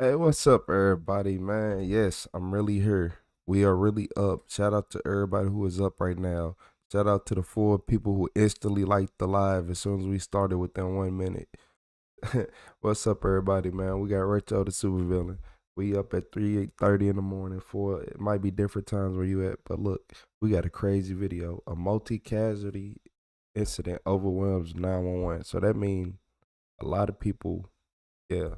Hey, what's up, everybody, man? Yes, I'm really here. We are really up. Shout out to everybody who is up right now. Shout out to the 4 people who instantly liked the live as soon as we started within 1 minute. What's up, everybody, man? We got Retro the Supervillain. We up at 3:30 in the morning. For it might be different times where you at, but look, we got a crazy video. A multi-casualty incident overwhelms 911. So that means a lot of people, yeah.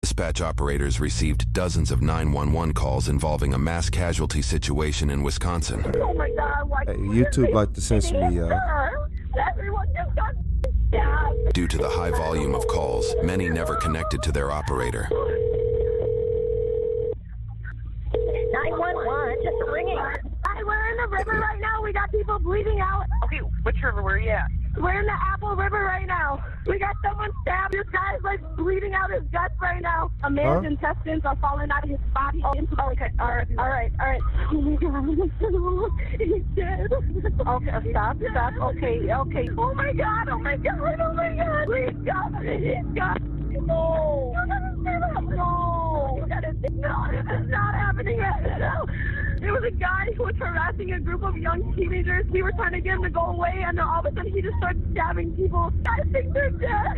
Dispatch operators received dozens of 911 calls involving a mass casualty situation in Wisconsin. Oh my God, Hey, YouTube like to censor me, y'all. Everyone just got stabbed. Due to the high volume of calls, many never connected to their operator. 911, just ringing. Hi, we're in the river right now. We got people bleeding out. Okay, which river were you at? We're in the Apple River right now. We got someone stabbed. This guy's like bleeding out his guts right now. A man's intestines are falling out of his body. Okay, all right. Oh my God, he's dead. Okay, stop. Okay. Oh my God. Please, God, he's got. No, this is not happening yet. No. There was a guy who was harassing a group of young teenagers. We were trying to get him to go away, and then all of a sudden he just started stabbing people. I think they're dead.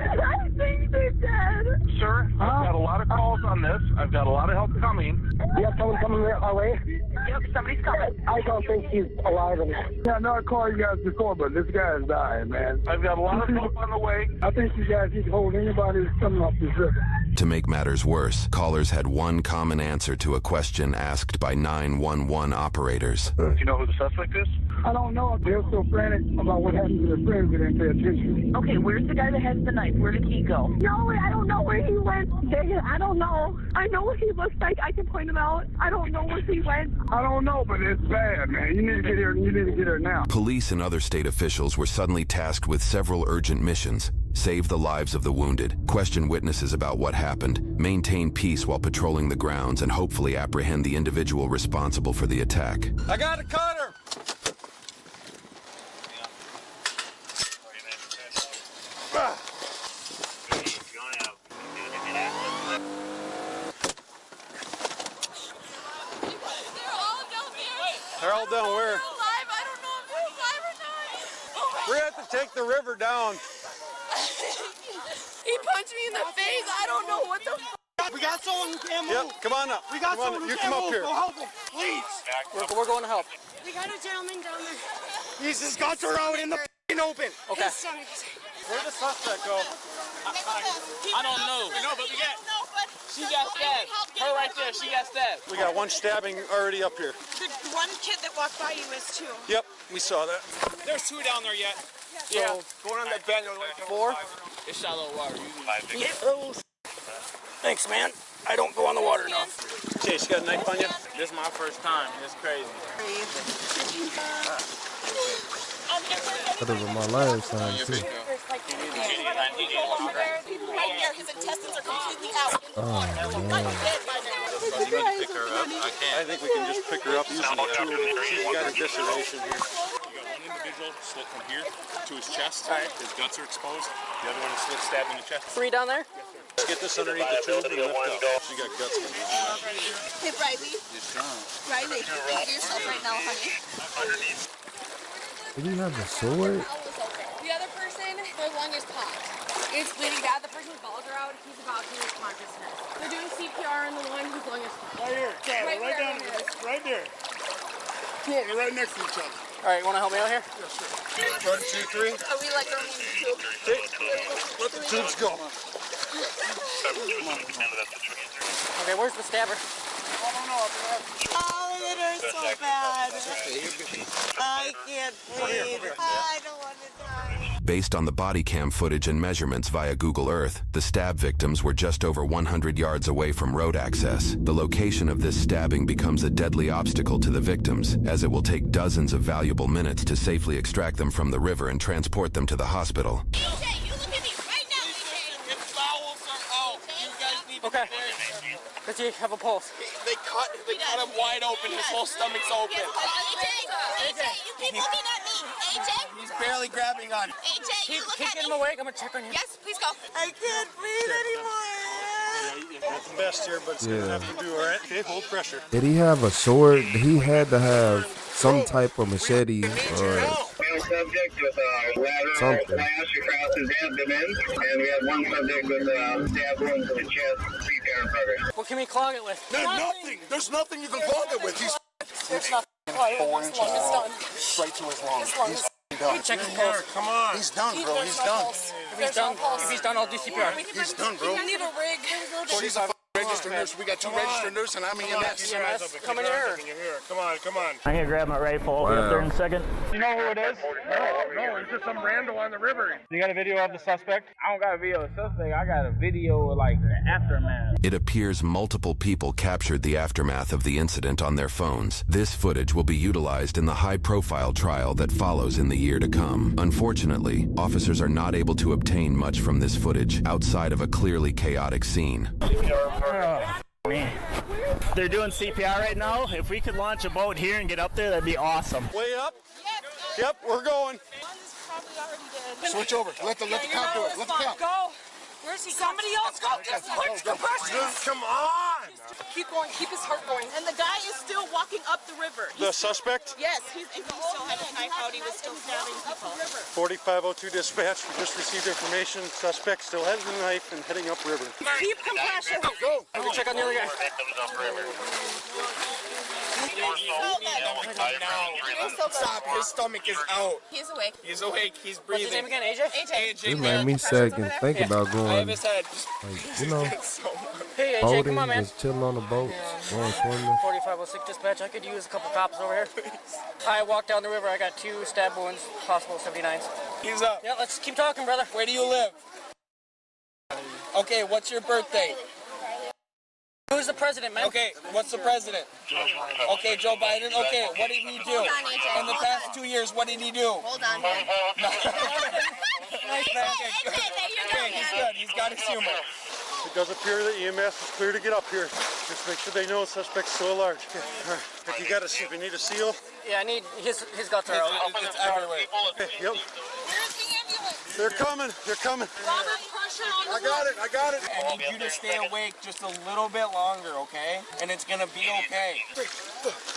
Sir, I've got a lot of calls on this. I've got a lot of help coming. You have someone coming our way? Yep, somebody's coming. I don't think he's alive. Yeah, I know I called you guys before, but this guy is dying, man. I've got a lot of help on the way. I think you guys need to hold anybody who's coming off this river. To make matters worse, callers had one common answer to a question asked by 911 operators. Do you know who the suspect is? I don't know. They're so frantic about what happened to their friends they didn't pay attention. Okay, where's the guy that has the knife? Where did he go? No, I don't know where he went. I don't know. I know what he looks like. I can point him out. I don't know where he went. I don't know, but it's bad, man. You need to get here. You need to get here now. Police and other state officials were suddenly tasked with several urgent missions: save the lives of the wounded, question witnesses about what happened, maintain peace while patrolling the grounds, and hopefully apprehend the individual responsible for the attack. I got a cutter! They're all down where? They're alive. I don't know if they're alive or not. Oh my We have to take the river down. He punched me in the face. I don't know what the f. We got someone who can't move. Yep, come on up. We got someone who can't move. Go help him, please. We're going to help. We got a gentleman down there. His guts are out in the open. Okay. His stomach is... Where'd the suspect go? I don't know. No, but we got. She got stabbed. Her right there. She got stabbed. We got one stabbing already up here. The one kid that walked by you is too. Yep, we saw that. There's two down there yet. Yeah. Going on that bend. 4. It's shallow water. Thanks, man. I don't go on the water enough. Chase, you got a knife on you? This is my first time. It's crazy. That was my last time, too. There's like people right there. His intestines are completely out. Oh, man. Dead by now. I think we can just pick her up using the tool. She's got a dissertation here. You got one individual slit from here to his chest. His guts are exposed. The other one is slit stabbed in the chest. 3 down there? Let's get this underneath the tube and lift up. She got guts. Hey, Riley. Riley, look at yourself right now, honey. Did he have a sword? The other person, their lung is popped. It's bleeding bad. The person's balls are out. He's about to lose consciousness. They're doing CPR on the one whose lung is popped. Right here. Right down. Right there. Two of them right next to each other. All right, you want to help me out here? Yes, sir. 1, 2, 3. Are we like going into the tube? Let the tubes go. Okay, where's the stabber? I don't know. Oh, it hurts so bad. I can't breathe. I don't want to die. Based on the body cam footage and measurements via Google Earth, the stab victims were just over 100 yards away from road access. The location of this stabbing becomes a deadly obstacle to the victims, as it will take dozens of valuable minutes to safely extract them from the river and transport them to the hospital. AJ, you look at me right now, AJ. His bowels are out. You guys need to Okay. be there. Does he have a pulse? They cut him wide open. His whole stomach's open. AJ, you keep looking at me. AJ? He's barely grabbing on. AJ, you look Keep at getting me. him awake. I'm going to check on you. Yes, please go. I can't breathe anymore. Not the best here, but it's going to have to do, all right? Okay, hold pressure. Did he have a sword? He had to have some type of machete or Subject with lateral something. slash across his abdomen, and we have one subject with stab wounds to the chest, CPR program. What can we clog it with? There's nothing. The's nothing you can clog it with. He's There's nothing. 4 inches long. straight to his lungs. He's done. Check his pulse. Come on. He's done, bro. He's done. If he's done, I'll do CPR. He's done, bro. We need a rig. She's a registered nurse. We got 2 registered nurses, and I'm EMS. EMS, come in here. Come on, come on. I'm gonna grab my rifle. I'll be up there in a second. You know who it is? No, it's just some rando on the river. You got a video of the suspect? I don't got a video of the suspect. I got a video of like the aftermath. It appears multiple people captured the aftermath of the incident on their phones. This footage will be utilized in the high-profile trial that follows in the year to come. Unfortunately, officers are not able to obtain much from this footage outside of a clearly chaotic scene. Man. They're doing CPR right now. If we could launch a boat here and get up there, that'd be awesome. Way up? Yep, we're going. Switch over. Let the cop do it. Let the cop. Go. Where's he? Somebody else go. Just push the pressure. Come on. Keep going. Keep his heart going. And the guy is still walking up the river. The suspect? Yes, he still had a knife out. He was still stabbing people. 4502 dispatch. We just received information. Suspect still has the knife and heading upriver. Keep compassion. Go. Let me check on the other guy. Stop. His stomach is out. He's awake. He's awake. He's What's his name again, AJ? It made me second think about going, like, you know, Hey, AJ, boating, come on, man. just chilling on the boats, going swimming. 4506 dispatch. I could use a couple cops over here. I walked down the river. I got 2 stab wounds, possible 79s. He's up. Yeah, let's keep talking, brother. Where do you live? Okay, what's your birthday? Who's the president, man? Okay, what's the president? Okay, Joe Biden. Okay, what did he do? In the past 2 years, what did he do? Hold on. Nice, man. Okay, he's good. He's got his humor. It does appear that EMS is clear to get up here. Just make sure they know the suspect's still large. Okay. All right. If you got if you need a seal. Yeah, I need his guts are out. It's everywhere. Okay, yep. Where's the ambulance? They're coming. They're coming. Robert, pressure on the I got it. I got it. I need you to stay awake just a little bit longer, okay? And it's gonna be okay.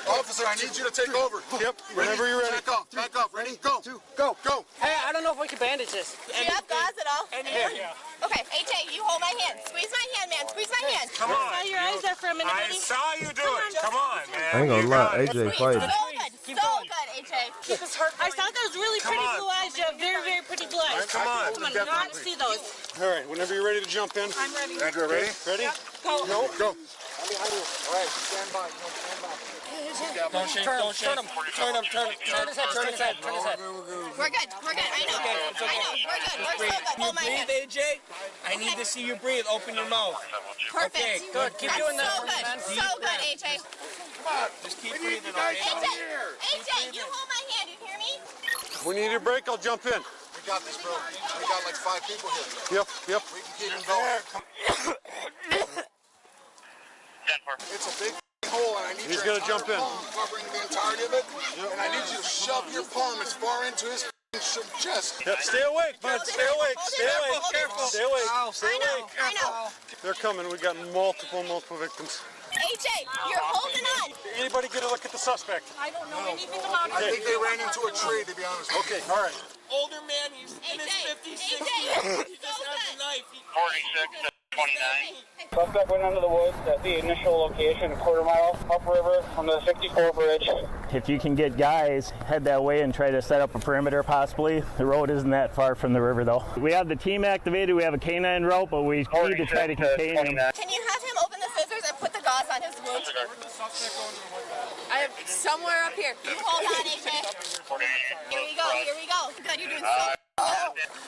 Officer, I need you to take over. Yep. Whenever you're ready. Back off. Back off. Ready? Go. Go. Go. Hey, I don't know if we can bandage this. Do you have gauze at all? Yeah. Okay, AJ, you hold my hand. Squeeze my hand, man. Squeeze my hand. Come on. Saw your eyes there for a minute, I buddy. saw you do it. Come on, man. I ain't gonna lie, AJ fighting. So good. So good, AJ. Keep his heart I thought those really Come pretty on. blue eyes. You have very, very pretty blue eyes. Come on. Come on, I want to see those. All right. Whenever you're ready to jump in. I'm ready. Andrew, ready? Ready? Go. Go. Go. Don't shake. Don't shake. Turn him. Turn him. Turn him. Turn his head. Turn his head. Turn his head. We're good. We're good. I know. It's okay. I know. We're good. We're so good. Can you Hold my hand. breathe, AJ? I need to see you breathe. Open your mouth. Perfect. Okay, good. Keep That's doing that so for me, good. man. So good, AJ. Just keep breathing, okay? AJ, you hold my hand. You hear me? When you need a break, I'll jump in. We got this, bro. We got like 5 people here. Yep. Yep. We can keep him going. It's a big hole, and I need He's your gonna jump in. palm covering the entirety of it, and I need you to shove your palm as far into his chest. Yep. Stay awake, bud. Stay awake. Stay awake. Careful. Stay awake. Stay I know. awake. I know. They're coming. We got multiple victims. AJ, you're holding on. Anybody get a look at the suspect? I don't know anything about I think they ran into a tree, to be honest. Okay. All right. Older man, he's in his 50s, 60s. He doesn't have the knife. 46 to 29. Suspect went into the woods at the initial location, a quarter mile upriver on the 64 bridge. If you can get guys, head that way and try to set up a perimeter possibly. The road isn't that far from the river though. We have the team activated, we have a canine route, but we need to try to contain him. Can you have him open the scissors and put the gauze on his wound? I have somewhere up here. You hold on, AJ. Here we go. Here we go. Good, you're doing so good.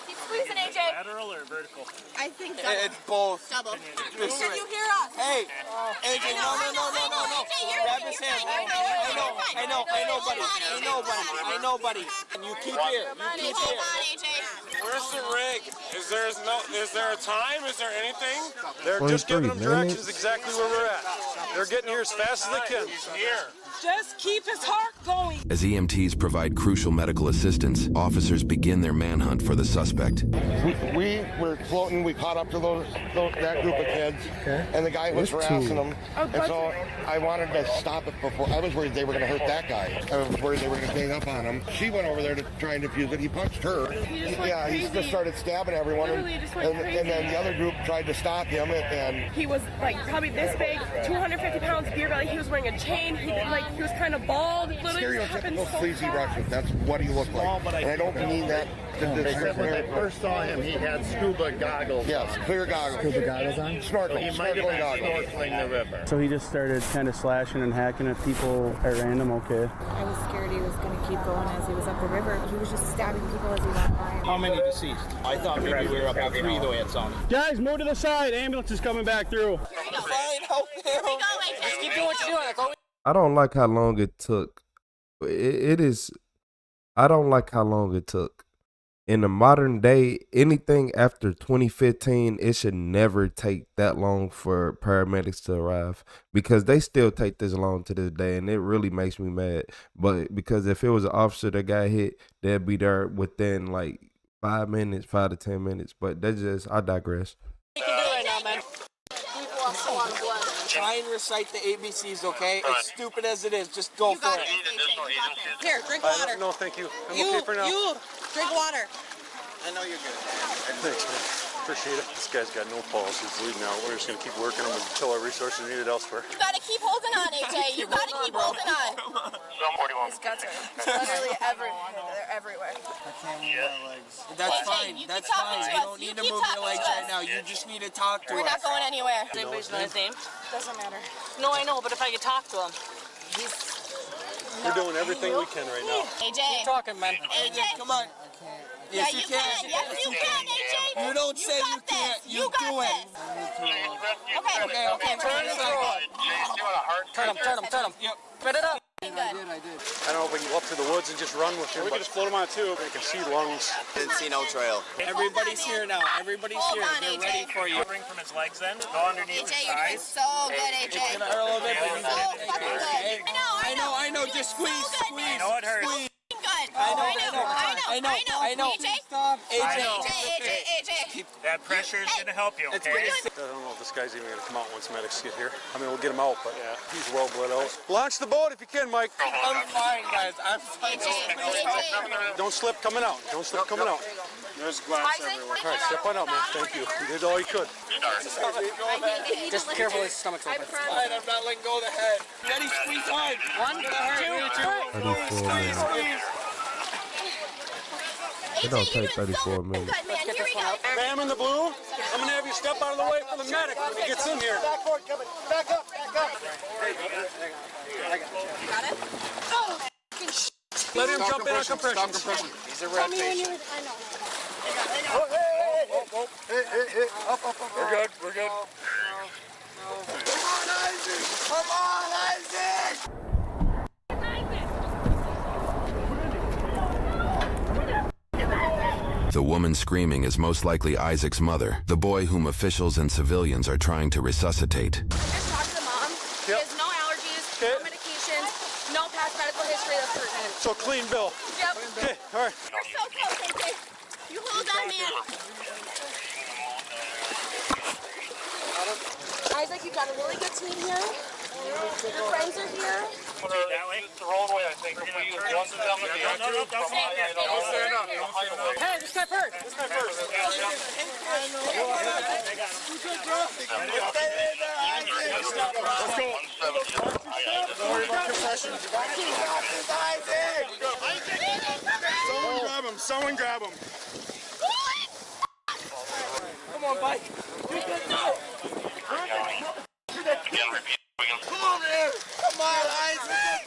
Keep squeezing, AJ. Lateral or vertical? I think double. It's both. Double. Can you hear us? Hey, AJ, no. Grab his hand. I know, buddy. And you keep here. You keep Hold here. on, AJ. Where's the rig? Is there a time? Is there anything? They're just giving them 23 directions minutes. exactly where we're at. They're getting here as fast as they can. He's here. Just keep his heart going. As EMTs provide crucial medical assistance, officers begin their manhunt for the suspect. We we're floating. We caught up to that group of kids, and the guy was harassing them. And so I wanted to stop it before. I was worried they were going to hurt that guy. I was worried they were going to gang up on him. She went over there to try and defuse it. He punched her. He just started stabbing everyone. And then the other group tried to stop him. And he was like probably this big, 250 pounds, beer belly. He was wearing a chain. He was kind of bald. Stereotypical sleazy Russian. That's what he looked like. And I don't mean that. When I first saw him, he had scuba goggles. Yes, clear goggles. Scuba goggles on? Snorkeling. He might have been snorkeling the river. So he just started kind of slashing and hacking at people at random, okay. I was scared he was going to keep going as he was up the river. He was just stabbing people as he went by. How many deceased? I thought maybe we were up to 3 the way it sounded. Guys, move to the side. Ambulance is coming back through. Just keep doing what you're doing. That's all we... I don't like how long it took. I don't like how long it took. In the modern day, anything after 2015, it should never take that long for paramedics to arrive, because they still take this long to this day, and it really makes me mad. But because if it was an officer that got hit, they'd be there within like 5 minutes, 5 to 10 minutes. But that's just, I digress. You can do right now, man. Try and recite the ABCs, okay? As stupid as it is, just go for it. Here, drink water. No, thank you. I'm okay for now. You, drink water. I know you're good. Thanks, man. Appreciate it. This guy's got no pulse. He's bleeding out. We're just going to keep working him until our resources are needed elsewhere. You gotta keep holding on, AJ. You gotta keep holding on. His guts are literally everywhere. They're everywhere. I can't move my legs. That's fine. That's fine. You don't need to move your legs right now. You just need to talk to us. We're not going anywhere. Does anybody know his name? Doesn't matter. No, I know, but if I could talk to him. We're doing everything we can right now. AJ. Keep talking, man. AJ. Come on. Yes, yeah, you can. Yes, you can, AJ. You don't say you can't. You do it. Okay. Turn him. Yep. Spit it up. Good. I don't know if we can go up to the woods and just run with him. We can just float him on a tube. They can see lungs. Didn't see no trail. Everybody's here now. Everybody's here. They're ready for you. Bring from his legs then. Go underneath AJ, his you're doing thighs. so good, AJ. It's gonna hurt a little bit, but you So fucking good. I know. Just squeeze. I know it hurts. Good. I know. AJ. Stop. AJ. That pressure is going to help you, okay? I don't know if this guy's even going to come out once medics get here. I mean, we'll get him out, but yeah, he's well bled out. Launch the boat if you can, Mike. I'm fine, guys. I'm fine. Don't slip coming out. There's glass everywhere. All right, step on out, man. Thank you. You did all you could. Just careful, his stomach's open. Fine, I'm not letting go of the head. Ready, squeeze hard. 1, 2, 3. It don't take 34 minutes. Here we go. Bam in the blue. I'm going to have you step out of the way for the medic when he gets in here. Back up. Got it? Oh, fucking shit. Let him jump in on compression. He's a red patient. I know. Hey. Up. We're good. Come on, Isaac! The woman screaming is most likely Isaac's mother, the boy whom officials and civilians are trying to resuscitate. Just talk to the mom. She has no allergies, no medications, no past medical history that's pertinent. So clean bill. Yep. Okay, all right. You're so close, AJ. You hold on, man. Isaac, you've got a really good team here. Your friends are here. That way? It's the wrong way, I think. We're going to turn once down the No, don't stand up. Hey, this guy first. Let's go. Don't worry about compression. Someone grab him. Come on, Mike. Come on, there. Come on, Isaac.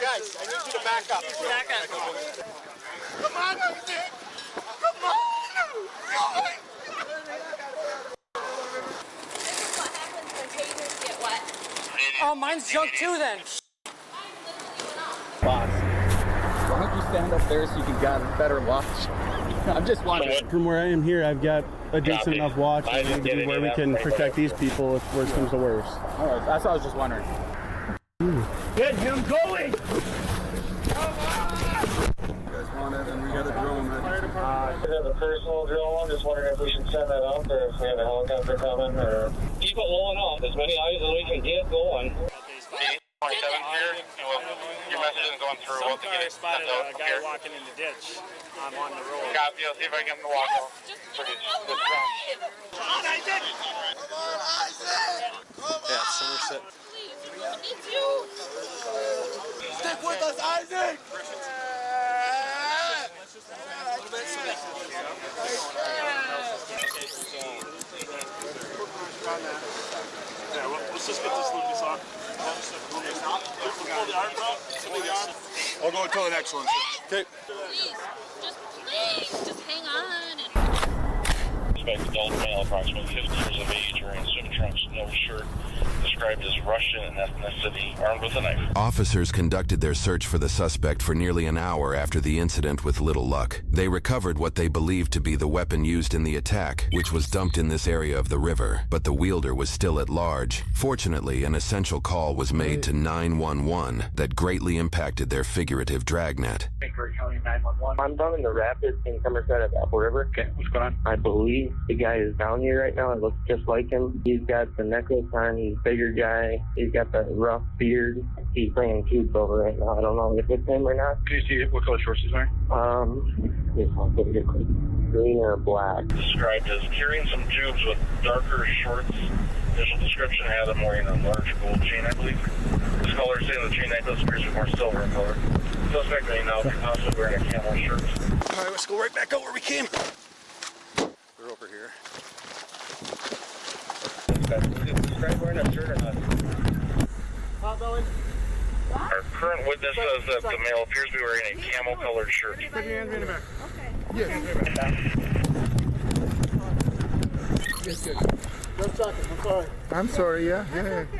Guys, I need you to back up. Come on, Isaac. Come on. This is what happens when tasers get wet. Oh, mine's junk too then. Boss, why don't you stand up there so you can get a better watch? I'm just wondering. From where I am here, I've got a decent enough watch where we can protect these people if worse comes to worse. All right, that's what I was just wondering. Get him going! You guys want it, and we got a drone ready. have a personal drill. I'm just wondering if we should send that up or if we have a helicopter coming or keep it low enough. As many eyes as we can get going. 27 here. Your message isn't going through. Some car spotted a guy walking in the ditch. I'm on the road. Copy. I'll see if I can get him to walk out. Come on, Isaac! Come on, Isaac! Yeah, Somerset. It's you! Stick with us, Isaac! Yeah, let's just get this Lucas on. Pull the arms out. Pull the arms. I'll go until the next one. Okay. Please, just hang on. Suspect adult male, approximately 50 years of age, wearing swim trunks, no shirt, described as Russian in ethnicity, armed with a knife. Officers conducted their search for the suspect for nearly an hour after the incident with little luck. They recovered what they believed to be the weapon used in the attack, which was dumped in this area of the river, but the wielder was still at large. Fortunately, an essential call was made to 911 that greatly impacted their figurative dragnet. I'm down in the rapids in Somerset at Apple River. Okay, what's going on? I believe the guy is down here right now. It looks just like him. He's got the necklace on. He's a bigger guy. He's got the rough beard. He's bringing cubes over right now. I don't know if it's him or not. Can you see what color shorts he's wearing? Yes, I'll get it quick. Green or black. Described as carrying some tubes with darker shorts. Initial description had him wearing a large gold chain, I believe. This color saying the chain necklace appears to be more silver in color. Suspect may now be possibly wearing a camel shirt. All right, let's go right back out where we came. We're over here. Describe wearing a shirt or not? Our current witness says that the male appears to be wearing a camel-colored shirt. Put your hands in the back. Yes. Good. Just talking. I'm sorry. I'm sorry, yeah.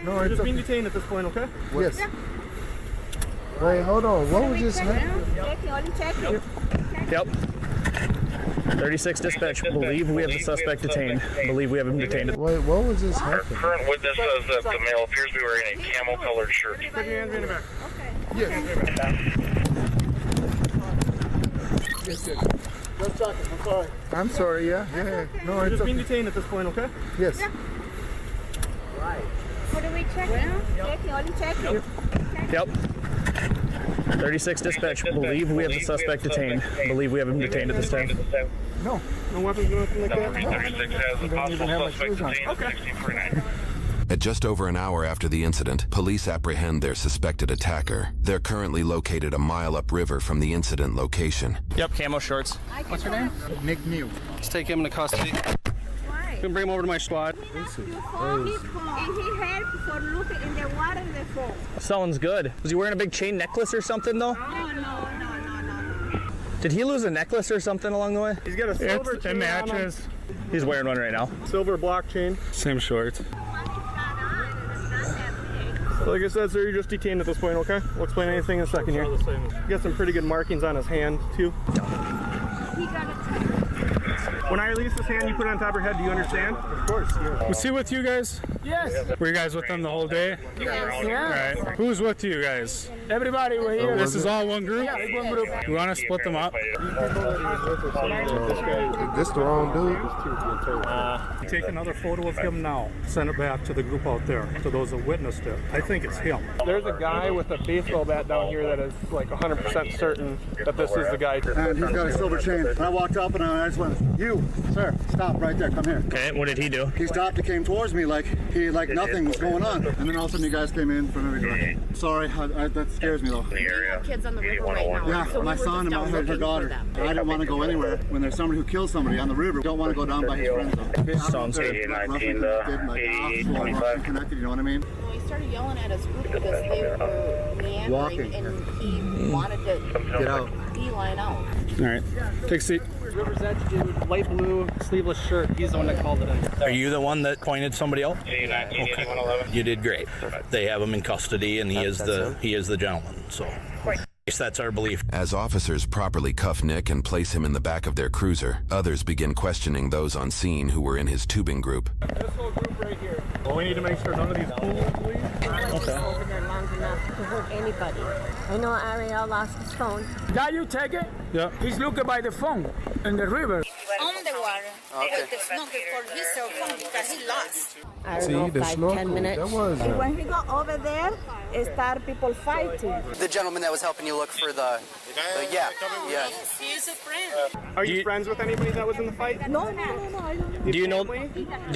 No, You're it's just being okay. detained at this point, okay? Yes. Wait, hold on. What was just happening? Yep. 36 dispatch. Believe we have the suspect detained. Believe we have him detained. Wait, what was this Our happening? current witness says that the male appears to be wearing a camel-colored shirt. Put your hands in the back. Yes. Just talking. I'm sorry. I'm sorry, yeah. No, You're it's just being okay. detained at this point, okay? Yes. What are we checking? Only checking. Yep. 36 dispatch. Believe we have the suspect detained. Believe we have him detained at this time. No. No weapons or anything like that? 36 has a possible suspect detained at 1649. At just over an hour after the incident, police apprehend their suspected attacker. They're currently located a mile upriver from the incident location. Yep, camo shorts. What's your name? Nick New. Let's take him into custody. Why? We can bring him over to my squad. And he helped for looking in the water before. Sounds good. Was he wearing a big chain necklace or something, though? Oh, no. Did he lose a necklace or something along the way? He's got a silver chain. It matches. He's wearing one right now. Silver block chain. Same shorts. Like I said, sir, you're just detained at this point, okay? We'll explain anything in a second here. You got some pretty good markings on his hand, too. When I release his hand, you put it on top of your head. Do you understand? Of course. Yeah. Was he with you guys? Yes. Were you guys with them the whole day? Yes. All right. Who's with you guys? Everybody, we're here. This is all one group? Yeah, one group. You want to split them up? This the wrong dude? Take another photo of him now. Send it back to the group out there, to those that witnessed it. I think it's him. There's a guy with a baseball bat down here that is like 100% certain that this is the guy. And he's got a silver chain. And I walked up and I just went, "You, sir, stop right there. Come here." Okay, what did he do? He stopped and came towards me like nothing was going on. And then all of a sudden you guys came in from every direction. Sorry, that scares me though. Kids on the river right now. Yeah, So my we were son just and down her looking daughter. for them. I didn't want to go anywhere when there's somebody who kills somebody on the river. Don't want to go down by his friends though. Sounds good. Connected, you know what I mean? Well, he started yelling at his group because they were meandering Walking. and he wanted to Get out. beeline out. All right. Take a seat. River's Edge dude, light blue, sleeveless shirt. He's the one that called it in. Are you the one that pointed somebody out? Okay. You did great. They have him in custody, and he is the gentleman. So, that's our belief. As officers properly cuff Nick and place him in the back of their cruiser, others begin questioning those on scene who were in his tubing group. This whole group right here. Well, we need to make sure none of these pools leave. Okay. Over there long enough to hurt anybody. I know Ariel lost his phone. Guy, you take it? Yeah. He's looking by the phone. in the river. On the water. Okay. With the snorkel for his cell phone because he lost. I don't know, 5-10 minutes. That was When he got over there, it started people fighting. The gentleman that was helping you look for the yeah. He's a friend. Are you friends with anybody that was in the fight? No, I don't. Do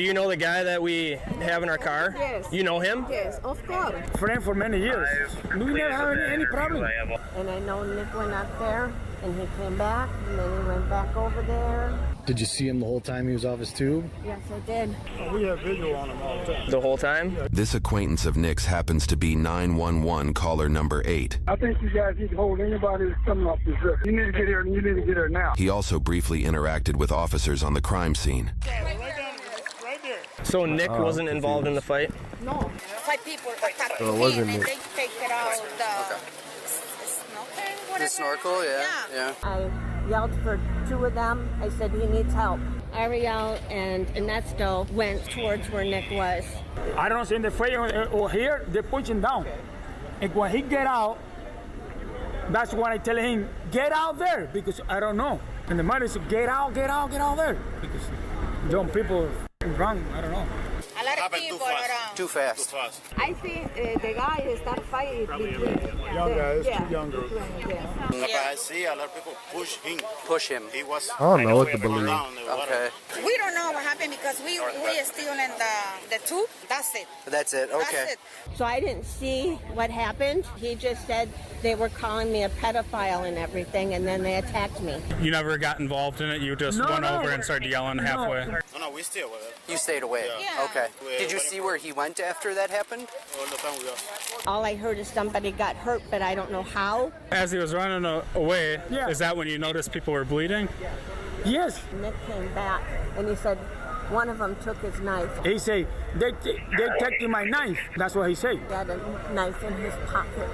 you know the guy that we have in our car? Yes. You know him? Yes, of course. Friend for many years. We never have any problem. And I know Nick went up there, and he came back, and then he went back over there. Did you see him the whole time he was off his tube? Yes, I did. We have video on him all the time. The whole time? This acquaintance of Nick's happens to be 911 caller number 8. I think you guys need to hold anybody that's coming off this river. You need to get here, and you need to get here now. He also briefly interacted with officers on the crime scene. So Nick wasn't involved in the fight? No. 5 people attacked So it him, wasn't and Nick. they take it out The snorkel, yeah. I yelled for 2 of them. I said, he needs help. Ariel and Ernesto went towards where Nick was. I don't see in the fire or here, they push him down. And when he get out, that's when I tell him, get out there, because I don't know. And the mother said, get out there. Because young people run, I don't know. A lot of people around. Too fast. I think the guy started fighting between Young guys, yeah, too young girls. I see a lot of people push him. He was. I don't know what to believe. Okay. We don't know what happened because we are still in the tube. That's it. That's it. Okay. That's it. So I didn't see what happened. He just said they were calling me a pedophile and everything, and then they attacked me. You never got involved in it? You just went over and started yelling halfway? No, we stay away. You stayed away. Yeah. Okay. Did you see where he went after that happened? All the time we are. All I heard is somebody got hurt, but I don't know how. As he was running away, Yeah. is that when you noticed people were bleeding? Yes. Nick came back, and he said one of them took his knife. He say, they taking my knife. That's what he say. He had a knife in his pocket.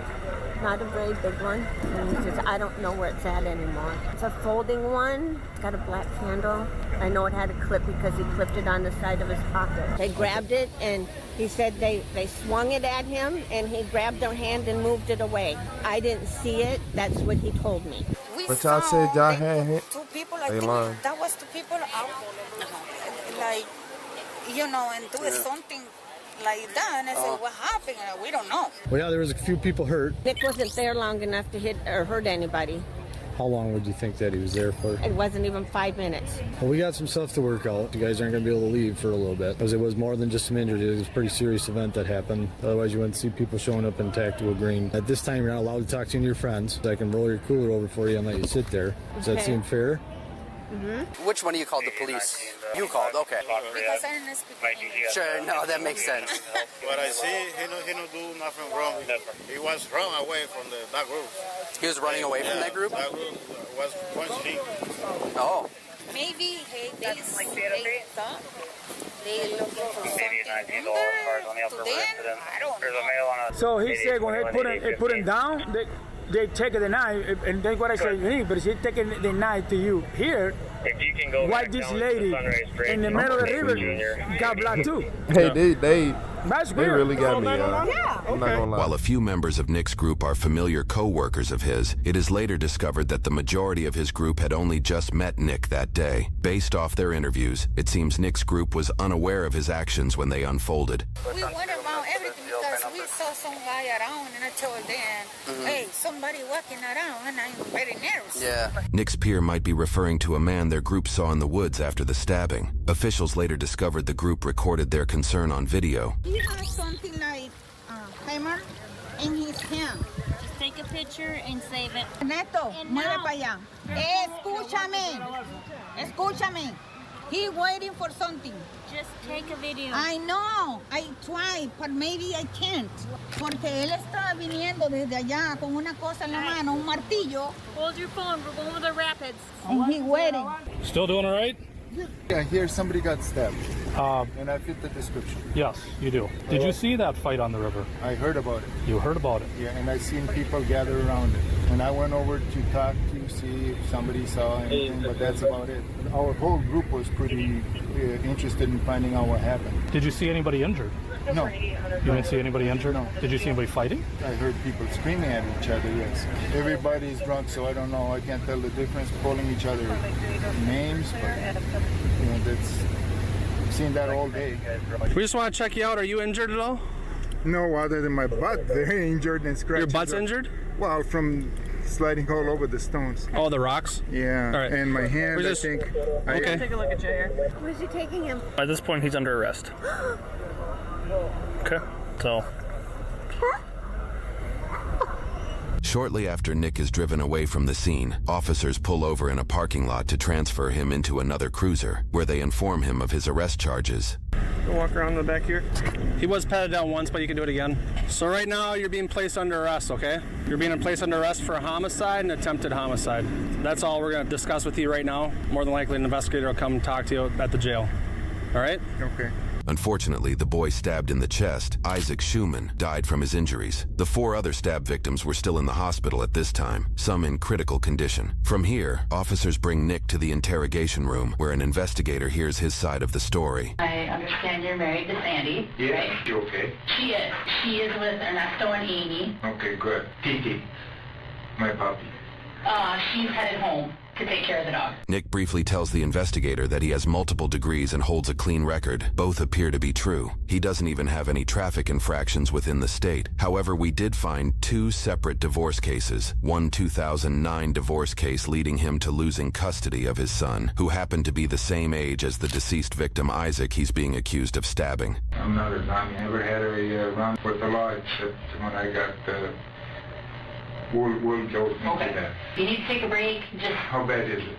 Not a very big one. And he says, I don't know where it's at anymore. It's a folding one. It's got a black handle. I know it had a clip because he clipped it on the side of his pocket. They grabbed it, and he said they swung it at him, and he grabbed their hand and moved it away. I didn't see it. That's what he told me. But y'all said y'all had him. 2 people, They lying. that was 2 people out, like, and doing something like that. And I said, what happened? And we don't know. Well, yeah, there was a few people hurt. Nick wasn't there long enough to hit or hurt anybody. How long would you think that he was there for? It wasn't even 5 minutes. Well, we got some stuff to work out. You guys aren't going to be able to leave for a little bit because it was more than just some injuries. It was a pretty serious event that happened. Otherwise, you wouldn't see people showing up in tactical green. At this time, you're not allowed to talk to any of your friends. I can roll your cooler over for you and let you sit there. Does that seem fair? Mm-hmm. Which one of you called the police? You called, okay. Because I didn't speak English. Sure, no, that makes sense. But I see he no do nothing wrong. He was run away from that group. He was running away from that group? That group was punching him. Oh. Maybe they thought they looking for something under to them. I don't know. So he said when he put him down, they take the knife, and then what I say, hey, but he taking the knife to you here. Why this lady in the middle of the river got blood too? Hey, they That's they weird. really got me. Yeah. I'm not gonna lie. While a few members of Nick's group are familiar co-workers of his, it is later discovered that the majority of his group had only just met Nick that day. Based off their interviews, it seems Nick's group was unaware of his actions when they unfolded. We went around everything because we saw some guy around, and I told them, hey, somebody walking around, and I'm very nervous. Yeah. Nick's peer might be referring to a man their group saw in the woods after the stabbing. Officials later discovered the group recorded their concern on video. He has something like hammer in his hand. Just take a picture and save it. Neto, mueve para allá. Escúchame. He waiting for something. Just take a video. I know. I try, but maybe I can't. Porque él está viniendo desde allá con una cosa en la mano, un martillo. Hold your phone. We're going to the rapids. And he waiting. Still doing all right? Yeah, here somebody got stabbed. And I fit the description. Yes, you do. Did you see that fight on the river? I heard about it. You heard about it? Yeah, and I seen people gather around it. And I went over to talk to see if somebody saw anything, but that's about it. Our whole group was pretty interested in finding out what happened. Did you see anybody injured? No. You didn't see anybody injured? No. Did you see anybody fighting? I heard people screaming at each other, yes. Everybody's drunk, so I don't know. I can't tell the difference, calling each other names, but, you know, that's... I've seen that all day. We just want to check you out. Are you injured at all? No, other than my butt. Very injured and scratches. Your butt's up. injured? Well, from sliding all over the stones. Oh, the rocks? Yeah, all right. And my hand, I think... Okay. Take a look at Jay here. Where's he taking him? At this point, he's under arrest. Okay, so... Shortly after Nick is driven away from the scene, officers pull over in a parking lot to transfer him into another cruiser, where they inform him of his arrest charges. Go walk around the back here. He was patted down once, but you can do it again. So right now, you're being placed under arrest, okay? You're being placed under arrest for a homicide and attempted homicide. That's all we're going to discuss with you right now. More than likely, an investigator will come talk to you at the jail. All right? Okay. Unfortunately, the boy stabbed in the chest, Isaac Schumann, died from his injuries. The 4 other stab victims were still in the hospital at this time, some in critical condition. From here, officers bring Nick to the interrogation room, where an investigator hears his side of the story. I understand you're married to Sandy, Yeah, right? you okay? She is. She is with Ernesto and Amy. Okay, good. Titi, my puppy. She's headed home to take care of the dog. Nick briefly tells the investigator that he has multiple degrees and holds a clean record. Both appear to be true. He doesn't even have any traffic infractions within the state. However, we did find 2 separate divorce cases. One 2009 divorce case leading him to losing custody of his son, who happened to be the same age as the deceased victim Isaac he's being accused of stabbing. I'm not a zombie. I never had a run with the law except when I got we'll go into that. If you need to take a break, just... How bad is it?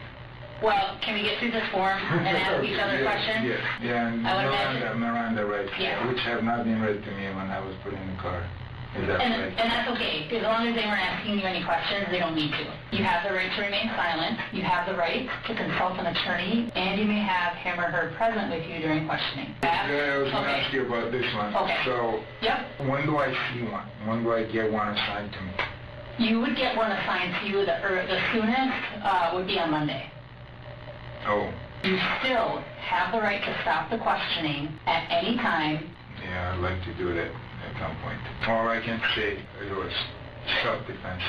Well, can we get through this form and ask each other questions? Yeah, and I would imagine. Miranda rights, Yeah. which have not been read to me when I was put in the car. Is that And right? that's okay, as long as they weren't asking you any questions, they don't need to. You have the right to remain silent, you have the right to consult an attorney, and you may have him or her present with you during questioning. Yeah, I was going to ask you about this one. Okay. So, when do I see one? When do I get one assigned to me? You would get one assigned to you, the soonest would be on Monday. Oh. You still have the right to stop the questioning at any time. Yeah, I'd like to do that at some point. All I can say it was self-defense.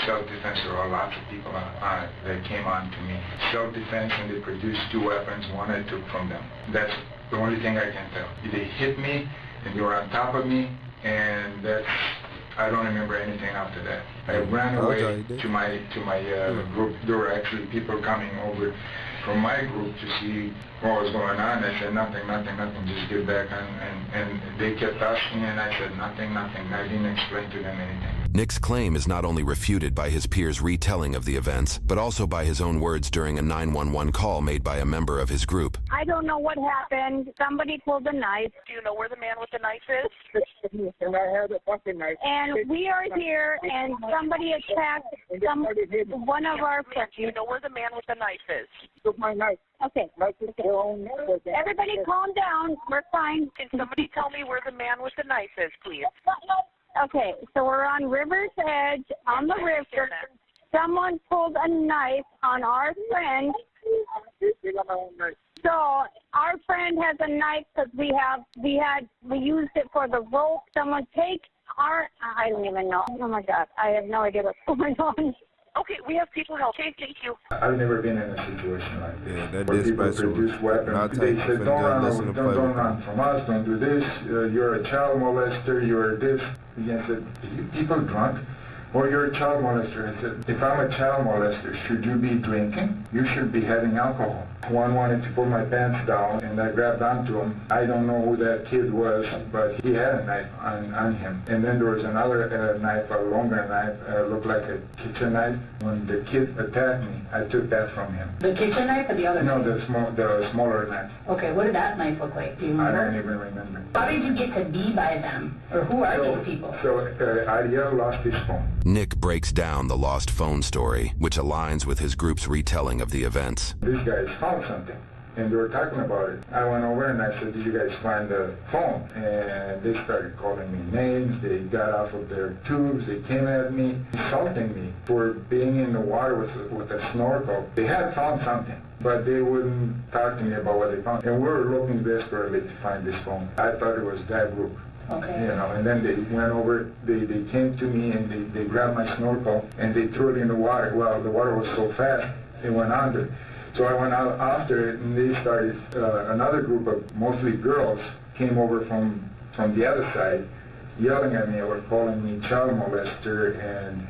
Self-defense, there are lots of people that came on to me. Self-defense, and they produced 2 weapons, one I took from them. That's the only thing I can tell. They hit me, and they were on top of me, and that's... I don't remember anything after that. I ran away to my group. There were actually people coming over from my group to see what was going on. I said, nothing, just get back. And they kept asking, and I said, nothing. I didn't explain to them anything. Nick's claim is not only refuted by his peers' retelling of the events, but also by his own words during a 911 call made by a member of his group. I don't know what happened. Somebody pulled a knife. Do you know where the man with the knife is? And I had a fucking knife. And we are here, and somebody attacked one of our friends. Do you know where the man with the knife is? Took my knife. Okay. Everybody calm down. We're fine. Can somebody tell me where the man with the knife is, please? Okay, so we're on River's Edge, on the river. Someone pulled a knife on our friend. So our friend has a knife because we used it for the rope. Someone take I don't even know. Oh my God, I have no idea what's going on. Okay, we have people help. Okay, thank you. I've never been in a situation like this. Yeah, that where people dispatcher produce was weapons. not They taking said, for don't the listen to play don't with run from us, don't do this, you're a child molester, you're this. And I said, are you people drunk? Or you're a child molester. I said, if I'm a child molester, should you be drinking? You should be having alcohol. One wanted to pull my pants down, and I grabbed onto him. I don't know who that kid was, but he had a knife on him. And then there was another knife, a longer knife, looked like a kitchen knife. When the kid attacked me, I took that from him. The kitchen knife or the other knife? No, the smaller knife. Okay, what did that knife look like? Do you I remember? don't even remember. How did you get to be by them? Or who are these people? So Ariel lost his phone. Nick breaks down the lost phone story, which aligns with his group's retelling of the events. These guys found something. and they were talking about it. I went over and I said, did you guys find the phone? And they started calling me names. They got off of their tubes. They came at me, insulting me for being in the water with a snorkel. They had found something, but they wouldn't talk to me about what they found. And we were looking desperately to find this phone. I thought it was that group. Okay. You know, and then they went over, they came to me and they grabbed my snorkel and they threw it in the water. Well, the water was so fast, it went under. So I went out after it, and they started, another group of mostly girls came over from the other side, yelling at me or calling me child molester, and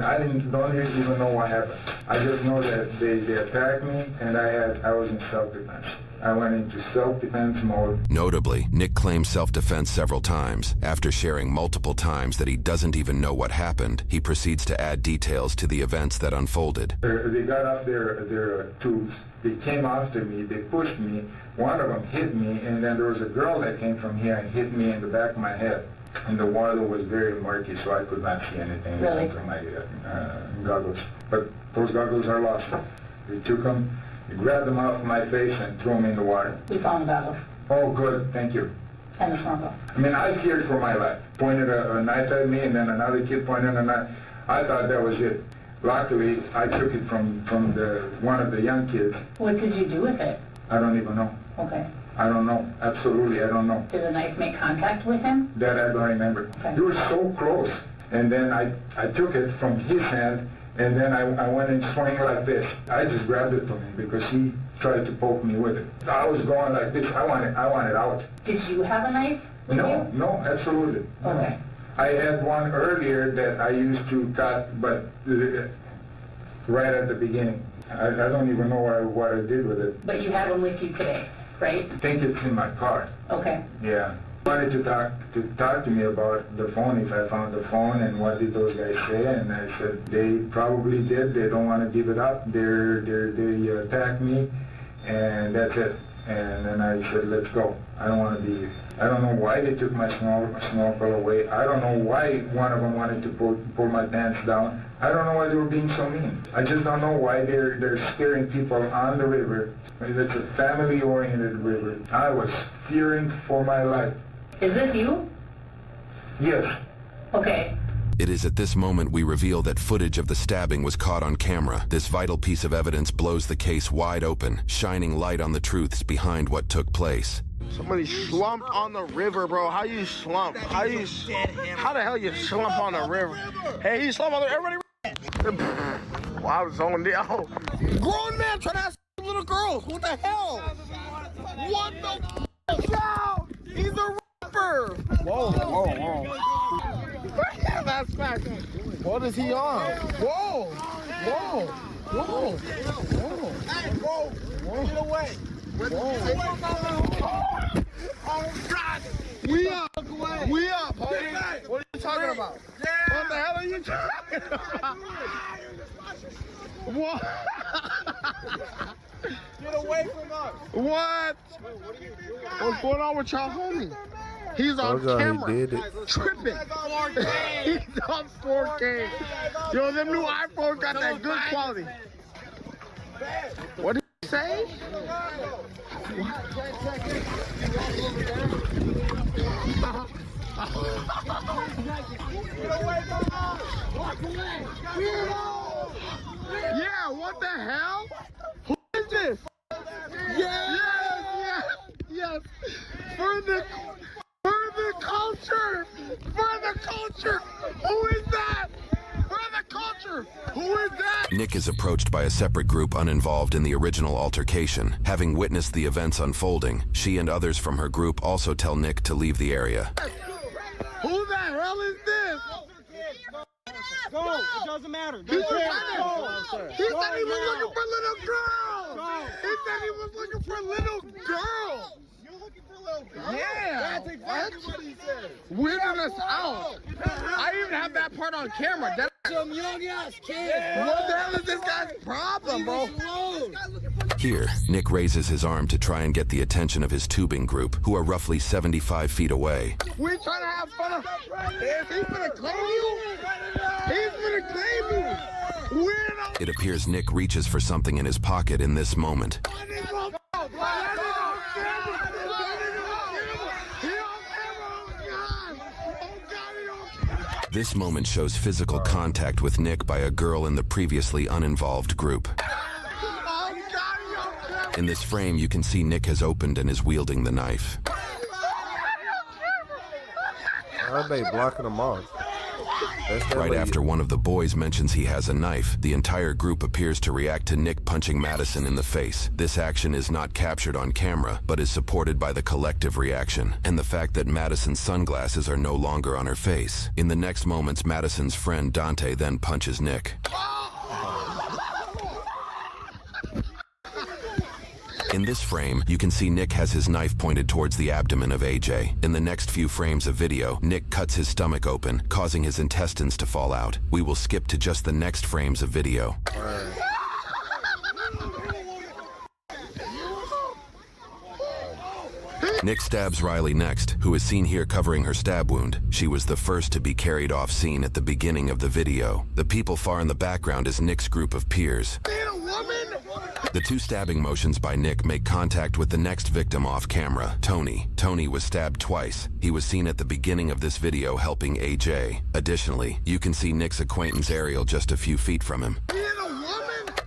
I don't even know what happened. I just know that they attacked me, and I was in self-defense. I went into self-defense mode. Notably, Nick claims self-defense several times. After sharing multiple times that he doesn't even know what happened, he proceeds to add details to the events that unfolded. They got off their tubes. They came after me. They pushed me. One of them hit me, and then there was a girl that came from here and hit me in the back of my head. And the water was very murky, so I could not see anything from my goggles. But those goggles are lost. They took them. They grabbed them off my face and threw them in the water. We found the goggles. Oh, good. Thank you. And the snorkel. I mean, I feared for my life. Pointed a knife at me, and then another kid pointed a knife. I thought that was it. Luckily, I took it from one of the young kids. What did you do with it? I don't even know. Okay. I don't know. Absolutely, I don't know. Did the knife make contact with him? That I don't remember. Okay. They were so close. And then I took it from his hand, and then I went and swung like this. I just grabbed it from him because he tried to poke me with it. I was going like this. I want it out. Did you have a knife with you? No, absolutely. Okay. I had one earlier that I used to cut, but right at the beginning. I don't even know what I did with it. But you have one with you today, right? I think it's in my car. Okay. Yeah. Wanted to talk to me about the phone, if I found the phone, and what did those guys say, and I said they probably did. They don't want to give it up. They attacked me, and that's it. And then I said, let's go. I don't want to be here. I don't know why they took my snorkel away. I don't know why one of them wanted to pull my pants down. I don't know why they were being so mean. I just don't know why they're scaring people on the river. It's a family-oriented river. I was fearing for my life. Is this you? Yes. Okay. It is at this moment we reveal that footage of the stabbing was caught on camera. This vital piece of evidence blows the case wide open, shining light on the truths behind what took place. Somebody slumped on the river, bro. How you slump? How the hell you slump on the river? Hey, he slumped on the river. Everybody. Wow, I was zoned out. Grown man trying to ask little girls. What the hell? What the hell? He's a rapper. Whoa. That's fact. What is he on? Whoa. Hey, bro. Get away. Oh, God. We up, homie. What are you talking about? Yeah. What the hell are you talking about? What? Get away from us. What? What's going on with y'all homie? He's on camera. He did it. Tripping. He's on 4K. Yo, them new iPhones got that good quality. What did you say? Yeah, what the hell? Who is this? Yes. For the culture. Who is that? For the culture. Who is that? Nick is approached by a separate group uninvolved in the original altercation. Having witnessed the events unfolding, she and others from her group also tell Nick to leave the area. Who the hell is this? Go. It doesn't matter. He said he was looking for little girls. He said he was looking for little girls. You're looking for little girls? Yeah. That's exactly what he said. Weirding us out. I even have that part on camera. That's some young ass kid. What the hell is this guy's problem, bro? Here, Nick raises his arm to try and get the attention of his tubing group, who are roughly 75 feet away. We trying to have fun. He's gonna claim you. He's gonna claim you. Weirdo It appears Nick reaches for something in his pocket in this moment. This moment shows physical contact with Nick by a girl in the previously uninvolved group. In this frame, you can see Nick has opened and is wielding the knife. How are they blocking him off? Right after one of the boys mentions he has a knife, the entire group appears to react to Nick punching Madison in the face. This action is not captured on camera, but is supported by the collective reaction, and the fact that Madison's sunglasses are no longer on her face. In the next moments, Madison's friend Dante then punches Nick. In this frame, you can see Nick has his knife pointed towards the abdomen of AJ. In the next few frames of video, Nick cuts his stomach open, causing his intestines to fall out. We will skip to just the next frames of video. Nick stabs Riley next, who is seen here covering her stab wound. She was the first to be carried off scene at the beginning of the video. The people far in the background is Nick's group of peers. The two stabbing motions by Nick make contact with the next victim off camera, Tony. Tony was stabbed twice. He was seen at the beginning of this video helping AJ. Additionally, you can see Nick's acquaintance Ariel just a few feet from him.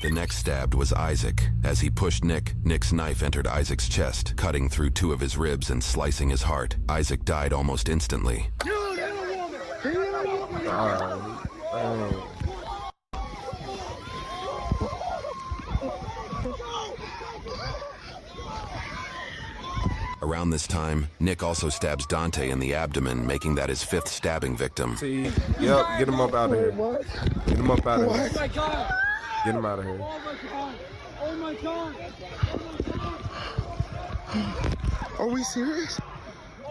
The next stabbed was Isaac. As he pushed Nick, Nick's knife entered Isaac's chest, cutting through two of his ribs and slicing his heart. Isaac died almost instantly. Around this time, Nick also stabs Dante in the abdomen, making that his fifth stabbing victim. See, yep, get him up out of here. Get him up out of here. Oh my God. Get him out of here. Oh my God. Are we serious?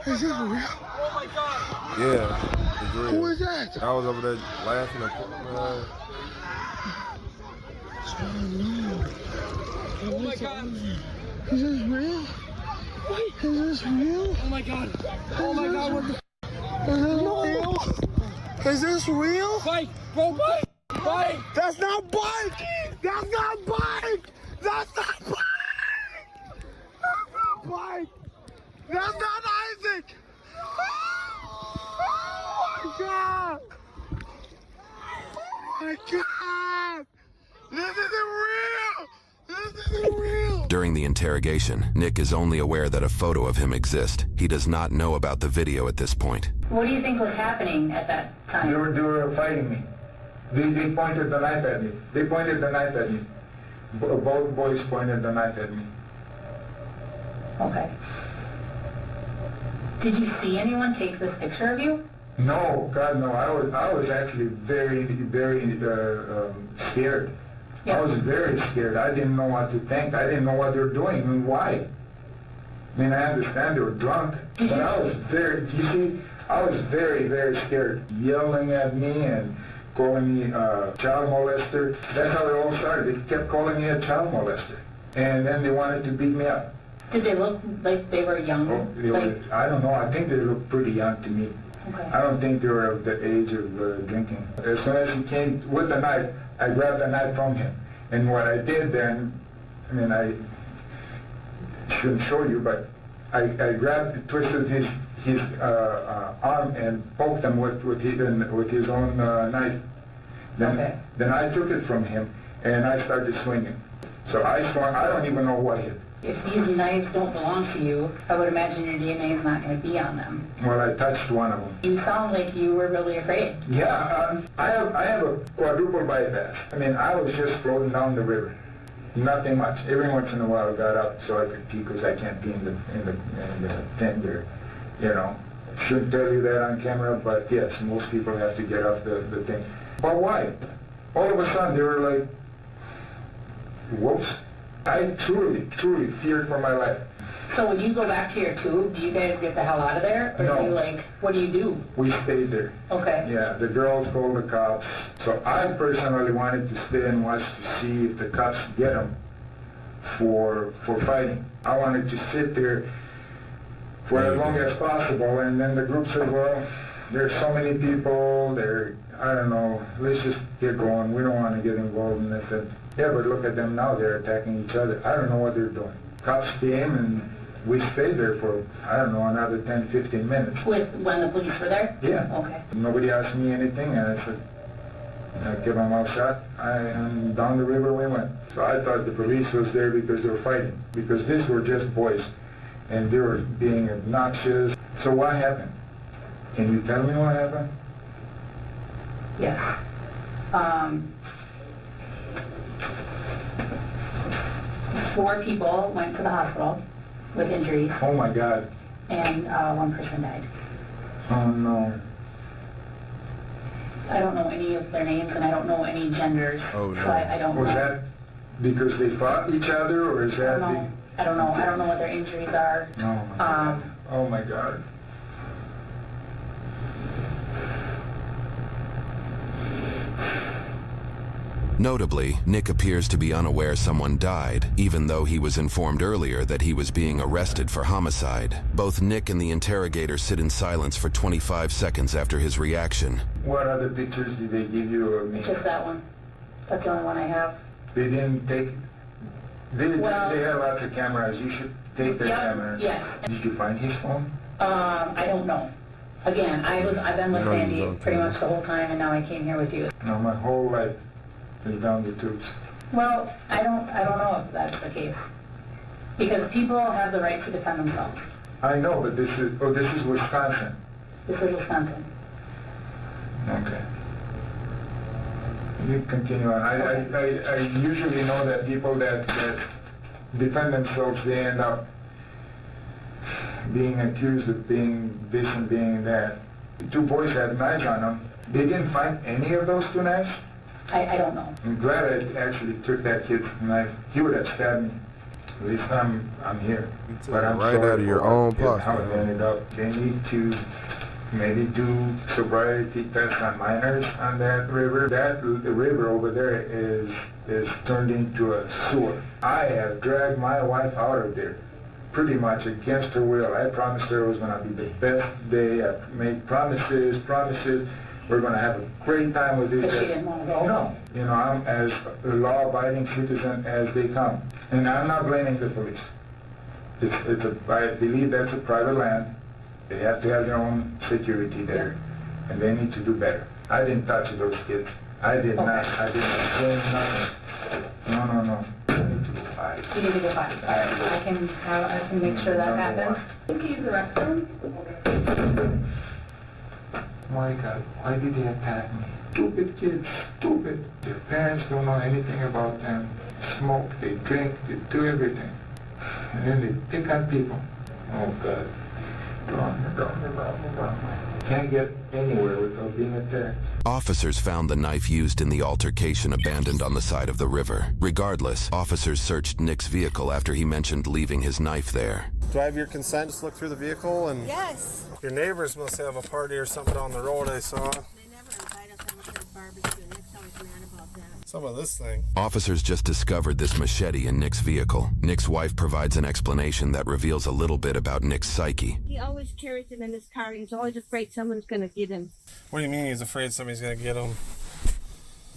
Is this real? Oh my God. Yeah, it's real. Who is that? I was over there laughing Oh my God. Is this real? Is this real? Oh my God. Oh my God. What the Is this real? Is this real? Bike, bro, bike. Bike. That's not bike. That's not bike. That's not bike. That's not bike. That's not Isaac. Oh my God. Oh my God. This isn't real. This isn't real. During the interrogation, Nick is only aware that a photo of him exists. He does not know about the video at this point. What do you think was happening at that time? They were fighting me. They pointed the knife at me. They pointed the knife at me. Both boys pointed the knife at me. Okay. Did you see anyone take this picture of you? No, God, no. I was actually very, very scared. Yeah. I was very scared. I didn't know what to think. I didn't know what they were doing and why. I mean, I understand they were drunk, but I was very, you see, I was very, very scared. Yelling at me and calling me a child molester. That's how it all started. They kept calling me a child molester. And then they wanted to beat me up. Did they look like they were young? Oh, I don't know. I think they looked pretty young to me. Okay. I don't think they were of the age of drinking. As soon as he came with the knife, I grabbed the knife from him. And what I did then, I mean, I shouldn't show you, but I grabbed, twisted his arm and poked him with his own knife. Then I took it from him and I started swinging. So I swung. I don't even know what hit. If these knives don't belong to you, I would imagine your DNA is not going to be on them. Well, I touched one of them. You sound like you were really afraid. Yeah, I have a quadruple bypass. I mean, I was just floating down the river. Nothing much. Every once in a while I got up so I could pee because I can't pee in the tent there. You know, shouldn't tell you that on camera, but yes, most people have to get off the thing. But why? All of a sudden they were like, whoops. I truly feared for my life. So when you go back to your tube, do you guys get the hell out of there? Or No. do you like, what do you do? We stayed there. Okay. Yeah, the girls called the cops. So I personally wanted to stay and watch to see if the cops get them for fighting. I wanted to sit there for as long as possible, and then the group said, well, there's so many people, they're I don't know, let's just get going. We don't want to get involved in this. And, yeah, but look at them now. They're attacking each other. I don't know what they're doing. Cops came and we stayed there for, I don't know, another 10, 15 minutes. When the police were there? Yeah. Okay. Nobody asked me anything, and I said, I kept my mouth shut, and down the river we went. So I thought the police was there because they were fighting, because these were just boys, and they were being obnoxious. So what happened? Can you tell me what happened? Yes. 4 people went to the hospital with injuries. Oh my God. And 1 person died. Oh no. I don't know any of their names, and I don't know any genders. Oh no. So I don't know. Was that because they fought each other, or is that? I don't know. I don't know what their injuries are. No. Oh my God. Notably, Nick appears to be unaware someone died, even though he was informed earlier that he was being arrested for homicide. Both Nick and the interrogator sit in silence for 25 seconds after his reaction. What other pictures did they give you of me? Just that one. That's the only one I have. They didn't take... They have lots of cameras. You should take their cameras. Yes. Did you find his phone? I don't know. Again, I've been with Sandy pretty much the whole time, and now I came here with you. No, my whole life is down the tubes. Well, I don't know if that's the case, because people have the right to defend themselves. I know, but this is Wisconsin. This is Wisconsin. Okay. You continue on. I usually know that people that defend themselves, they end up being accused of being this and being that. The 2 boys had knives on them. They didn't find any of those 2 knives? I don't know. I'm glad I actually took that kid's knife. He would have stabbed me. At least I'm here. But I'm right out of your own pocket. How it ended up. They need to maybe do sobriety tests on minors on that river. The river over there is turned into a sewer. I have dragged my wife out of there, pretty much against her will. I promised her it was going to be the best day. I made promises. We're going to have a great time with this. But she didn't want to go? No. You know, I'm as a law-abiding citizen as they come. And I'm not blaming the police. I believe that's a private land. They have to have their own security there. And they need to do better. I didn't touch those kids. I did not. I did not claim nothing. No. I need to go fight. You need to go fight. I can make sure that happens. Can you use the restroom? My God, why did they attack me? Stupid kids, stupid. Their parents don't know anything about them. Smoke, they drink, they do everything. And then they pick on people. Oh God. Wrong. Can't get anywhere without being attacked. Officers found the knife used in the altercation abandoned on the side of the river. Regardless, officers searched Nick's vehicle after he mentioned leaving his knife there. Do I have your consent to look through the vehicle? And yes. Your neighbors must have a party or something down the road, I saw. They never invite us over to their barbecue. Nick's always mad about that. Some of this thing. Officers just discovered this machete in Nick's vehicle. Nick's wife provides an explanation that reveals a little bit about Nick's psyche. He always carries it in his car. He's always afraid someone's going to get him. What do you mean he's afraid somebody's going to get him?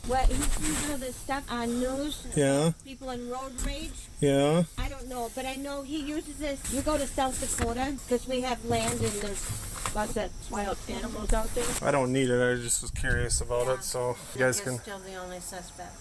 Well, he sees all this stuff on news. Yeah. People in road rage. Yeah. I don't know, but I know he uses this. We go to South Dakota because we have land and there's lots of wild animals out there. I don't need it. I just was curious about it, so you guys can... Still the only suspect.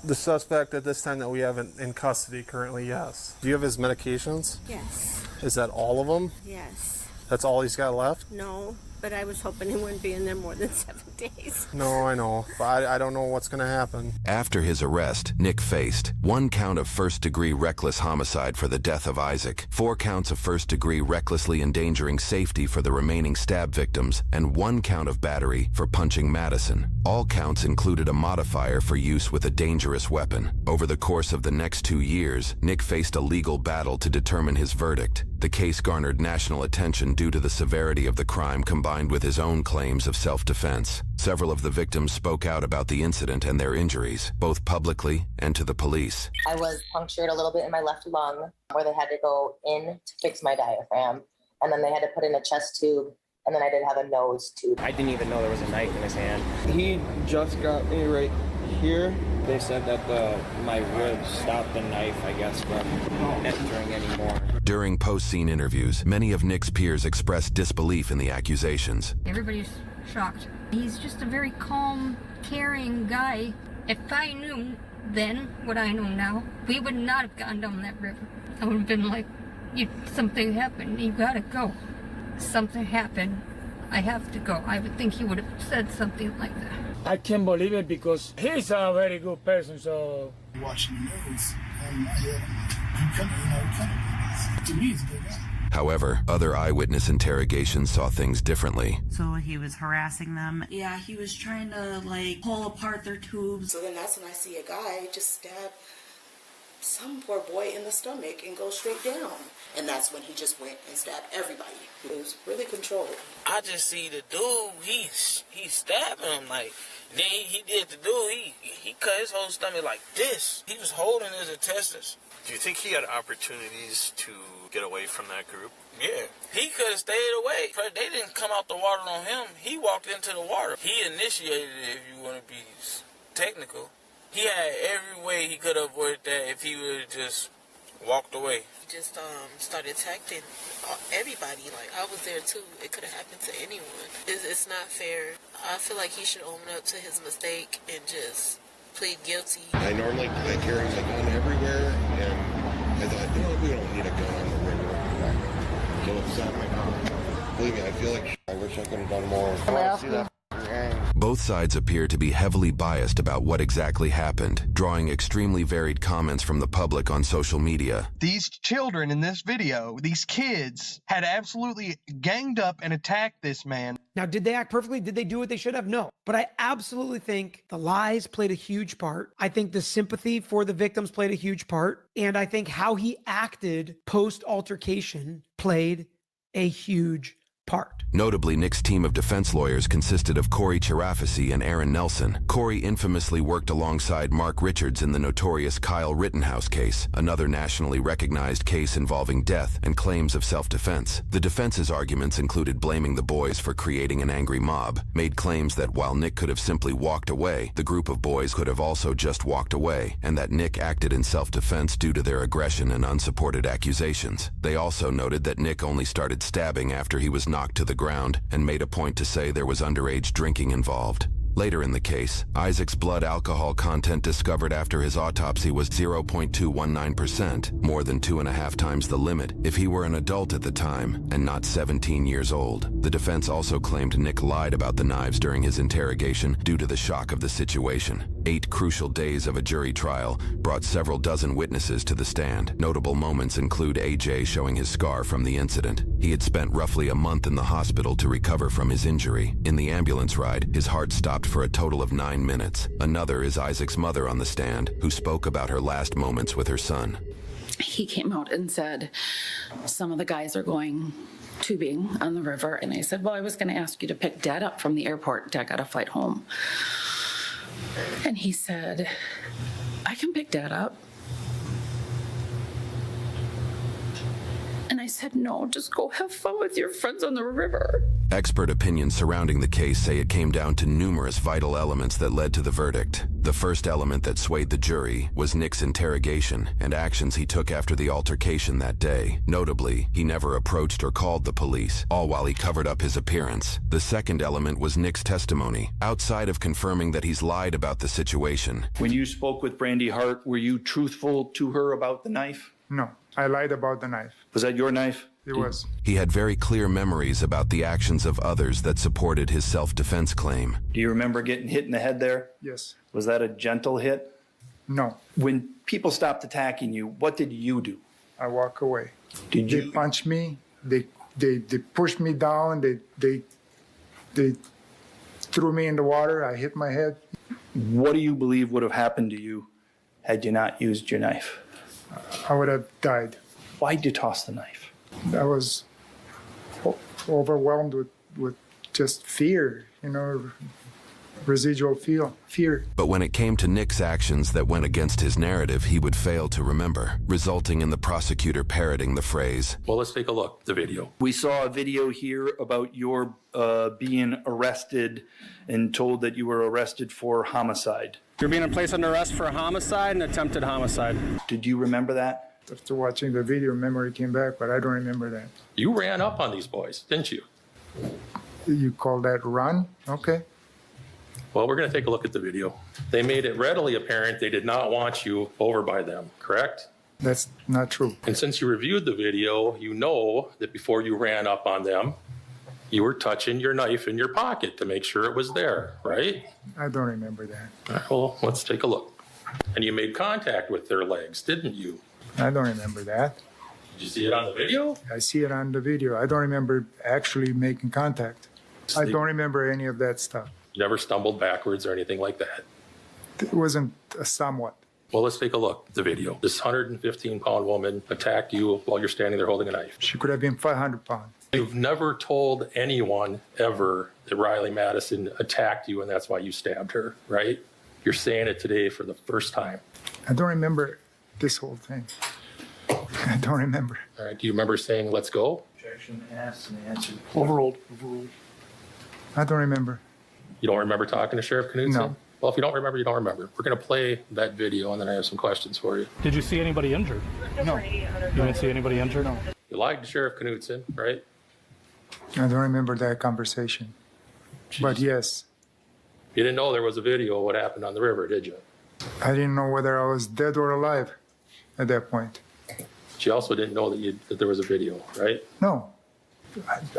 The suspect at this time that we have in custody currently, yes. Do you have his medications? Yes. Is that all of them? Yes. That's all he's got left? No, but I was hoping he wouldn't be in there more than 7 days. No, I know, but I don't know what's going to happen. After his arrest, Nick faced 1 count of first-degree reckless homicide for the death of Isaac, 4 counts of first-degree recklessly endangering safety for the remaining stab victims, and 1 count of battery for punching Madison. All counts included a modifier for use with a dangerous weapon. Over the course of the next 2 years, Nick faced a legal battle to determine his verdict. The case garnered national attention due to the severity of the crime combined with his own claims of self-defense. Several of the victims spoke out about the incident and their injuries, both publicly and to the police. I was punctured a little bit in my left lung where they had to go in to fix my diaphragm. And then they had to put in a chest tube And then I did have a nose too. I didn't even know there was a knife in his hand. He just got me right here. They said that my ribs stopped the knife, I guess, from entering anymore. During post-scene interviews, many of Nick's peers expressed disbelief in the accusations. Everybody's shocked. He's just a very calm, caring guy. If I knew then what I know now, we would not have gone down that river. I would have been like, something happened, you gotta go. Something happened, I have to go. I would think he would have said something like that. I can't believe it because he's a very good person, so... Watching the news, and I heard him, to me, he's a good guy. However, other eyewitness interrogations saw things differently. So he was harassing them. Yeah, he was trying to, like, pull apart their tubes. So then that's when I see a guy just stab some poor boy in the stomach and go straight down. And that's when he just went and stabbed everybody. It was really controlled. I just see the dude, he stabbed him, like, then he did the dude, he cut his whole stomach like this. He was holding his intestines. Do you think he had opportunities to get away from that group? Yeah, he could have stayed away. They didn't come out the water on him. He walked into the water. He initiated it, if you want to be technical. He had every way he could have avoided that if he would have just walked away. He just started attacking everybody. Like, I was there too. It could have happened to anyone. It's not fair. I feel like he should own up to his mistake and just plead guilty. I normally carry my gun everywhere, and I thought, we don't need a gun on the river. So upset my God. Believe me, I feel like I wish I could have done more. I want to see that hang. Both sides appear to be heavily biased about what exactly happened, drawing extremely varied comments from the public on social media. These children in this video, these kids, had absolutely ganged up and attacked this man. Now, did they act perfectly? Did they do what they should have? No. But I absolutely think the lies played a huge part. I think the sympathy for the victims played a huge part. And I think how he acted post-altercation played a huge part. Notably, Nick's team of defense lawyers consisted of Corey Chirafisi and Aaron Nelson. Corey infamously worked alongside Mark Richards in the notorious Kyle Rittenhouse case, another nationally recognized case involving death and claims of self-defense. The defense's arguments included blaming the boys for creating an angry mob, made claims that while Nick could have simply walked away, the group of boys could have also just walked away, and that Nick acted in self-defense due to their aggression and unsupported accusations. They also noted that Nick only started stabbing after he was knocked to the ground and made a point to say there was underage drinking involved. Later in the case, Isaac's blood alcohol content discovered after his autopsy was 0.219%, more than 2.5 times the limit if he were an adult at the time and not 17 years old. The defense also claimed Nick lied about the knives during his interrogation due to the shock of the situation. 8 crucial days of a jury trial brought several dozen witnesses to the stand. Notable moments include AJ showing his scar from the incident. He had spent roughly a month in the hospital to recover from his injury. In the ambulance ride, his heart stopped for a total of 9 minutes. Another is Isaac's mother on the stand, who spoke about her last moments with her son. He came out and said, some of the guys are going tubing on the river. And I said, well, I was going to ask you to pick Dad up from the airport. Dad got a flight home. And he said, I can pick Dad up. And I said, no, just go have fun with your friends on the river. Expert opinions surrounding the case say it came down to numerous vital elements that led to the verdict. The first element that swayed the jury was Nick's interrogation and actions he took after the altercation that day. Notably, he never approached or called the police, all while he covered up his appearance. The second element was Nick's testimony. Outside of confirming that he's lied about the situation. When you spoke with Brandy Hart, were you truthful to her about the knife? No, I lied about the knife. Was that your knife? It was. He had very clear memories about the actions of others that supported his self-defense claim. Do you remember getting hit in the head there? Yes. Was that a gentle hit? No. When people stopped attacking you, what did you do? I walk away. Did you? They punched me. They pushed me down. They threw me in the water. I hit my head. What do you believe would have happened to you had you not used your knife? I would have died. Why'd you toss the knife? I was overwhelmed with just fear, Residual fear. But when it came to Nick's actions that went against his narrative, he would fail to remember, resulting in the prosecutor parroting the phrase, Well, let's take a look at the video. We saw a video here about your being arrested and told that you were arrested for homicide. You're being placed under arrest for homicide and attempted homicide. Did you remember that? After watching the video, memory came back, but I don't remember that. You ran up on these boys, didn't you? You call that run? Okay. Well, we're going to take a look at the video. They made it readily apparent they did not want you over by them, correct? That's not true. And since you reviewed the video, you know that before you ran up on them, you were touching your knife in your pocket to make sure it was there, right? I don't remember that. All right, well, let's take a look. And you made contact with their legs, didn't you? I don't remember that. Did you see it on the video? I see it on the video. I don't remember actually making contact. I don't remember any of that stuff. You never stumbled backwards or anything like that. It wasn't a somewhat. Well, let's take a look at the video. This 115-pound woman attacked you while you're standing there holding a knife. She could have been 500 pounds. You've never told anyone ever that Riley Madison attacked you and that's why you stabbed her, right? You're saying it today for the first time. I don't remember this whole thing. I don't remember. All right, do you remember saying, let's go? Objection asked and answered. Overruled. I don't remember. You don't remember talking to Sheriff Knudsen? No. Well, if you don't remember, you don't remember. We're going to play that video, and then I have some questions for you. Did you see anybody injured? No. You didn't see anybody injured? No. You lied to Sheriff Knudsen, right? I don't remember that conversation. Jeez. But yes, You didn't know there was a video of what happened on the river, did you? I didn't know whether I was dead or alive at that point. But you also didn't know that there was a video, right? No.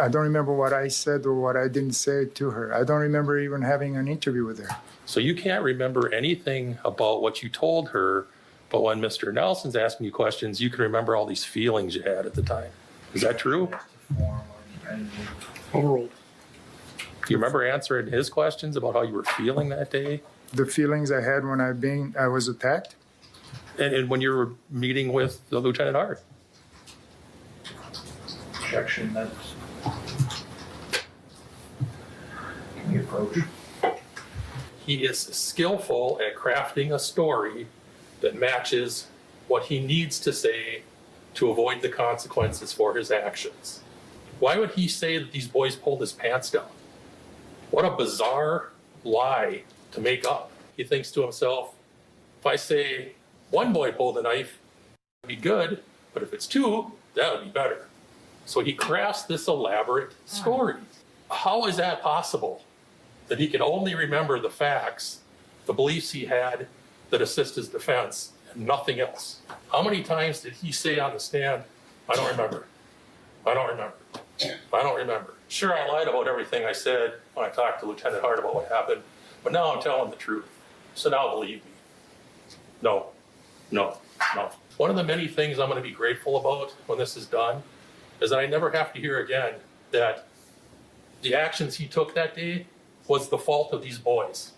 I don't remember what I said or what I didn't say to her. I don't remember even having an interview with her. So you can't remember anything about what you told her, but when Mr. Nelson's asking you questions, you can remember all these feelings you had at the time. Is that true? Overruled. Do you remember answering his questions about how you were feeling that day? The feelings I had when I was attacked? And when you were meeting with the Lieutenant Hart? Objection. That's. Can you approach? He is skillful at crafting a story that matches what he needs to say to avoid the consequences for his actions. Why would he say that these boys pulled his pants down? What a bizarre lie to make up. He thinks to himself, if I say one boy pulled a knife, it would be good, but if it's two, that would be better. So he crafts this elaborate story. How is that possible? That he can only remember the facts, the beliefs he had that assist his defense, and nothing else. How many times did he say on the stand, I don't remember, I don't remember, I don't remember. Sure, I lied about everything I said when I talked to Lieutenant Hart about what happened, but now I'm telling the truth. So now believe me. No, no, no. One of the many things I'm going to be grateful about when this is done is that I never have to hear again that the actions he took that day was the fault of these boys.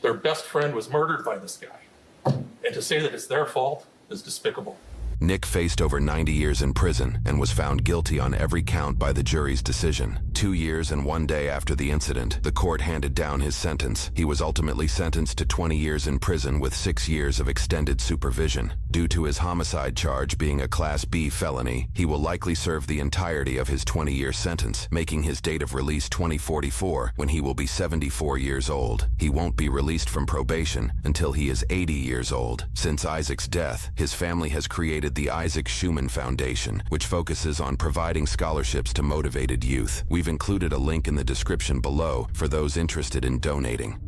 Their best friend was murdered by this guy. And to say that it's their fault is despicable. Nick faced over 90 years in prison and was found guilty on every count by the jury's decision. 2 years and 1 day after the incident, the court handed down his sentence. He was ultimately sentenced to 20 years in prison with 6 years of extended supervision. Due to his homicide charge being a Class B felony, he will likely serve the entirety of his 20-year sentence, making his date of release 2044 when he will be 74 years old. He won't be released from probation until he is 80 years old. Since Isaac's death, his family has created the Isaac Schumann Foundation, which focuses on providing scholarships to motivated youth. We've included a link in the description below for those interested in donating.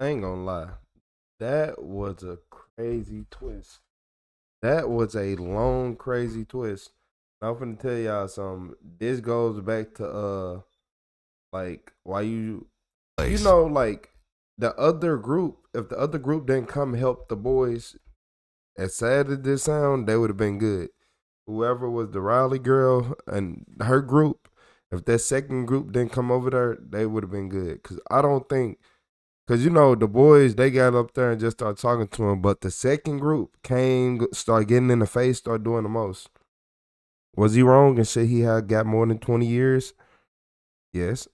I ain't gonna lie. That was a crazy twist. That was a long, crazy twist. I'm finna tell y'all something. This goes back to, like, why you know, like, the other group, if the other group didn't come help the boys, as sad as this sound, they would have been good. Whoever was the Riley girl and her group, if that second group didn't come over there, they would have been good. Because I don't think, because, you know, the boys, they got up there and just started talking to him. But the second group came, started getting in the face, started doing the most. Was he wrong and said he had got more than 20 years? Yes.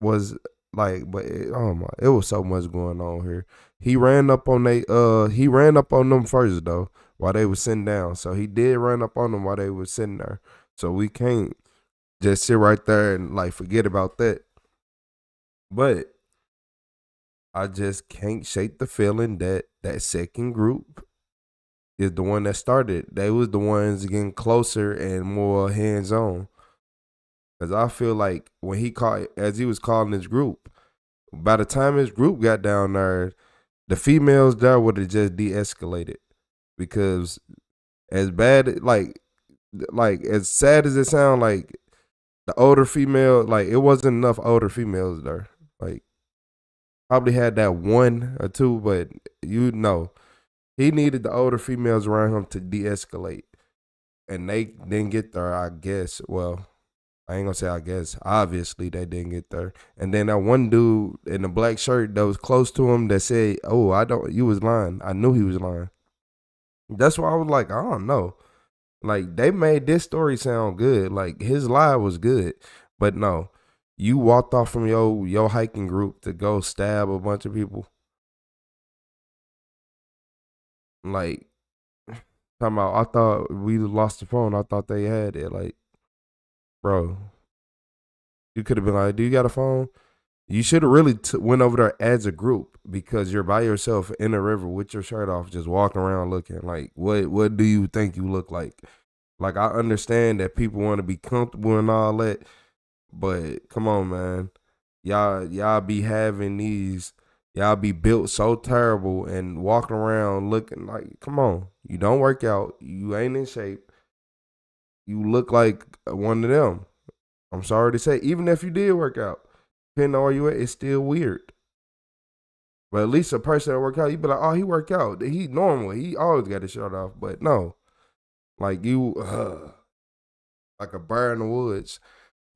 was like, but it was so much going on here. He ran up on them first though, while they were sitting down. So he did run up on them while they were sitting there. So we can't just sit right there and like forget about that. But I just can't shake the feeling that that second group is the one that started. They was the ones getting closer and more hands-on. Because I feel like when as he was calling his group, by the time his group got down there, the females there would have just de-escalated. Because as bad, like as sad as it sounds, like the older female, like it wasn't enough older females there. Like probably had that one or two, but he needed the older females around him to de-escalate. And they didn't get there, I guess. Well, I ain't gonna say I guess. Obviously, they didn't get there. And then that one dude in the black shirt that was close to him that said, "Oh, you was lying." I knew he was lying. That's why I was like, I don't know. Like, they made this story sound good. Like, his lie was good. But no, you walked off from your hiking group to go stab a bunch of people. Like, talking about, I thought we lost the phone. I thought they had it. Like, bro, you could have been like, do you got a phone? You should have really went over there as a group because you're by yourself in the river with your shirt off, just walking around looking. Like, what do you think you look like? Like, I understand that people want to be comfortable and all that, but come on, man. Y'all be having y'all be built so terrible and walking around looking like, come on. You don't work out. You ain't in shape. You look like one of them. I'm sorry to say, even if you did work out, depending on where you at, it's still weird. But at least a person that work out, you be like, oh, he work out. He normal. He always got his shirt off. But no, like you, like a bird in the woods.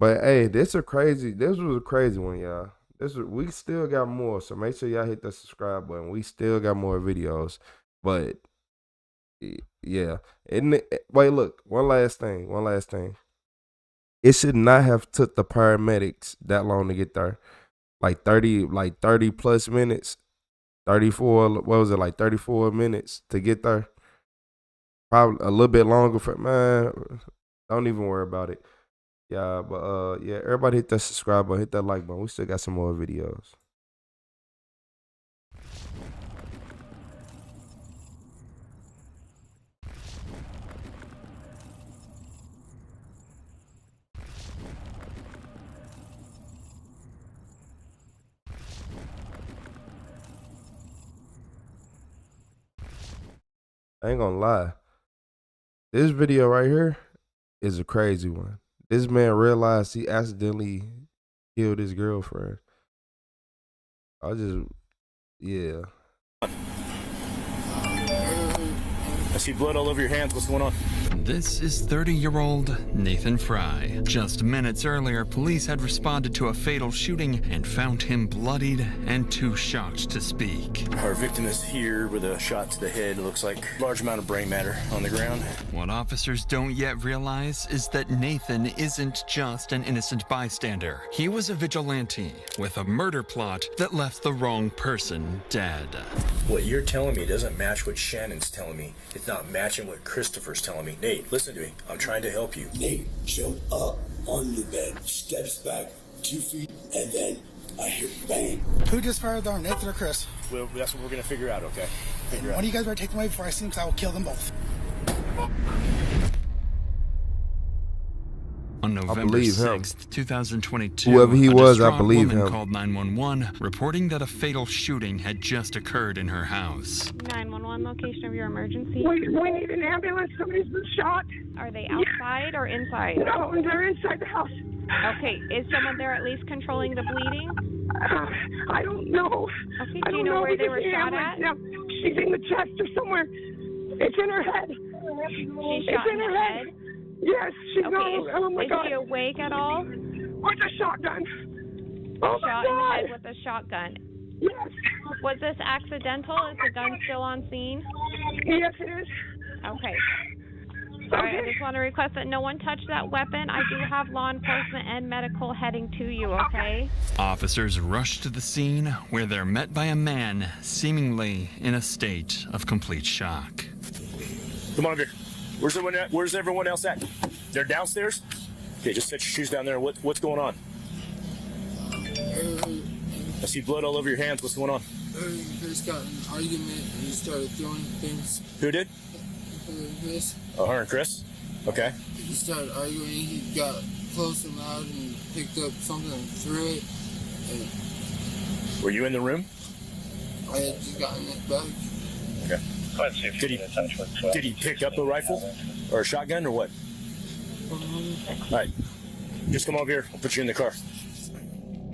But hey, this was a crazy one, y'all. We still got more, so make sure y'all hit the subscribe button. We still got more videos. But yeah, wait, look, one last thing. It should not have took the paramedics that long to get there. Like 30 plus minutes. 34, what was it, like 34 minutes to get there? Probably a little bit longer man. Don't even worry about it. Yeah, but yeah, everybody hit that subscribe button, hit that like button. We still got some more videos. I ain't gonna lie. This video right here is a crazy one. This man realized he accidentally killed his girlfriend. Yeah. I see blood all over your hands. What's going on? This is 30-year-old Nathan Fry. Just minutes earlier, police had responded to a fatal shooting and found him bloodied and too shocked to speak. Our victim is here with a shot to the head. It looks like a large amount of brain matter on the ground. What officers don't yet realize is that Nathan isn't just an innocent bystander. He was a vigilante with a murder plot that left the wrong person dead. What you're telling me doesn't match what Shannon's telling me. It's not matching what Christopher's telling me. Nate, listen to me. I'm trying to help you. Nate showed up on the bed, steps back 2 feet, and then I hear bang. Who just fired the arm, Nathan or Chris? Well, that's what we're going to figure out, okay? One of you guys better take them away before I see them, because I will kill them both. On November 6th, 2022, whoever he was, I believe woman him. called 911, reporting that a fatal shooting had just occurred in her house. 911, location of your emergency. We need an ambulance. Somebody's been shot. Are they outside or inside? No, they're inside the house. Okay, is someone there at least controlling the bleeding? I don't know. Okay, do you know where they were shot at? No, she's in the chest or somewhere. It's in her head. She's shot in her head? Yes, she's okay, not. Oh my God. Is she awake at all? With a shotgun. Oh Shot my God. in the head with a shotgun. Yes. Was this accidental? Is the gun still on scene? Yes, it is. Okay. All right, I just want to request that no one touch that weapon. I do have law enforcement and medical heading to you, okay? Officers rush to the scene where they're met by a man seemingly in a state of complete shock. Come on over here. Where's everyone else at? They're downstairs? Okay, just set your shoes down there. What's going on? I see blood all over your hands. What's going on? Chris got in an argument and he started throwing things. Who did? Chris. Oh, her and Chris? Okay. He started arguing. He got close and loud and picked up something and threw it. And Were you in the room? I had just gotten it back. Okay. Did he pick up a rifle or a shotgun or what? All right. Just come over here. I'll put you in the car.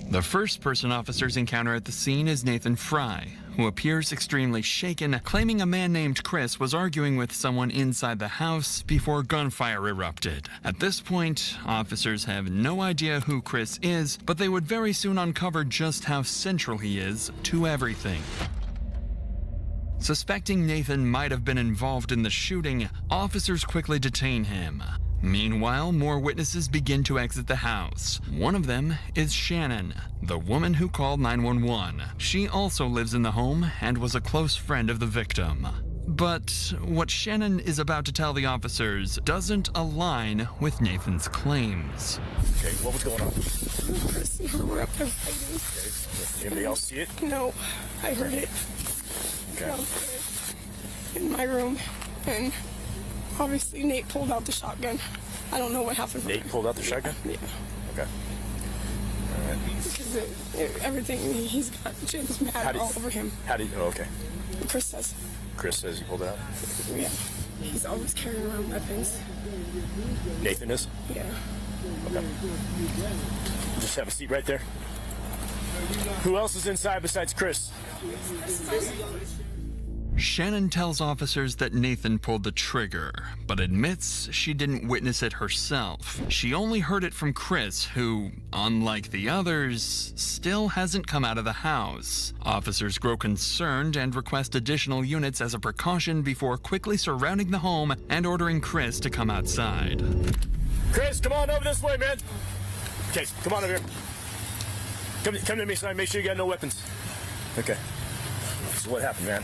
The first person officers encounter at the scene is Nathan Fry, who appears extremely shaken, claiming a man named Chris was arguing with someone inside the house before gunfire erupted. At this point, officers have no idea who Chris is, but they would very soon uncover just how central he is to everything. Suspecting Nathan might have been involved in the shooting, officers quickly detain him. Meanwhile, more witnesses begin to exit the house. One of them is Shannon, the woman who called 911. She also lives in the home and was a close friend of the victim. But what Shannon is about to tell the officers doesn't align with Nathan's claims. Okay, what was going on? Chris and her were up there fighting. Okay. Anybody else see it? No, I heard it. Okay. Downstairs in my room, and obviously Nate pulled out the shotgun. I don't know what happened. Nate pulled out the shotgun? Yeah. Okay. All right. Because everything, he's got Jim's mad all over him. Oh, okay. Chris says. Chris says he pulled it out? Yeah. He's always carrying around weapons. Nathan is? Yeah. Okay. Just have a seat right there. Who else is inside besides Chris? Shannon tells officers that Nathan pulled the trigger, but admits she didn't witness it herself. She only heard it from Chris, who, unlike the others, still hasn't come out of the house. Officers grow concerned and request additional units as a precaution before quickly surrounding the home and ordering Chris to come outside. Chris, come on over this way, man. Okay, come on over here. Come to me, son. Make sure you got no weapons. Okay. So what happened, man?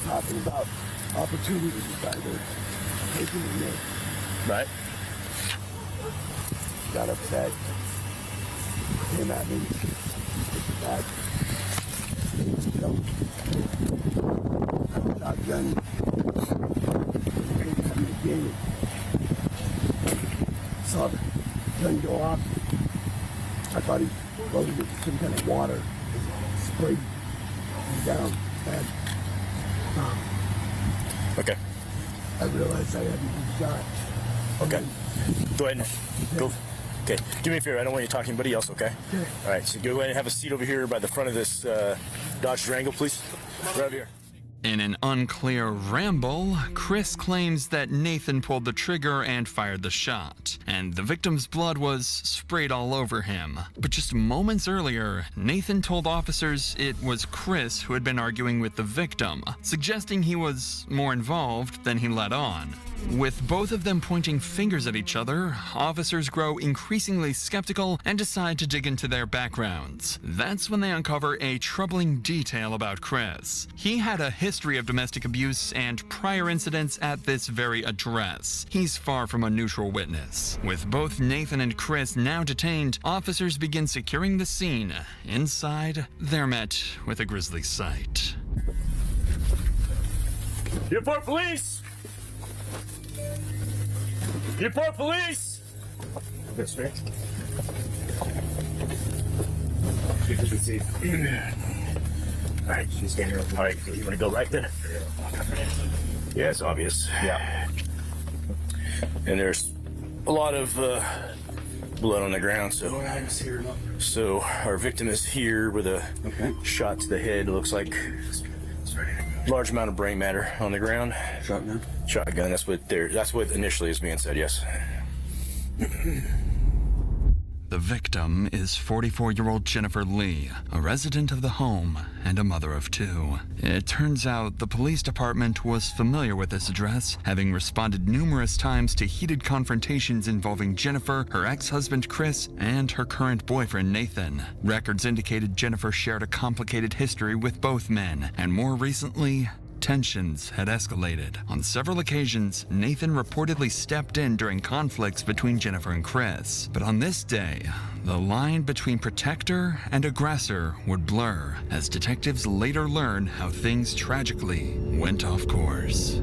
Talking about opportunities that they're taking the name. Right. Got upset. Came at me. Back. You know. Shotgun. Came at me again. Saw the gun go off. I thought he loaded it with some kind of water. Sprayed me down. And okay. I realized I hadn't been shot. Okay. Go ahead and go. Okay. Do me a favor. I don't want you talking to anybody else, okay? Okay. All right. So go ahead and have a seat over here by the front of this Dodge Durango, please. Right over here. In an unclear ramble, Chris claims that Nathan pulled the trigger and fired the shot, and the victim's blood was sprayed all over him. But just moments earlier, Nathan told officers it was Chris who had been arguing with the victim, suggesting he was more involved than he let on. With both of them pointing fingers at each other, officers grow increasingly skeptical and decide to dig into their backgrounds. That's when they uncover a troubling detail about Chris. He had a history of domestic abuse and prior incidents at this very address. He's far from a neutral witness. With both Nathan and Chris now detained, officers begin securing the scene. Inside, they're met with a grisly sight. Report police! Report police! This way. All right, she's getting her. All right, you want to go right there? Yeah, it's obvious. Yeah. And there's a lot of blood on the ground, so our victim is here with a shot to the head. It looks like large amount of brain matter on the ground. Shotgun? Shotgun, that's what initially is being said, yes. The victim is 44-year-old Jennifer Lee, a resident of the home and a mother of two. It turns out the police department was familiar with this address, having responded numerous times to heated confrontations involving Jennifer, her ex-husband Chris, and her current boyfriend Nathan. Records indicated Jennifer shared a complicated history with both men, and more recently, tensions had escalated. On several occasions, Nathan reportedly stepped in during conflicts between Jennifer and Chris. But on this day, the line between protector and aggressor would blur, as detectives later learn how things tragically went off course.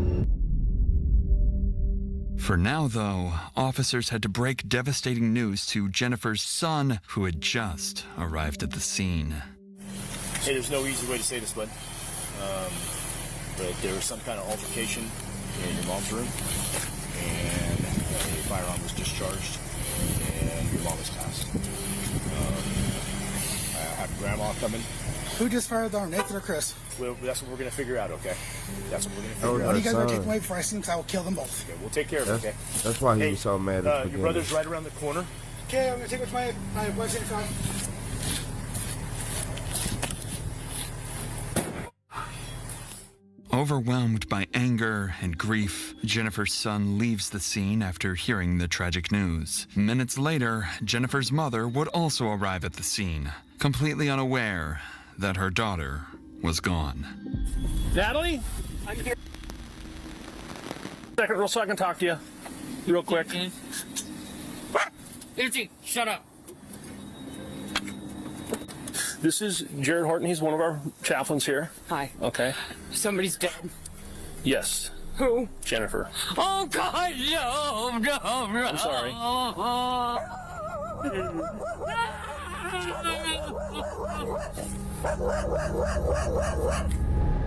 For now, though, officers had to break devastating news to Jennifer's son, who had just arrived at the scene. Hey, there's no easy way to say this, bud. But there was some kind of altercation in your mom's room, and a firearm was discharged, and your mom was passed. I have grandma coming. Who just fired on Nathan or Chris? Well, that's what we're going to figure out, okay? That's what we're going to figure out. When are you guys going to take them away before I see them? I will kill them both. Okay, we'll take care of it, okay? That's why he was so mad at the your brother's right around the corner. Okay, I'm going to take it to my wife's inside. Overwhelmed by anger and grief, Jennifer's son leaves the scene after hearing the tragic news. Minutes later, Jennifer's mother would also arrive at the scene, completely unaware that her daughter was gone. Natalie? I'm here. Second, so I can talk to you. Real quick. Itchy, shut up. This is Jared Horton. He's one of our chaplains here. Hi. Okay. Somebody's dead. Yes. Who? Jennifer. Oh, God, no, no, no. I'm sorry.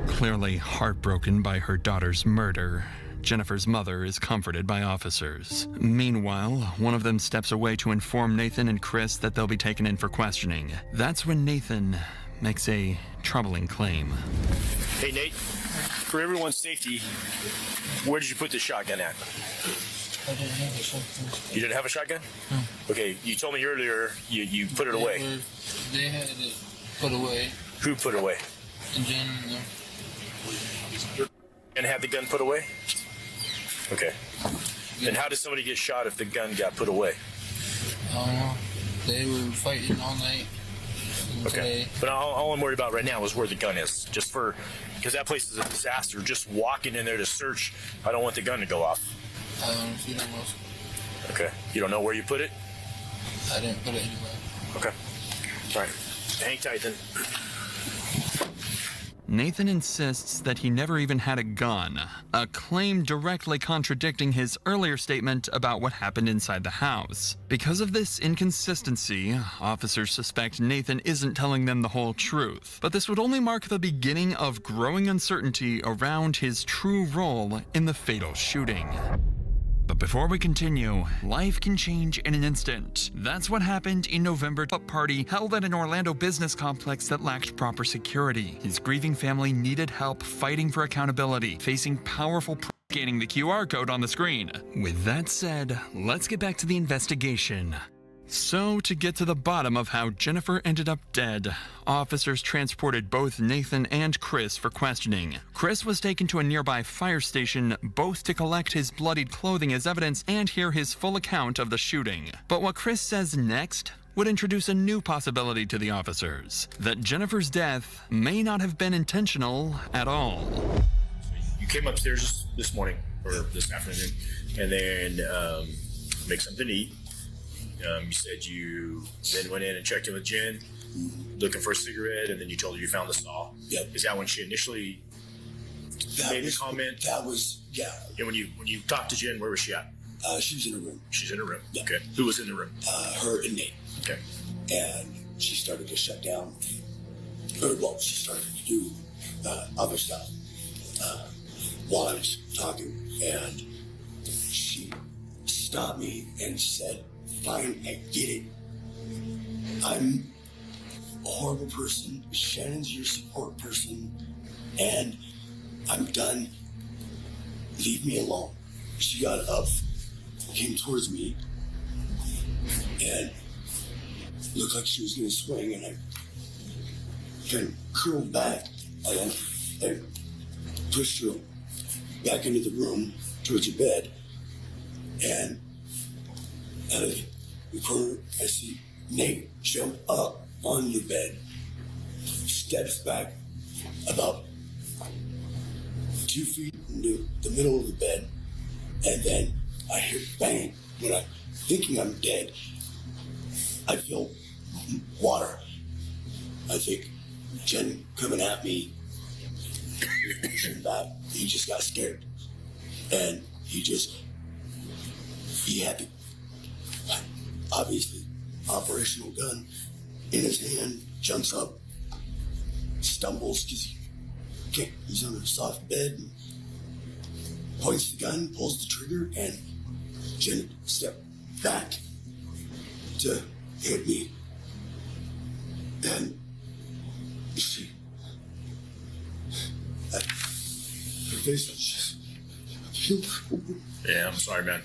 Clearly heartbroken by her daughter's murder, Jennifer's mother is comforted by officers. Meanwhile, one of them steps away to inform Nathan and Chris that they'll be taken in for questioning. That's when Nathan makes a troubling claim. Hey, Nate, for everyone's safety, where did you put this shotgun at? I didn't have a shotgun. You didn't have a shotgun? No. Okay, you told me earlier you put it away. They had it put away. Who put it away? And Jen, And had the gun put away? Okay. And how did somebody get shot if the gun got put away? I don't know. They were fighting all night. Okay. But all I'm worried about right now is where the gun is. Just because that place is a disaster. Just walking in there to search, I don't want the gun to go off. I don't know if you know most. Okay. You don't know where you put it? I didn't put it anywhere. Okay. All right. Hang tight then. Nathan insists that he never even had a gun, a claim directly contradicting his earlier statement about what happened inside the house. Because of this inconsistency, officers suspect Nathan isn't telling them the whole truth. But this would only mark the beginning of growing uncertainty around his true role in the fatal shooting. But before we continue, life can change in an instant. That's what happened in November at a party held at an Orlando business complex that lacked proper security. His grieving family needed help fighting for accountability, facing powerful scanning the QR code on the screen. With that said, let's get back to the investigation. So, to get to the bottom of how Jennifer ended up dead, officers transported both Nathan and Chris for questioning. Chris was taken to a nearby fire station, both to collect his bloodied clothing as evidence and hear his full account of the shooting. But what Chris says next would introduce a new possibility to the officers, that Jennifer's death may not have been intentional at all. You came upstairs this morning, or this afternoon, and then make something to eat. You said you then went in and checked in with Jen, looking for a cigarette, and then you told her you found the saw. Yep. Is that when she initially made the comment? That was, yeah. And when you talked to Jen, where was she at? She was in her room. She's in her room. Yeah. Okay. Who was in the room? Her and Nate. Okay. And she started to shut down. She started to do other stuff while I was talking, and she stopped me and said, "Fine, I get it. I'm a horrible person. Shannon's your support person, and I'm done. Leave me alone." She got up, came towards me, and looked like she was going to swing, and I kind of curled back and I pushed her back into the room towards the bed, and out of the corner I see Nate jump up on the bed, steps back about 2 feet into the middle of the bed, and then I hear bang. When I'm thinking I'm dead, I feel water. I think Jen coming at me, back. He just got scared, and he had the obviously operational gun in his hand, jumps up, stumbles because he's on a soft bed, and points the gun, pulls the trigger, and Jen stepped back to hit me, and her face was just peeled. Yeah, I'm sorry, man.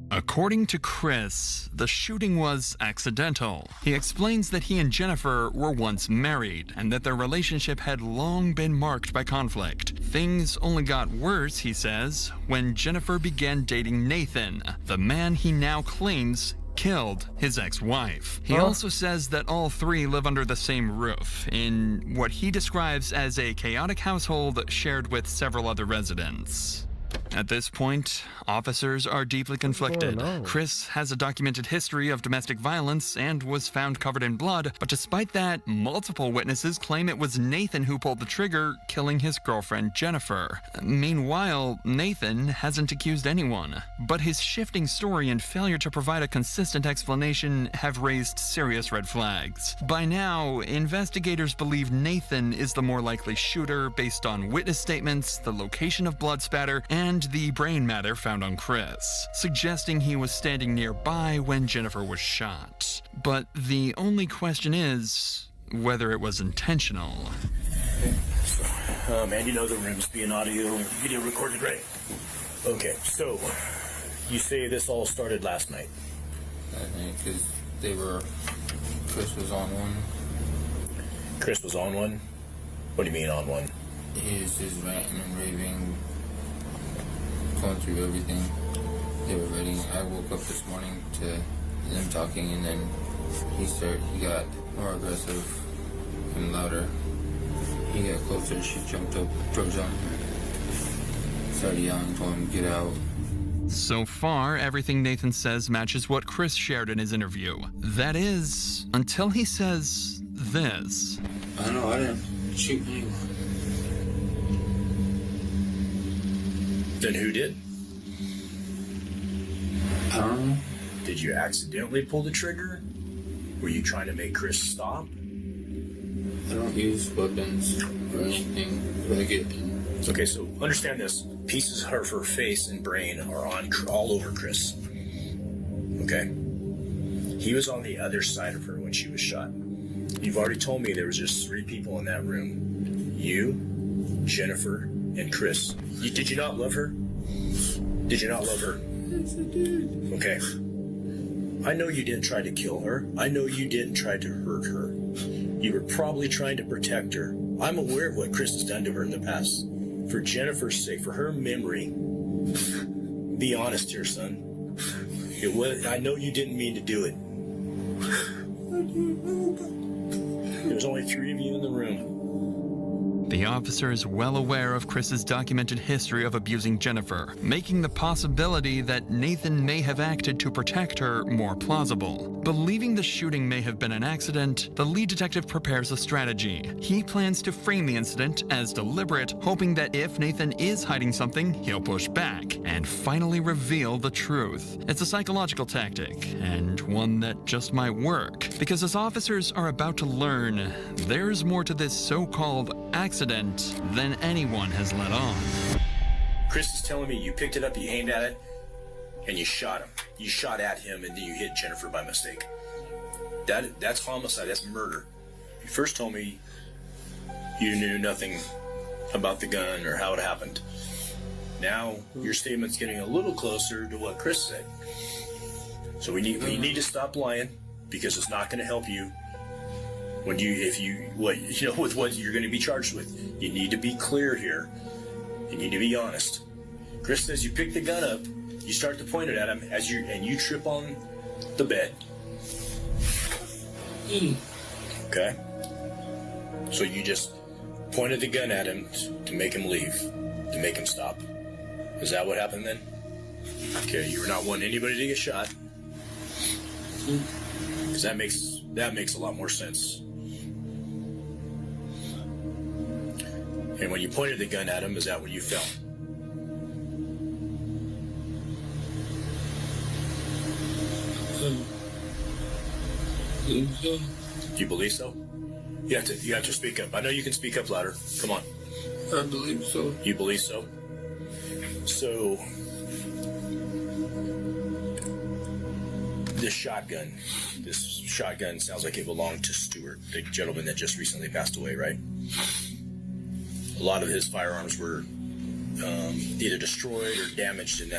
According to Chris, the shooting was accidental. He explains that he and Jennifer were once married and that their relationship had long been marked by conflict. Things only got worse, he says, when Jennifer began dating Nathan, the man he now claims killed his ex-wife. He also says that all three live under the same roof in what he describes as a chaotic household shared with several other residents. At this point, officers are deeply conflicted. Chris has a documented history of domestic violence and was found covered in blood, but despite that, multiple witnesses claim it was Nathan who pulled the trigger, killing his girlfriend Jennifer. Meanwhile, Nathan hasn't accused anyone, but his shifting story and failure to provide a consistent explanation have raised serious red flags. By now, investigators believe Nathan is the more likely shooter based on witness statements, the location of blood spatter, and the brain matter found on Chris, suggesting he was standing nearby when Jennifer was shot. But the only question is whether it was intentional. Man, you know the room's being audio and video recorded, right? Okay, so you say this all started last night? I think because Chris was on one. Chris was on one? What do you mean on one? He was just ranting and raving, going through everything. They were ready. I woke up this morning to them talking, and then he got more aggressive and louder. He got closer. She jumped up, drove on him, started yelling, told him to get out. So far, everything Nathan says matches what Chris shared in his interview. That is, until he says this. I know, I didn't shoot anyone. Then who did? I don't know. Did you accidentally pull the trigger? Were you trying to make Chris stop? I don't use weapons or anything like it. Okay, so understand this. Pieces of her face and brain are on all over Chris. Okay? He was on the other side of her when she was shot. You've already told me there was just 3 people in that room. You, Jennifer, and Chris. Did you not love her? Did you not love her? Yes, I did. Okay. I know you didn't try to kill her. I know you didn't try to hurt her. You were probably trying to protect her. I'm aware of what Chris has done to her in the past. For Jennifer's sake, for her memory, be honest here, son. I know you didn't mean to do it. There's only 3 of you in the room. The officer is well aware of Chris's documented history of abusing Jennifer, making the possibility that Nathan may have acted to protect her more plausible. Believing the shooting may have been an accident, the lead detective prepares a strategy. He plans to frame the incident as deliberate, hoping that if Nathan is hiding something, he'll push back and finally reveal the truth. It's a psychological tactic, and one that just might work, because as officers are about to learn, there's more to this so-called accident than anyone has let on. Chris is telling me you picked it up, you aimed at it, and you shot him. You shot at him, and then you hit Jennifer by mistake. That's homicide. That's murder. You first told me you knew nothing about the gun or how it happened. Now your statement's getting a little closer to what Chris said. So we need to stop lying. because it's not going to help you when with what you're going to be charged with. You need to be clear here. You need to be honest. Chris says you pick the gun up, you start to point it at him and you trip on the bed. Okay? So you just pointed the gun at him to make him leave, to make him stop. Is that what happened then? Okay, you were not wanting anybody to get shot. Because that makes a lot more sense. And when you pointed the gun at him, is that when you fell? Do you believe so? You have to speak up. I know you can speak up louder. Come on. I believe so. You believe so? So, this shotgun sounds like it belonged to Stewart, the gentleman that just recently passed away, right? A lot of his firearms were either destroyed or damaged in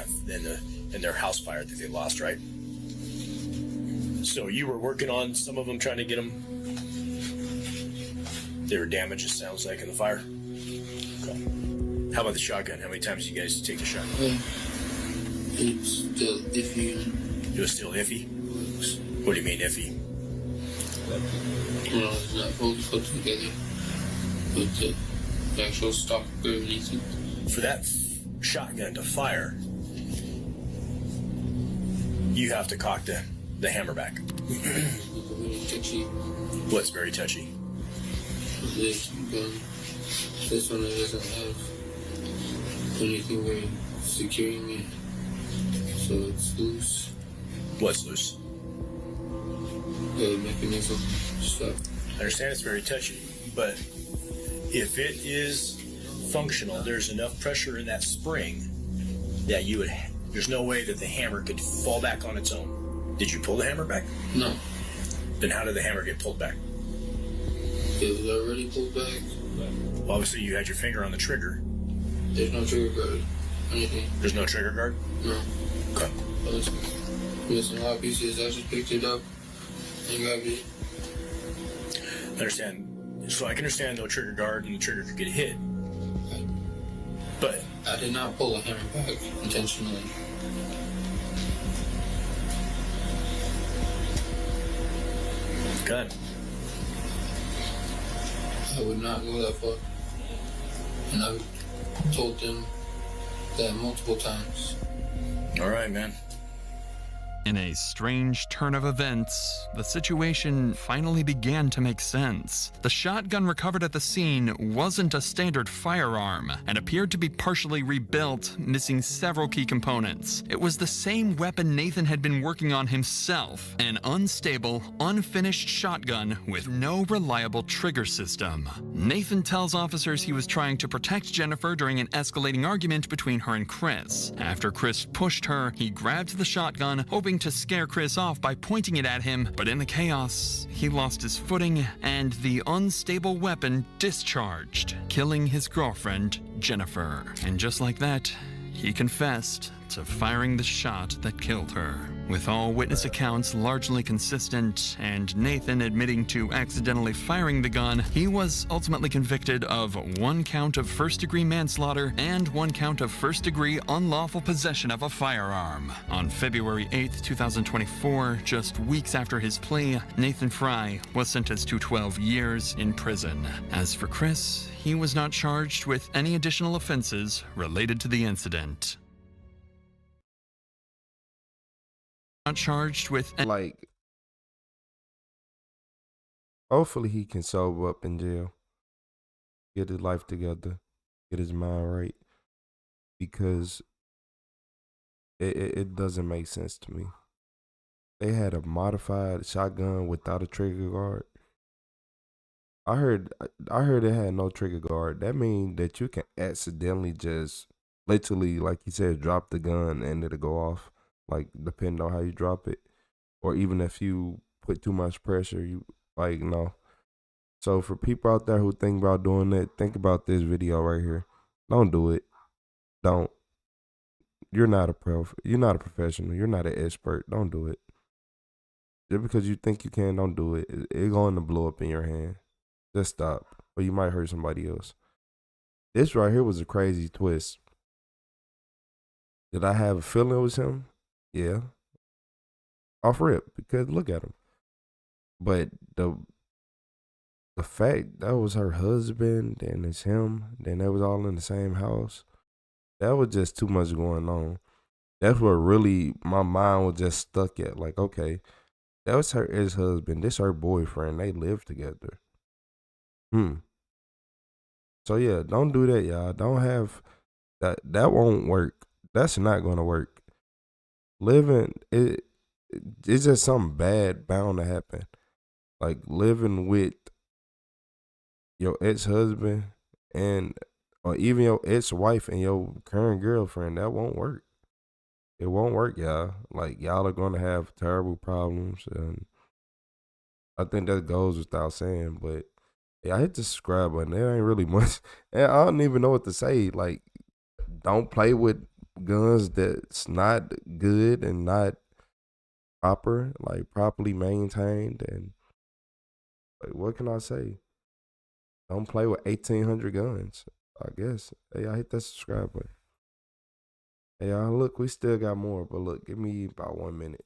their house fire that they lost, right? So you were working on some of them, trying to get them. They were damaged, it sounds like, in the fire. Okay. How about the shotgun? How many times did you guys take the shotgun? It's still iffy. It was still iffy? What do you mean iffy? Well, it's not fully put together with the actual stock underneath it. For that shotgun to fire, you have to cock the hammer back. Very touchy. What's very touchy? This gun. This one doesn't have anything very securing it, so it's loose. What's loose? The mechanism stuff. I understand it's very touchy, but if it is functional, there's enough pressure in that spring that there's no way that the hammer could fall back on its own. Did you pull the hammer back? No. Then how did the hammer get pulled back? It was already pulled back. Well, obviously you had your finger on the trigger. There's no trigger guard. Anything. There's no trigger guard? No. Okay. I was missing a lot of pieces. I just picked it up and grabbed it. I understand. So I can understand no trigger guard and the trigger could get hit. But I did not pull the hammer back intentionally. Good. I would not go that far. And I've told them that multiple times. All right, man. In a strange turn of events, the situation finally began to make sense. The shotgun recovered at the scene wasn't a standard firearm and appeared to be partially rebuilt, missing several key components. It was the same weapon Nathan had been working on himself, an unstable, unfinished shotgun with no reliable trigger system. Nathan tells officers he was trying to protect Jennifer during an escalating argument between her and Chris. After Chris pushed her, he grabbed the shotgun, hoping to scare Chris off by pointing it at him, but in the chaos, he lost his footing and the unstable weapon discharged, killing his girlfriend, Jennifer. And just like that, he confessed to firing the shot that killed her. With all witness accounts largely consistent and Nathan admitting to accidentally firing the gun, he was ultimately convicted of 1 count of first-degree manslaughter and 1 count of first-degree unlawful possession of a firearm. On February 8, 2024, just weeks after his plea, Nathan Fry was sentenced to 12 years in prison. As for Chris, he was not charged with any additional offenses related to the incident. Not charged with hopefully he can sober up in jail, get his life together, get his mind right, because it doesn't make sense to me. They had a modified shotgun without a trigger guard. I heard it had no trigger guard. That means that you can accidentally just literally, like you said, drop the gun and it'll go off. Like, depending on how you drop it, or even if you put too much pressure, no. So for people out there who think about doing that, think about this video right here. Don't do it. Don't. You're not a professional. You're not an expert. Don't do it. Just because you think you can, don't do it. It's going to blow up in your hand. Just stop, or you might hurt somebody else. This right here was a crazy twist. Did I have a feeling it was him? Yeah. Off rip, because look at him. But the fact that was her husband and it's him, then they was all in the same house. That was just too much going on. That's what really my mind was just stuck at. Like, okay, that was her ex-husband. This her boyfriend. They live together. So yeah, don't do that, y'all. Don't have that. That won't work. That's not gonna work. Living it's just something bad bound to happen. Like living with your ex-husband or even your ex-wife and your current girlfriend, that won't work. It won't work, y'all. Like y'all are gonna have terrible problems, and I think that goes without saying. But yeah, I hit the subscribe button. There ain't really much, and I don't even know what to say. Like, don't play with guns that's not good and not proper, like properly maintained. And like, what can I say? Don't play with 1,800 guns, I guess. Hey, I hit that subscribe button. Hey, y'all, look, we still got more, but look, give me about 1 minute.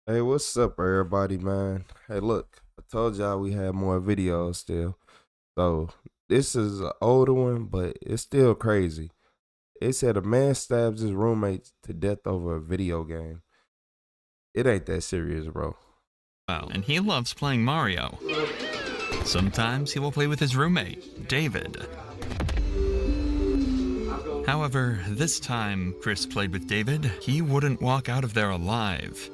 Hey, what's up, everybody, man? Hey, look, I told y'all we had more videos still. So, this is an older one, but it's still crazy. It said a man stabs his roommate to death over a video game. It ain't that serious, bro. Wow, and he loves playing Mario. Sometimes he will play with his roommate, David. However, this time Chris played with David, he wouldn't walk out of there alive.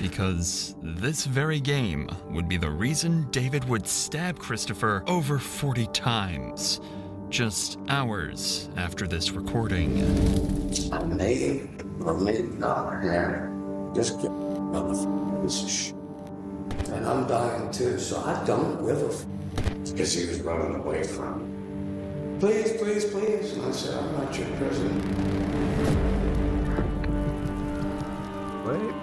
Because this very game would be the reason David would stab Christopher over 40 times, just hours after this recording. I'm making $1 million here. Just get on the piece of shit. And I'm dying too, so I don't give a f. Because he was running away from me. Please, please, please. And I said, I'm not your prisoner. What?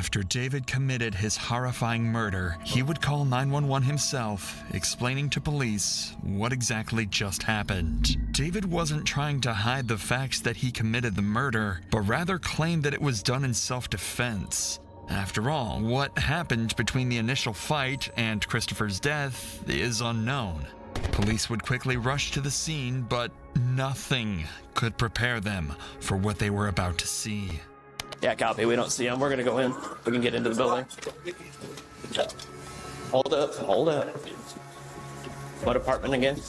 After David committed his horrifying murder, he would call 911 himself, explaining to police what exactly just happened. David wasn't trying to hide the facts that he committed the murder, but rather claimed that it was done in self-defense. After all, what happened between the initial fight and Christopher's death is unknown. Police would quickly rush to the scene, but nothing could prepare them for what they were about to see. Yeah, copy. We don't see him. We're going to go in. We can get into the building. Hold up. Hold up. What apartment again?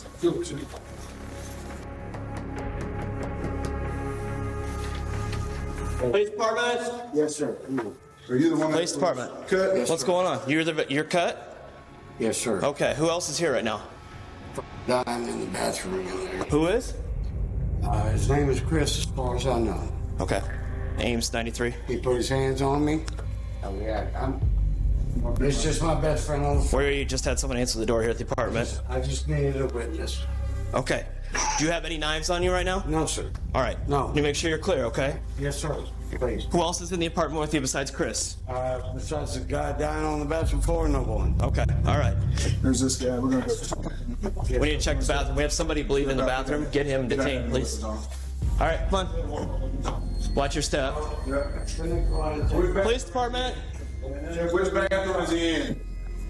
Police department? Yes, sir. Are you the one? Police department. Cut? Yes, what's sir. going on? You're cut? Yes, sir. Okay. Who else is here right now? I'm in the bathroom in there. Who is? His name is Chris, as far as I know. Okay. Ames 93. He put his hands on me. Oh, yeah, it's just my best friend on the phone. Where you just had someone answer the door here at the apartment? I just needed a witness. Okay. Do you have any knives on you right now? No, sir. All right. No. Can you make sure you're clear, okay? Yes, sir. Please. Who else is in the apartment with you besides Chris? Besides the guy dying on the bathroom floor, no one. Okay. All right. There's this guy. We're gonna go. We need to check the bathroom. We have somebody bleeding in the bathroom. Get him detained, please. All right, come on. Watch your step. Police department. Which bathroom is he in?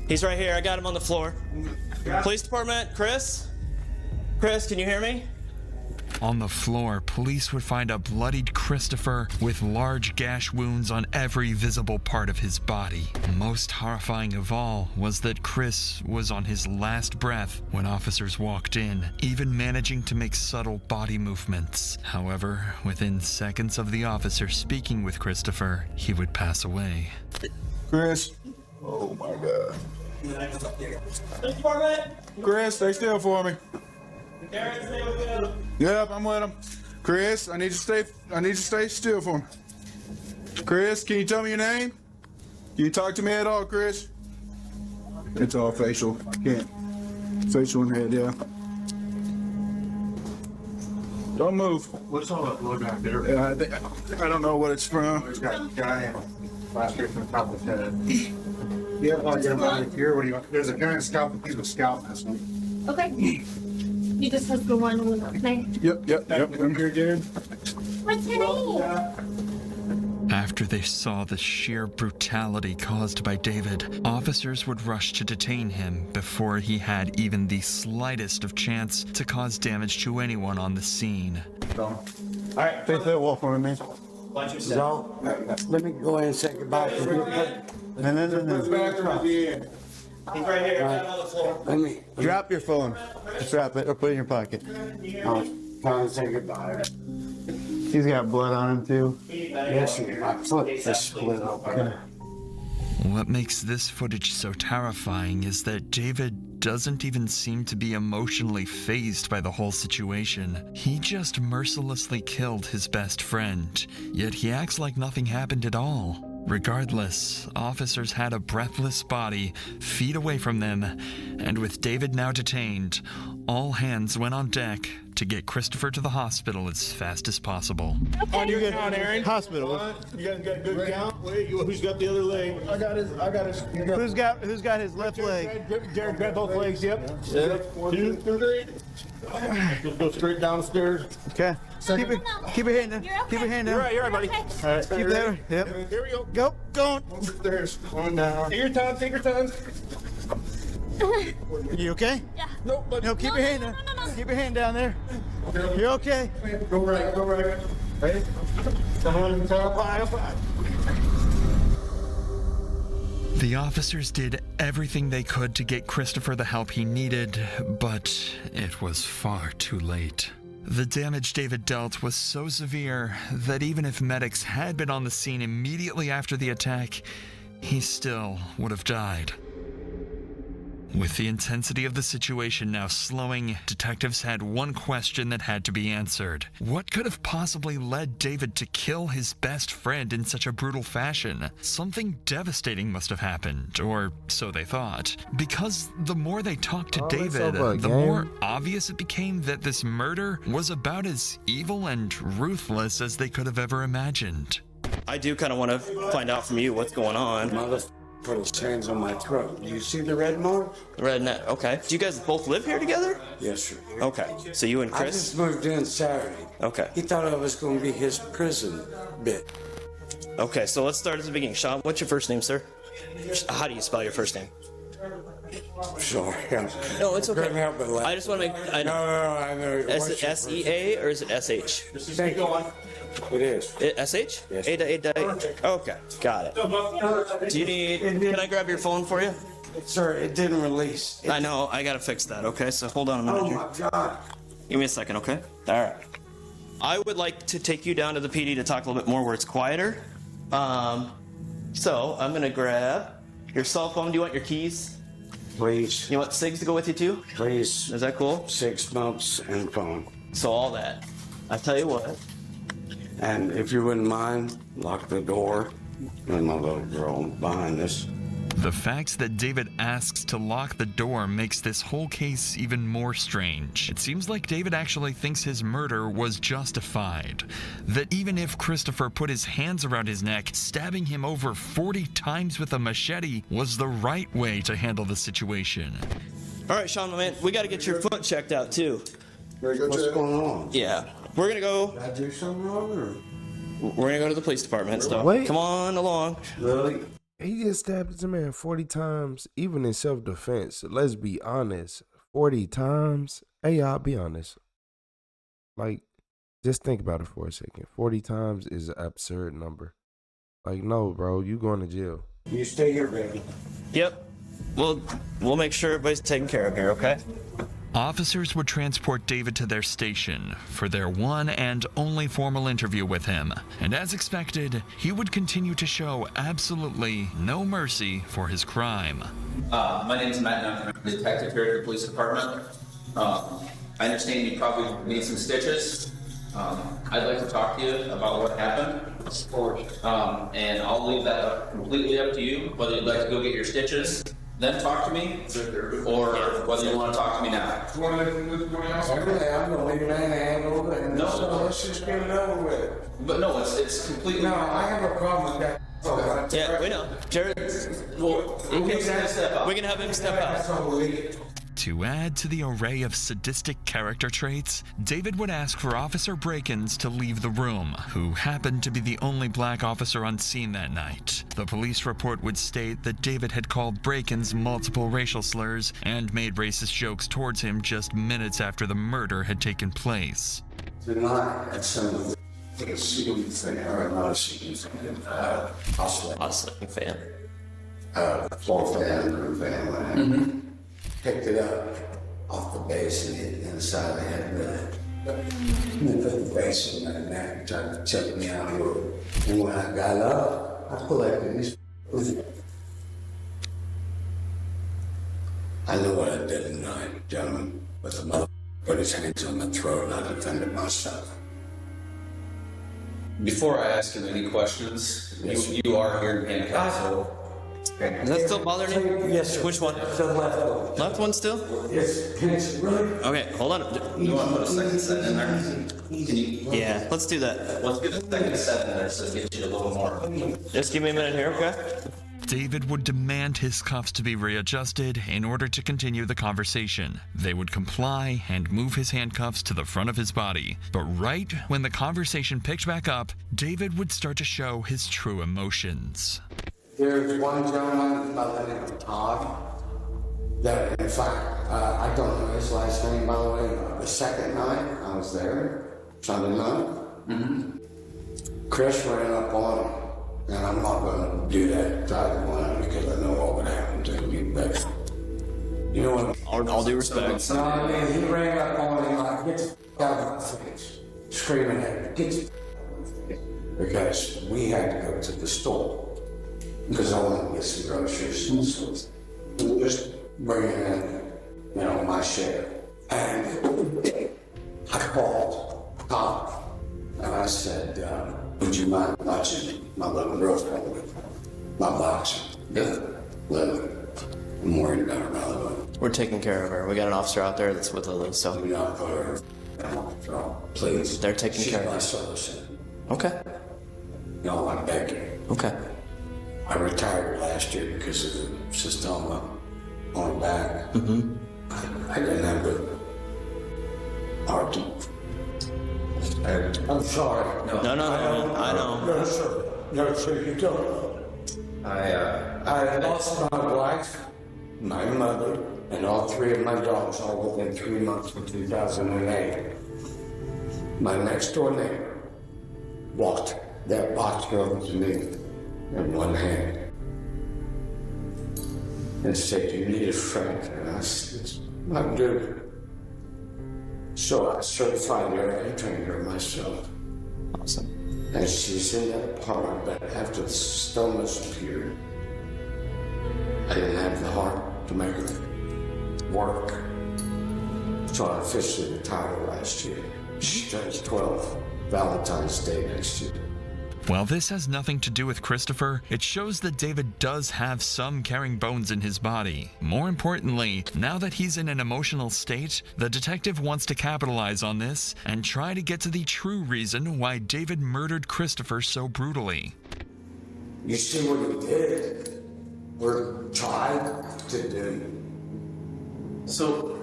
He's right here. I got him on the floor. Police department, Chris? Chris, can you hear me? On the floor, police would find a bloodied Christopher with large gash wounds on every visible part of his body. Most horrifying of all was that Chris was on his last breath when officers walked in, even managing to make subtle body movements. However, within seconds of the officer speaking with Christopher, he would pass away. Chris. Oh my God. Chris, stay still for me. Yep, I'm with him. Chris, I need to stay still for me. Chris, can you tell me your name? Can you talk to me at all, Chris? It's all facial. Can't. Facial and head, yeah. Don't move. What's all that blood back there? I don't know what it's from. It's got a guy plastered from the top of his head. Yeah, here. What do you want? There's a giant scalp. He's a scalp missing. Okay. You just have to go on with me. Yep. I'm here, dude. What's your name? After they saw the sheer brutality caused by David, officers would rush to detain him before he had even the slightest of chance to cause damage to anyone on the scene. All right, face that wall for me, man. Watch yourself. Let me go ahead and say goodbye to you. No. He's right here. Right. On the floor. Let me drop your phone. Drop it or put it in your pocket. I'll try to say goodbye. He's got blood on him too. Yes, my foot is split open. What makes this footage so terrifying is that David doesn't even seem to be emotionally fazed by the whole situation. He just mercilessly killed his best friend, yet he acts like nothing happened at all. Regardless, officers had a breathless body feet away from them, and with David now detained, all hands went on deck to get Christopher to the hospital as fast as possible. On your count, Aaron. Hospital. You guys got good count? Wait, who's got the other leg? I got his. Who's got his left leg? Jared grabbed both legs, yep. 1, 2, 3. Just go straight down the stairs. Okay. Keep your hand down. Keep your hand down. You're right, buddy. All right. Keep there. Yep. Here we go. Go. Stairs. Going down. Take your time. You okay? Yeah. Nope. No, keep your hand down. Keep your hand down there. You're okay. Go right. Ready? Come on, top. The officers did everything they could to get Christopher the help he needed, but it was far too late. The damage David dealt was so severe that even if medics had been on the scene immediately after the attack, he still would have died. With the intensity of the situation now slowing, detectives had one question that had to be answered. What could have possibly led David to kill his best friend in such a brutal fashion? Something devastating must have happened, or so they thought. Because the more they talked to David, the more obvious it became that this murder was about as evil and ruthless as they could have ever imagined. I do kind of want to find out from you what's going on. Mother put his hands on my throat. You see the red mark? Red net. Okay. Do you guys both live here together? Yes, sir. Okay. So you and I Chris? just moved in Saturday. Okay. He thought I was going to be his prison bit. Okay, so let's start at the beginning. Sean, what's your first name, sir? How do you spell your first name? Sorry. No, it's okay. Couldn't help but laugh. I just want to make. I know. Is it S-E-A or is it S-H? Thank you. It is. S-H? Yes. Okay, got it. Do you need... Can I grab your phone for you? Sir, it didn't release. I know, I gotta fix that, okay? So hold on a minute here. Oh, my God. Give me a second, okay? All right. I would like to take you down to the PD to talk a little bit more where it's quieter. So I'm gonna grab your cell phone. Do you want your keys? Please. You want SIGs to go with you too? Please. Is that cool? 6 months and phone. So all that. I tell you what. And if you wouldn't mind, lock the door. And my little girl behind us. The fact that David asks to lock the door makes this whole case even more strange. It seems like David actually thinks his murder was justified. That even if Christopher put his hands around his neck, stabbing him over 40 times with a machete was the right way to handle the situation. All right, Sean, my man, we got to get your foot checked out too. What's going on? Yeah, we're gonna go. Did I do something wrong, or? We're gonna go to the police department. So Wait. come on along. Really? He just stabbed his man 40 times, even in self-defense. Let's be honest. 40 times? Hey, y'all, be honest. Like, just think about it for a second. 40 times is an absurd number. Like, no, bro, you going to jail. You stay here, baby. Yep. We'll make sure everybody's taken care of here, okay? Officers would transport David to their station for their one and only formal interview with him. And as expected, he would continue to show absolutely no mercy for his crime. My name is Matt, and I'm a detective here at the police department. I understand you probably need some stitches. I'd like to talk to you about what happened. Of course. And I'll leave that completely up to you, whether you'd like to go get your stitches, then talk to me, or whether you want to talk to me now. I'm going to leave it in the handle, and No. so let's just get it over with. But no, it's completely. No, I have a problem with that. Yeah, we know. Jared, we can have him step out. To add to the array of sadistic character traits, David would ask for Officer Brakins to leave the room, who happened to be the only black officer on scene that night. The police report would state that David had called Brakins multiple racial slurs and made racist jokes towards him just minutes after the murder had taken place. Tonight, at some of the shooting thing, or not a shooting thing, Hustling fan. Floor fan or van. Picked it up off the base and hit it in the side of the head with it. And then put the base in my neck and tried to choke me out of it. And when I got up, I collected these. I know what I did tonight, gentlemen, but the mother put his hands on my throat and I defended myself. Before I ask you any questions, you are here in handcuffs, so. Does that still bother you? Yes, sir. Which one? The left one. Left one still? Yes, it's really. Okay, hold on. You want to put a second set in there? Can you? Yeah, let's do that. Let's get a second set in there so it gets you a little more. Just give me a minute here, okay? David would demand his cuffs to be readjusted in order to continue the conversation. They would comply and move his handcuffs to the front of his body. But right when the conversation picked back up, David would start to show his true emotions. There's one gentleman by the name of Todd that, in fact, I don't know his last name, by the way. The second night I was there, Sunday night, Chris ran up on him. And I'm not going to do that Friday morning because I know what would happen to me. But you know what? All due respect. No, I mean, he ran up on him like, get the f*** out of my face, screaming at me, get the f*** out of my face. Because we had to go to the store because I wanted to get some groceries and stuff. Just bringing in, my share. And I called Todd and I said, would you mind watching my little girlfriend with my box? Yeah. Lily. I'm worried about her, by the way. We're taking care of her. We got an officer out there that's with Lily, so. Do not put her on the phone, please. They're taking care of her. She's my solution. Okay. No, I'm begging. Okay. I retired last year because of the cystoma on my back. Mm-hmm. I didn't have the heart to. I'm sorry. No, I know. No, sir. No, sir, you don't. I lost my wife, my mother, and all three of my dogs all within 3 months of 2008. My next door neighbor walked that box over to me in one hand and said, "You need a friend." And I said, "I do." So I certified her and trained her myself. Awesome. And she's in that apartment, but after the stomas appeared, I didn't have the heart to make it work. So I officially retired last year. She turns 12, Valentine's Day next year. While this has nothing to do with Christopher, it shows that David does have some carrying bones in his body. More importantly, now that he's in an emotional state, the detective wants to capitalize on this and try to get to the true reason why David murdered Christopher so brutally. You see what he did? Or tried to do. So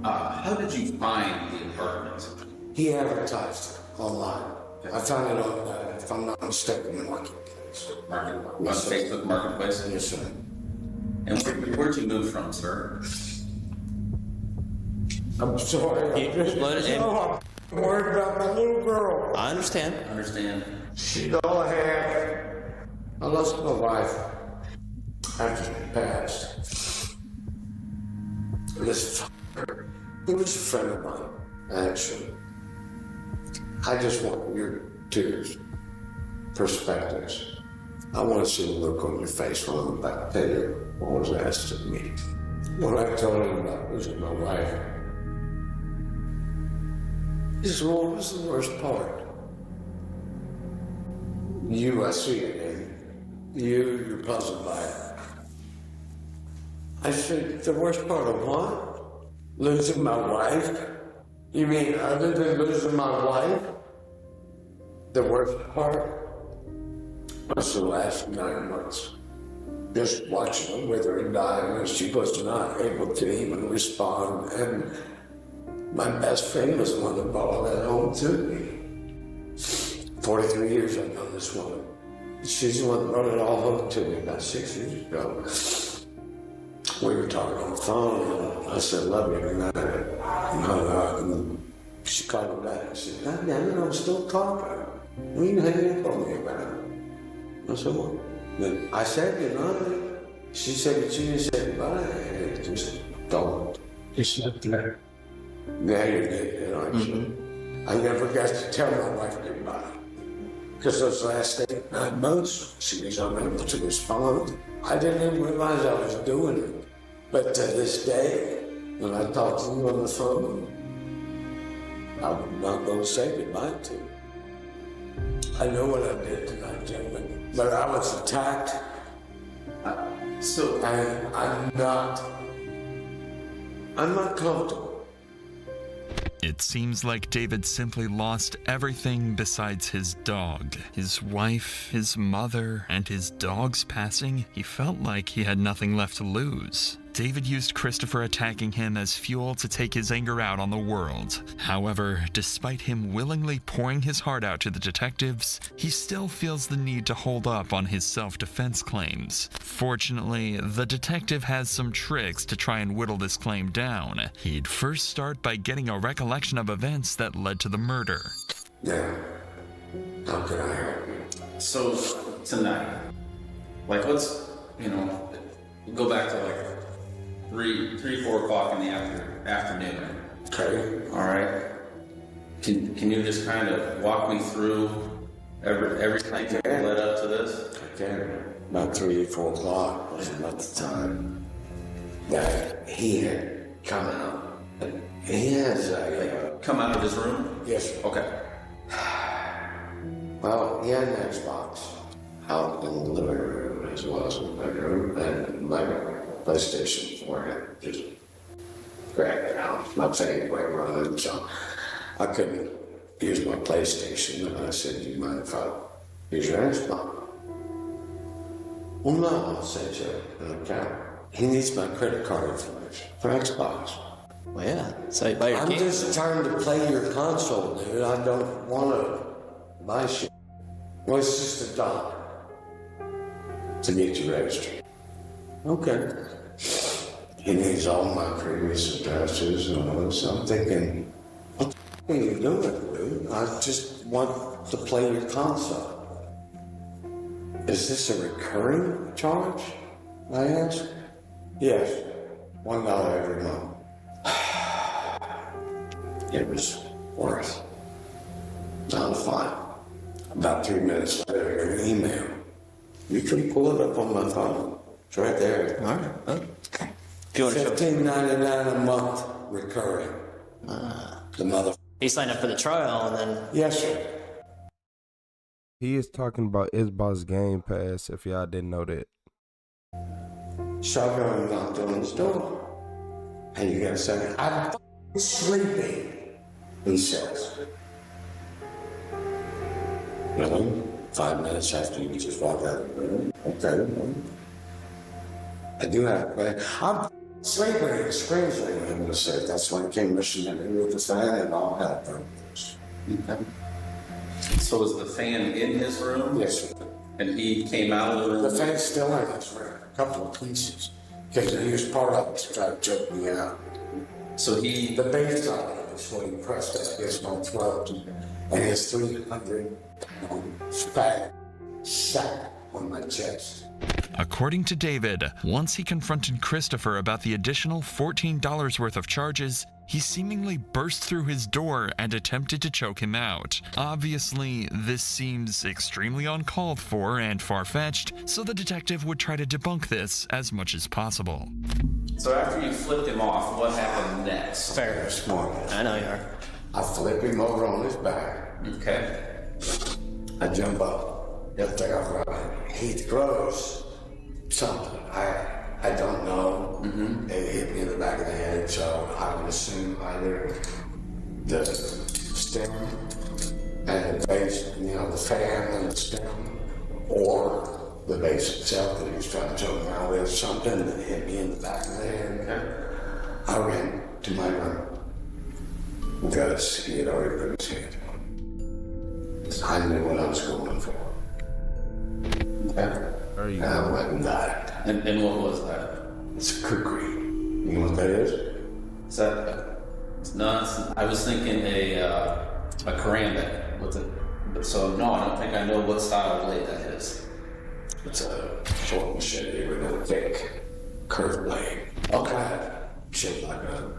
how did you find the apartment? He advertised it online. I found it on, if I'm not mistaken, Marketplace. On Facebook Marketplace? Yes, sir. And where'd you move from, sir? I'm sorry. I'm worried about my little girl. I understand. She's all I have. I lost my wife after she passed. This fucker, he was a friend of mine, actually. I just want your two perspectives. I want to see the look on your face when I'm about to tell you what was asked of me. When I told him about losing my wife, he said, "What was the worst part?" I see it, and you're puzzled by it. I said, "The worst part of what? Losing my wife? You mean other than losing my wife? The worst part was the last 9 months. Just watching her with her dying, she was not able to even respond. And my best friend was the one that brought all that home to me. 43 years I've known this woman. She's the one that brought it all home to me about 6 years ago. We were talking on the phone, and I said, "Love you," good night. And she called me back and said, "God damn it, I'm still talking. What are you hanging up on me about?" I said, "What?" Then I said goodnight. She said, "But you didn't say goodbye." And just don't. Just sit there. Now you're getting it, aren't you? I never got to tell my wife goodbye. Because those last 8, 9 months, she was unable to respond. I didn't even realize I was doing it. But to this day, when I talk to you on the phone, I'm not going to say goodbye to you. I know what I did tonight, gentlemen, but I was attacked. And I'm not comfortable. It seems like David simply lost everything besides his dog. His wife, his mother, and his dog's passing. He felt like he had nothing left to lose. David used Christopher attacking him as fuel to take his anger out on the world. However, despite him willingly pouring his heart out to the detectives, he still feels the need to hold up on his self-defense claims. Fortunately, the detective has some tricks to try and whittle this claim down. He'd first start by getting a recollection of events that led to the murder. Yeah. How can I help you? So, tonight, let's, go back to 3, 4 o'clock in the afternoon. Okay. All right. Can you just kind of walk me through everything that led up to this? I can. About 3, 4 o'clock was about the time that he had come out. He has come out of his room? Yes, sir. Okay. Well, he had an Xbox out in the living room as well as in the bedroom, and my PlayStation 4 had just grabbed it out. My fade went running, so I couldn't use my PlayStation. And I said, do you mind if I use your Xbox? Well, no, I said, okay. He needs my credit card information for Xbox. Well, yeah, so you buy your I'm game. just trying to play your console, dude. I don't want to buy shit. Well, it's just $1 to get you registered. Okay. He needs all my previous addresses and all this. I'm thinking, what the f*** are you doing, dude? I just want to play your console. Is this a recurring charge? I asked. Yes, $1 every month. It was worth $1.05. About 3 minutes later, I got an email. You can pull it up on my phone. It's right there. All right. Okay. $15.99 a month recurring. The mother. He signed up for the trial and then. Yes, sir. He is talking about Xbox Game Pass, if y'all didn't know that. Shotgun knocked on his door. And you gotta say, I'm sleeping, he says. Really? 5 minutes after you just walk out of the room. Okay. I do have a question. I'm sleeping, he screams at me. I'm gonna say, that's when he came rushing in with the fan and all that. Okay. So was the fan in his room? Yes, sir. And he came out of the room? The fan's still in his room. A couple of pieces. Because he was part of it to try to choke me out. So he... The base on it is when he pressed it against my throat. And his 300 spag sat on my chest. According to David, once he confronted Christopher about the additional $14 worth of charges, he seemingly burst through his door and attempted to choke him out. Obviously, this seems extremely uncalled for and far-fetched, so the detective would try to debunk this as much as possible. So after you flipped him off, what happened next? Fair. Smart. I know you are. I flip him over on his back. Okay. I jump up. He'll take off running. He throws something. I don't know. It hit me in the back of the head, so I would assume either the stem and the base, the fan and the stem, or the base itself that he was trying to choke me out with, something that hit me in the back of the head. I ran to my room because he had already put his hand on. I knew what I was going for. And I went and got it. And what was that? It's a kukri. You know what that is? Is that... No, I was thinking a karambit with it. So no, I don't think I know what style of blade that is. It's a short machete with a thick, curved blade. Okay. Shaped like a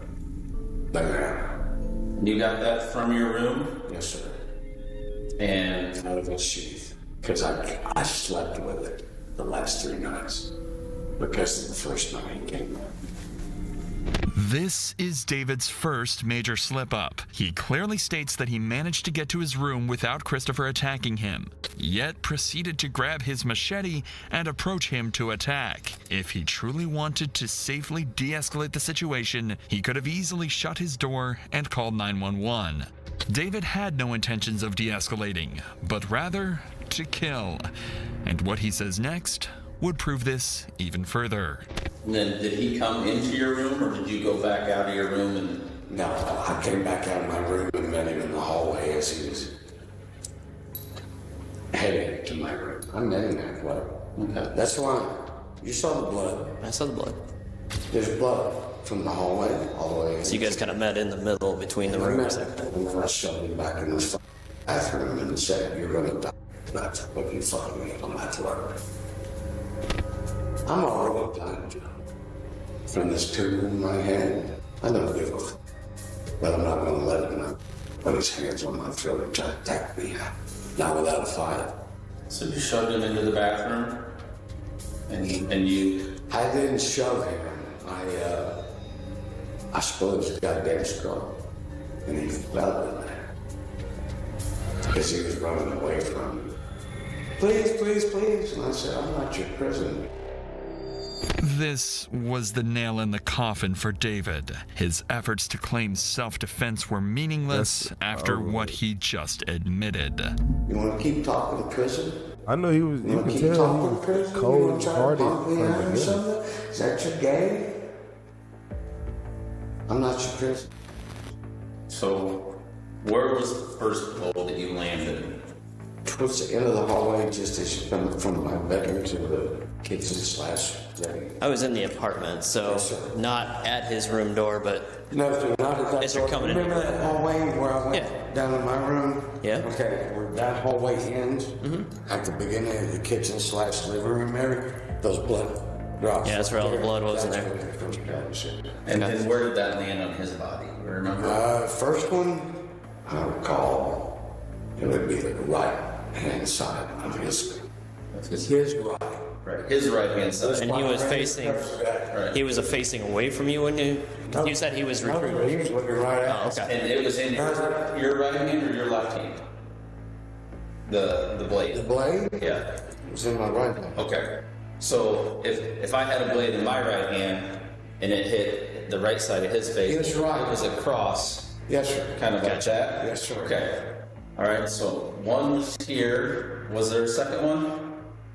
banana. You got that from your room? Yes, sir. And out of its sheath. Because I slept with it the last 3 nights. Because of the first night he came out. This is David's first major slip-up. He clearly states that he managed to get to his room without Christopher attacking him, yet proceeded to grab his machete and approach him to attack. If he truly wanted to safely de-escalate the situation, he could have easily shut his door and called 911. David had no intentions of de-escalating, but rather to kill. And what he says next would prove this even further. And then did he come into your room, or did you go back out of your room and... No, I came back out of my room and met him in the hallway as he was heading to my room. I met him halfway. Okay. That's why you saw the blood. I saw the blood. There's blood from the hallway all the way in. So you guys kind of met in the middle between the rooms there. And then I shoved him back in the bathroom and said, "You're going to die. That's what you find me on that floor." I'm already dying, Joe. From this tube in my hand, I don't give a f***. But I'm not going to let him put his hands on my throat and try to attack me. Not without a fight. So you shoved him into the bathroom? And you... I didn't shove him. I suppose he got dead skull. And he fell in there. Because he was running away from me. Please, please, please. And I said, I'm not your prisoner. This was the nail in the coffin for David. His efforts to claim self-defense were meaningless after what he just admitted. You want to keep talking to prison? I know he was. You can tell he was cold-hearted from the beginning. Is that your game? I'm not your prison. So, where was the first blow that you landed? Towards the end of the hallway, just as you come from my bedroom to the kitchen/living. I was in the apartment, so not at his room door, but No, not at that as you're door. coming in. Remember that hallway where I went down to my room? Yeah. Okay, where that hallway ends, at the beginning of the kitchen/living room area, those blood drops. Yeah, that's where all the blood was in there. And then where did that land on his body? You remember? First one, I recall, it would be the right-hand side of his right. Right, his right hand side. And he was facing. He was facing away from you when you said he was recruiting. He was looking right at us. And it was in your right hand or your left hand? The blade. The blade? Yeah. It was in my right hand. Okay. So if I had a blade in my right hand and it hit the right side of his face, Yes, right. it was a cross. Yes, sir. Kind of like that? Yes, sir. Okay. All right, so one was here. Was there a second one?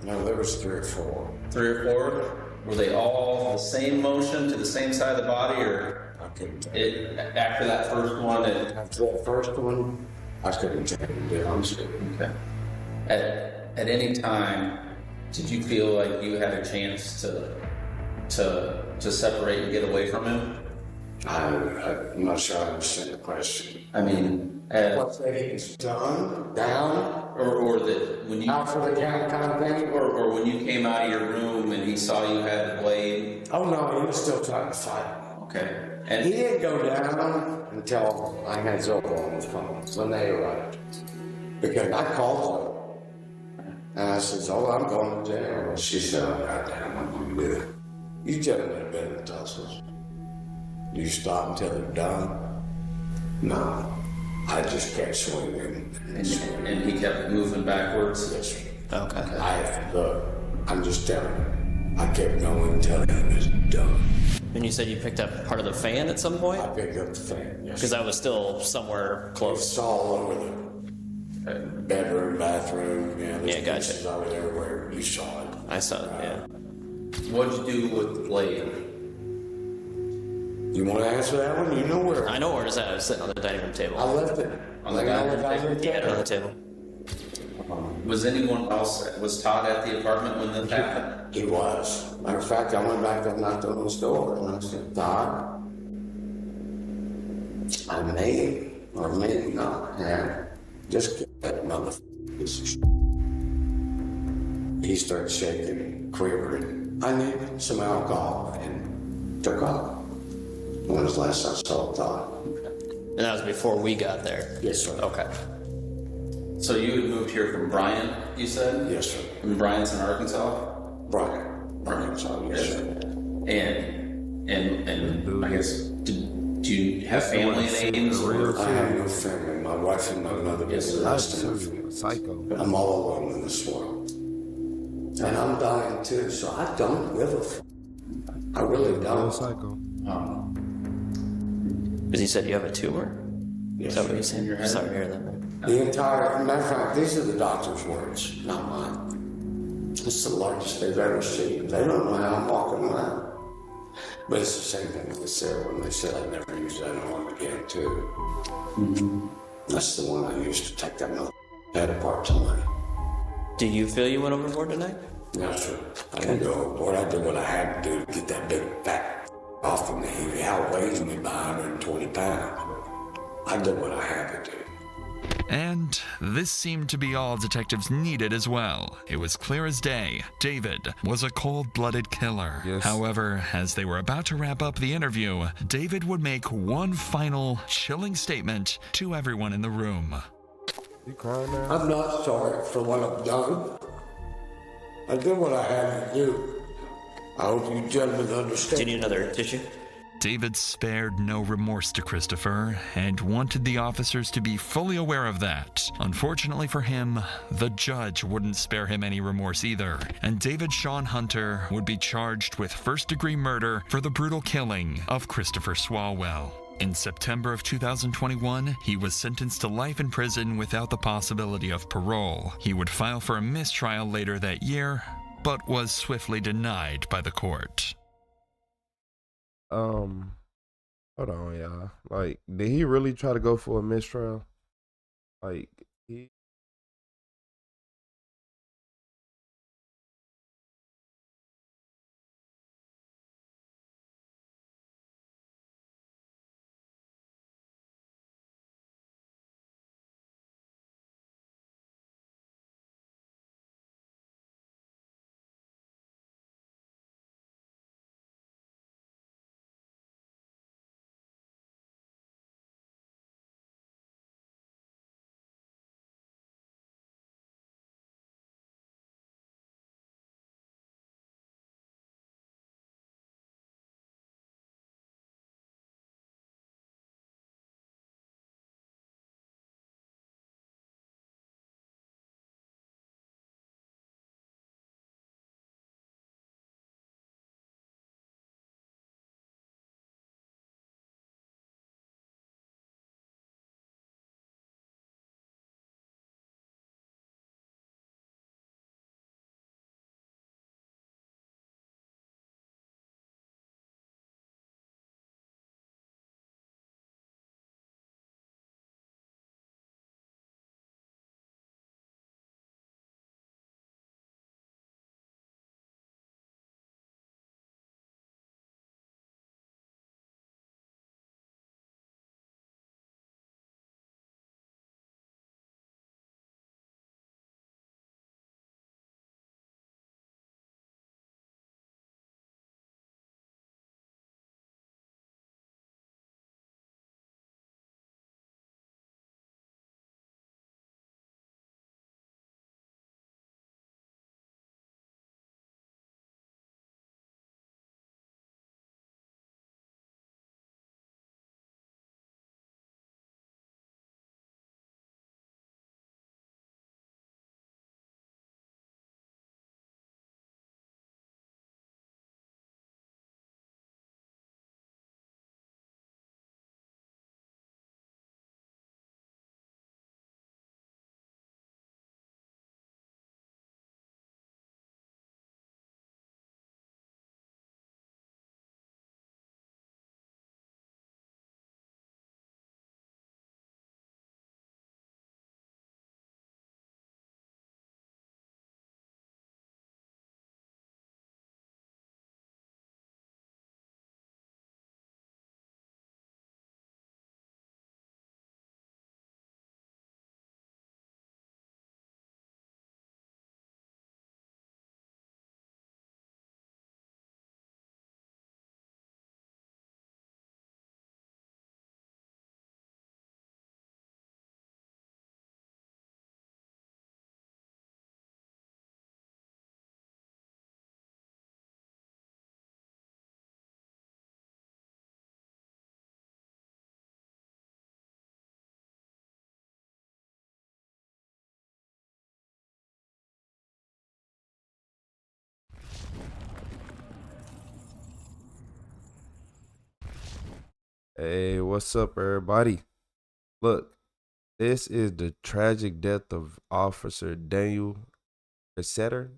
No, there was 3 or 4. 3 or 4? Were they all the same motion to the same side of the body, or after that first one? After that first one, I couldn't tell you, to be honest with you. Okay. At any time, did you feel like you had a chance to separate and get away from him? I'm not sure I understand the question. I mean, what's that he's done, down, or that when you out for the count kind of thing, or when you came out of your room and he saw you had the blade? Oh no, he was still trying to fight. Okay. And he didn't go down until I had Zola on the phone when they arrived, because I called Zola and I said, Zola, I'm going to jail. And she said, oh, goddamn, I'm going to do it. You gentlemen have been in tussles. Do you stop until they're done? No. I just kept swinging. And he kept moving backwards? Yes, sir. Okay. Look, I'm just telling you. I kept going until it was done. And you said you picked up part of the fan at some point? I picked up the fan, yes. Because that was still somewhere close. It's all over the bedroom, bathroom. Yeah, gotcha. Pieces of it everywhere. You saw it. I saw it, yeah. What'd you do with the blade? You want to answer that one? You know where? I know where it's at. It was sitting on the dining room table. I left it. On the dining room table? Yeah, on the table. Was anyone else, was Todd at the apartment when this happened? He was. Matter of fact, I went back and knocked on his door and I said, Todd, I may or may not have just get that motherfucker piece of shit. He started shaking, quivering. I needed some alcohol and took off. When was the last I saw Todd? And that was before we got there? Yes, sir. Okay. So you had moved here from Bryant, you said? Yes, sir. From Bryant's in Arkansas? Bryant, Arkansas, yes, sir. And I guess, do you have family in Ames? I have no family. My wife and my mother was the last time. Psycho. I'm all alone in this world. And I'm dying too, so I don't give a f***. I really don't. Psycho. Because you said you have a tumor? Yes, Is that what you said? Sorry to hear that, man. The entire, matter of fact, these are the doctor's words, not mine. It's the largest they've ever seen. They don't know how I'm walking around. But it's the same thing with Sarah when they said I'd never use that arm again, too. Mm-hmm. That's the one I used to take that mother head apart tonight. Do you feel you went overboard tonight? No, sir. I didn't go overboard. I did what I had to do to get that big fat off of me. He outweighs me by 120 pounds. I did what I had to do. And this seemed to be all detectives needed as well. It was clear as day. David was a cold-blooded killer. Yes. However, as they were about to wrap up the interview, David would make one final chilling statement to everyone in the room. You crying now? I'm not sorry for what I've done. I did what I had to do. I hope you gentlemen understand. Do you need another tissue? David spared no remorse to Christopher and wanted the officers to be fully aware of that. Unfortunately for him, the judge wouldn't spare him any remorse either, and David Sean Hunter would be charged with first-degree murder for the brutal killing of Christopher Swalwell. In September of 2021, he was sentenced to life in prison without the possibility of parole. He would file for a mistrial later that year, but was swiftly denied by the court. Hold on, y'all. Like, did he really try to go for a mistrial? Like, he... Hey, what's up, everybody? Look, this is the tragic death of Officer Daniel Kerstetter.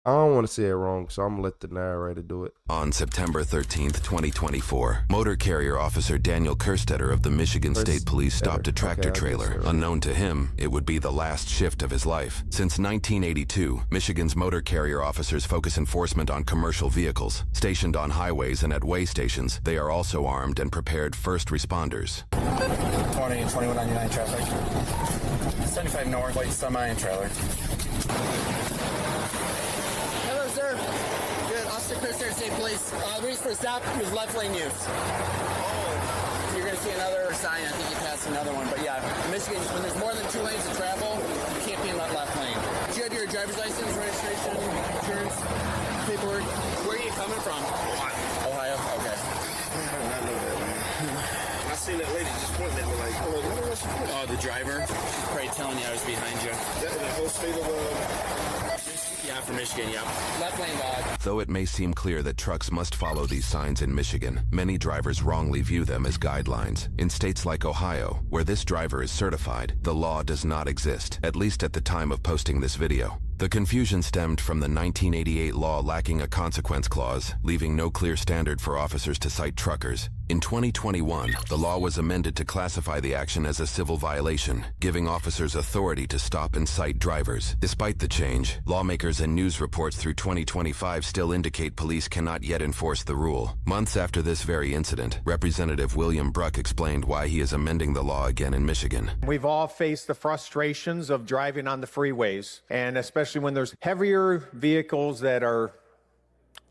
I don't want to say it wrong, so I'm going to let the narrator do it. On September 13th, 2024, motor carrier officer Daniel Kerstetter of the Michigan State Police stopped a tractor trailer. Unknown to him, it would be the last shift of his life. Since 1982, Michigan's motor carrier officers focus enforcement on commercial vehicles. Stationed on highways and at way stations, they are also armed and prepared first responders. 20 and 2199 traffic. 75 north, white semi and trailer. Hello, sir. Good. Officer Chris here, State Police. Reason for stop was left lane use. Oh. You're going to see another sign. I think you passed another one. But yeah, in Michigan, when there's more than 2 lanes of travel, you can't be in the left lane. Do you have your driver's license, registration, insurance, paperwork? Where are you coming from? Ohio. Okay. I know that, man. I seen that lady just pointing at me like, oh, what was she doing? Oh, the driver? She's probably telling you I was behind you. That in the whole state of Yeah, from Michigan, yeah. Left lane, dog. Though it may seem clear that trucks must follow these signs in Michigan, many drivers wrongly view them as guidelines. In states like Ohio, where this driver is certified, the law does not exist, at least at the time of posting this video. The confusion stemmed from the 1988 law lacking a consequence clause, leaving no clear standard for officers to cite truckers. In 2021, the law was amended to classify the action as a civil violation, giving officers authority to stop and cite drivers. Despite the change, lawmakers and news reports through 2025 still indicate police cannot yet enforce the rule. Months after this very incident, Representative William Bruck explained why he is amending the law again in Michigan. We've all faced the frustrations of driving on the freeways, and especially when there's heavier vehicles that are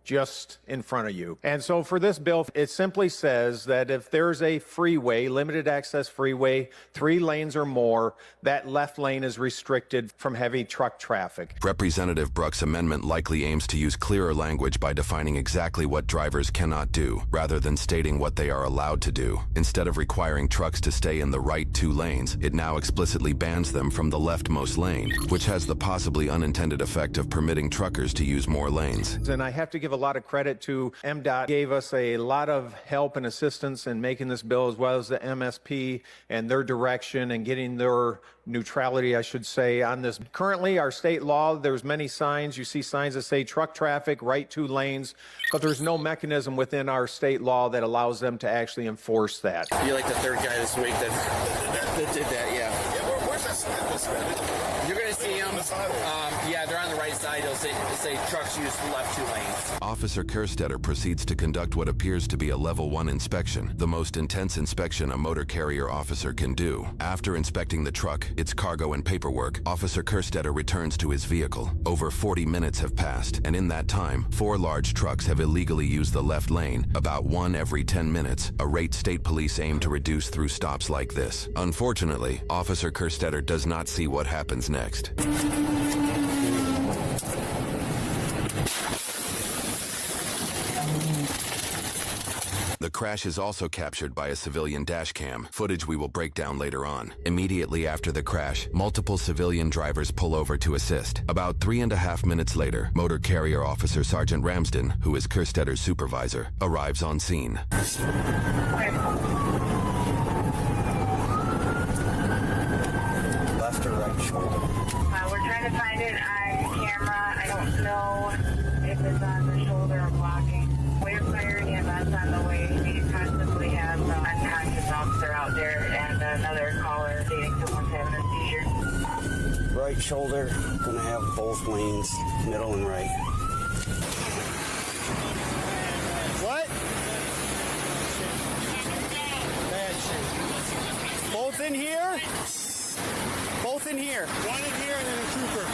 just in front of you. And so for this bill, it simply says that if there's a freeway, limited access freeway, 3 lanes or more, that left lane is restricted from heavy truck traffic. Representative Bruck's amendment likely aims to use clearer language by defining exactly what drivers cannot do, rather than stating what they are allowed to do. Instead of requiring trucks to stay in the right 2 lanes, it now explicitly bans them from the leftmost lane, which has the possibly unintended effect of permitting truckers to use more lanes. And I have to give a lot of credit to MDOT. Gave us a lot of help and assistance in making this bill, as well as the MSP and their direction and getting their neutrality, I should say, on this. Currently, our state law, there's many signs. You see signs that say truck traffic, right 2 lanes, but there's no mechanism within our state law that allows them to actually enforce that. You're like the 3rd guy this week that did that, yeah. Where's that sign? You're going to see them. Yeah, they're on the right side. It'll say trucks use the left 2 lanes. Officer Kerstetter proceeds to conduct what appears to be a level 1 inspection, the most intense inspection a motor carrier officer can do. After inspecting the truck, its cargo and paperwork, Officer Kerstetter returns to his vehicle. Over 40 minutes have passed, and in that time, 4 large trucks have illegally used the left lane, about 1 every 10 minutes, a rate state police aim to reduce through stops like this. Unfortunately, Officer Kerstetter does not see what happens next. The crash is also captured by a civilian dash cam, footage we will break down later on. Immediately after the crash, multiple civilian drivers pull over to assist. About 3.5 minutes later, Motor Carrier Officer Sergeant Ramsden, who is Kerstetter's supervisor, arrives on scene. Left or right shoulder? We're trying to find it on camera. I don't know if it's on the shoulder or blocking. We're firing EMS on the way. We possibly have an unconscious officer out there and another caller stating someone's having a seizure. Right shoulder, gonna have both lanes, middle and right. What? Both in here? Both in here. One in here and then a trooper.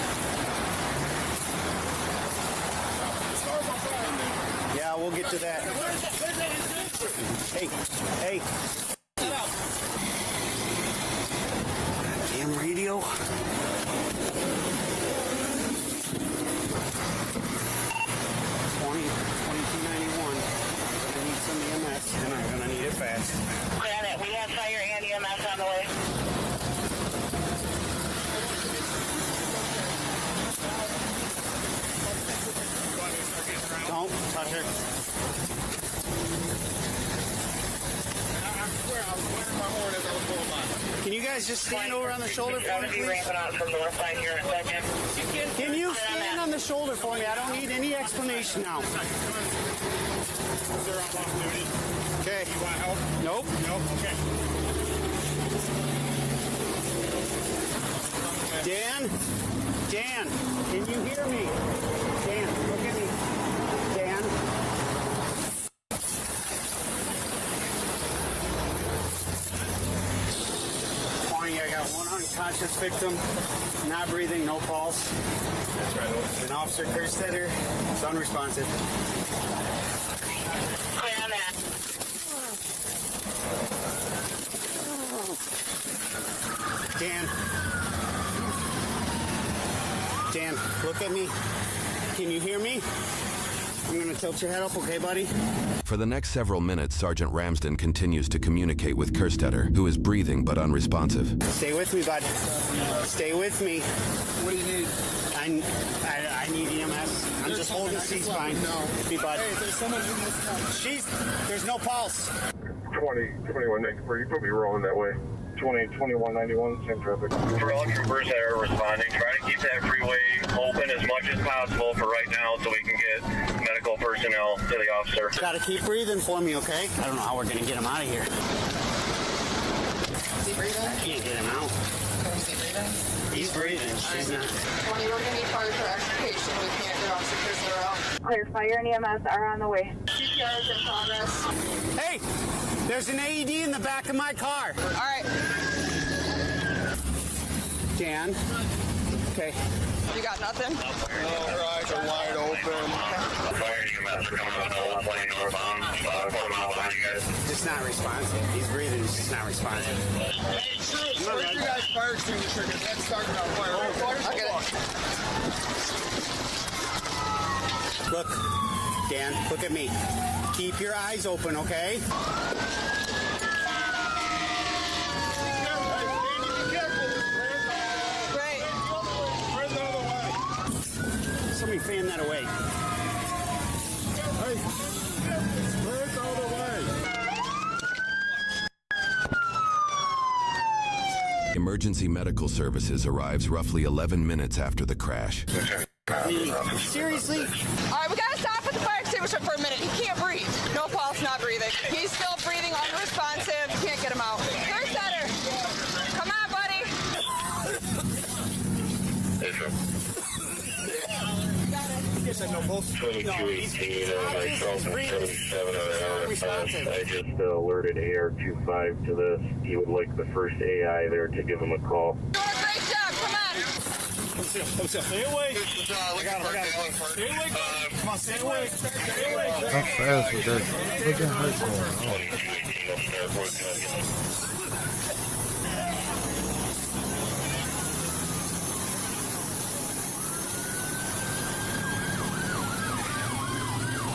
Yeah, we'll get to that. Hey. Damn radio. 2291. I'm gonna need some EMS, and I'm gonna need it fast. Granite, we have fire and EMS on the way. Don't touch her. Can you guys just stand over on the shoulder for me, please? Can you stand on the shoulder for me? I don't need any explanation now. Okay. You want help? Nope. Nope. Okay. Dan, can you hear me? Dan, look at me. Dan. Morning, I got one unconscious victim, not breathing, no pulse. That's right. And Officer Kerstetter is unresponsive. Clear on that. Dan. Dan, look at me. Can you hear me? I'm gonna tilt your head up, okay, buddy? For the next several minutes, Sergeant Ramsden continues to communicate with Kerstetter, who is breathing but unresponsive. Stay with me, bud. Stay with me. What do you need? I need EMS. I'm just holding C-spine. No. Me, bud. Hey, there's someone in this house. There's no pulse. 2194, you put me rolling that way. 2191, same traffic. For all troopers that are responding, try to keep that freeway open as much as possible for right now so we can get medical personnel to the officer. Gotta keep breathing for me, okay? I don't know how we're gonna get him out of here. Is he breathing? Can't get him out. Is he breathing? He's breathing. She's not. 20, we're gonna need fire for extrication. We can't get Officer Crisler out. Clear, fire and EMS are on the way. CPR is in progress. Hey! There's an AED in the back of my car. All right. Dan. Okay. You got nothing? No, her eyes are wide open. Fire and EMS are coming up the plane northbound, 4 miles behind you guys. Just not responsive. He's breathing. He's just not responsive. Where's your guys' fire extinguisher? That's starting on fire. I'll get it. Look, Dan, look at me. Keep your eyes open, okay? Great. Somebody fan that away. Hey, where's all the way? Emergency medical services arrives roughly 11 minutes after the crash. Seriously? All right, we gotta stop at the fire extinguisher for a minute. He can't breathe. No pulse, not breathing. He's still breathing, unresponsive. Can't get him out. Kerstetter, come on, buddy. You said no pulse? 2218 and myself and 77 I just alerted AR-25 to this. He would like the first AI there to give him a call. Doing a great job. Come on. Stay away. I got him. Stay away. Come on, stay away. Stay away. How fast was that? Look at her going on.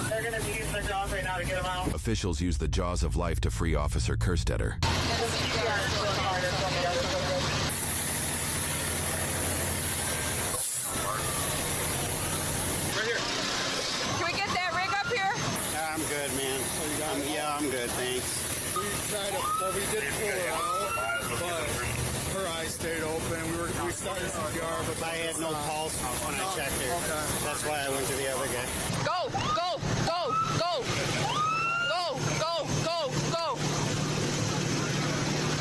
They're going to use their jaws right now to get him out. Officials use the jaws of life to free Officer Kerstetter. Can we get that rig up here? I'm good, man. I'm good, thanks. We did pull her out, but her eyes stayed open. We started CPR, but I had no pulse when I checked her. Okay. That's why I went to the other guy. Go, go, go, go. Go, go, go, go.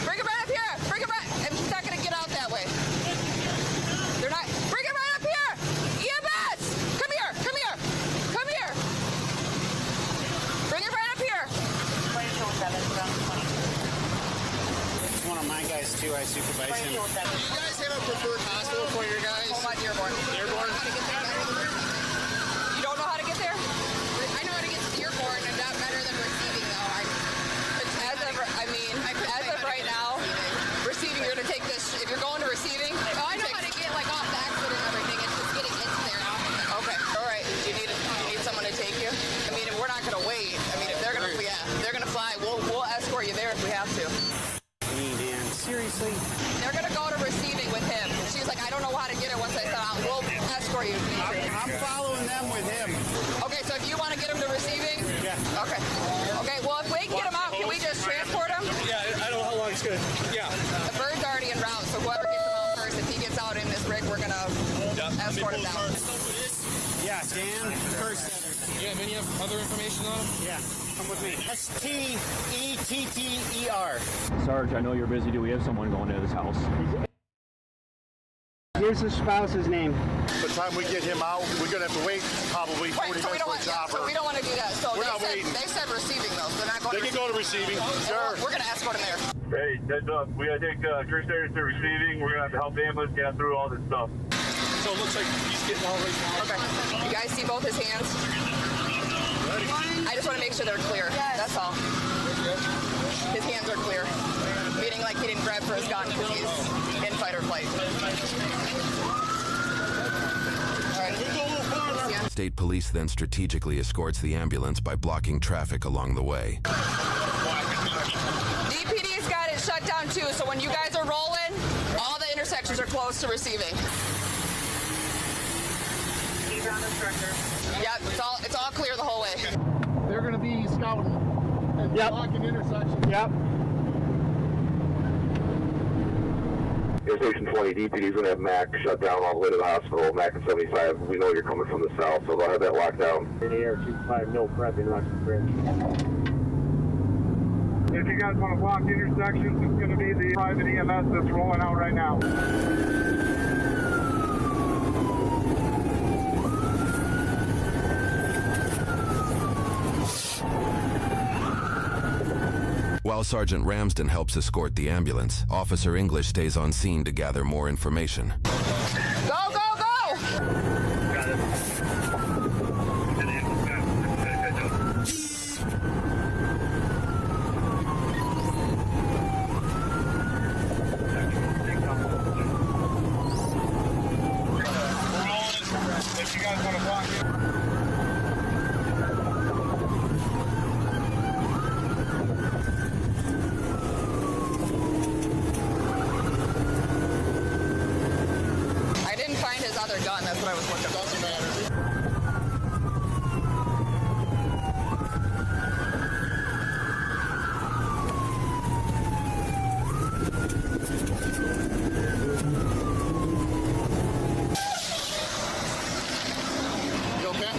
Bring him right up here. Bring him right. And he's not going to get out that way. They're not. Bring him right up here. EMS. Come here. Come here. Come here. Bring him right up here. It's one of my guys, too. I supervise him. do you guys have a preferred hospital for your guys? Hold on, Dearborn. Dearborn? You don't know how to get there? I know how to get to Dearborn. I'm not better than receiving, though. As of right now, receiving, you're going to take this. If you're going to receiving, I know how to get, like, off the exit and everything. It's just getting into there. okay. All right. Do you need someone to take you? I mean, we're not going to wait. I mean, if they're going to fly, we'll escort you there if we have to. Dan, seriously? They're going to go to receiving with him. She's like, I don't know how to get her once I set out. We'll escort you. I'm following them with him. Okay, so if you want to get him to receiving? Yeah. Okay. Okay, well, if we can get him out, can we just transport him? Yeah, I don't know how long it's going to. Yeah. The bird's already en route, so whoever gets him out first, if he gets out in this rig, we're going to escort him down. Yeah, Dan Kerstetter. You have any other information on him? Yeah, come with me. Stetter. Sarge, I know you're busy. Do we have someone going to this house? Here's his spouse's name. By the time we get him out, we're going to have to wait probably 40 minutes for a chopper. So we don't want to do that. So We're not waiting. they said receiving, though. So they're not going They can go to receiving. Sure. We're going to escort him there. Hey, heads up. We got to take Kerstetter to receiving. We're going to have to help the ambulance get through all this stuff. So it looks like he's getting all right now. Okay. You guys see both his hands? I just want to make sure they're clear. Yes. That's all. His hands are clear. Meaning like he didn't grab for his gun because he's in fight or flight. State Police then strategically escorts the ambulance by blocking traffic along the way. DPD's got it shut down too, so when you guys are rolling, all the intersections are closed to receiving. He's on the stretcher. Yep, it's all clear the whole way. They're going to be scouting and blocking intersections. Yep. Station 20, DPD's going to have Mac shut down all the way to the hospital. Mac and 75, we know you're coming from the south, so they'll have that locked down. In the air, 25, no prep, interaction bridge. If you guys want to block intersections, it's going to be the private EMS that's rolling out right now. While Sergeant Ramsden helps escort the ambulance, Officer English stays on scene to gather more information. Go, go, go! Got it. If you guys want to block it. Other gun, that's what I was looking for. Doesn't matter. You okay?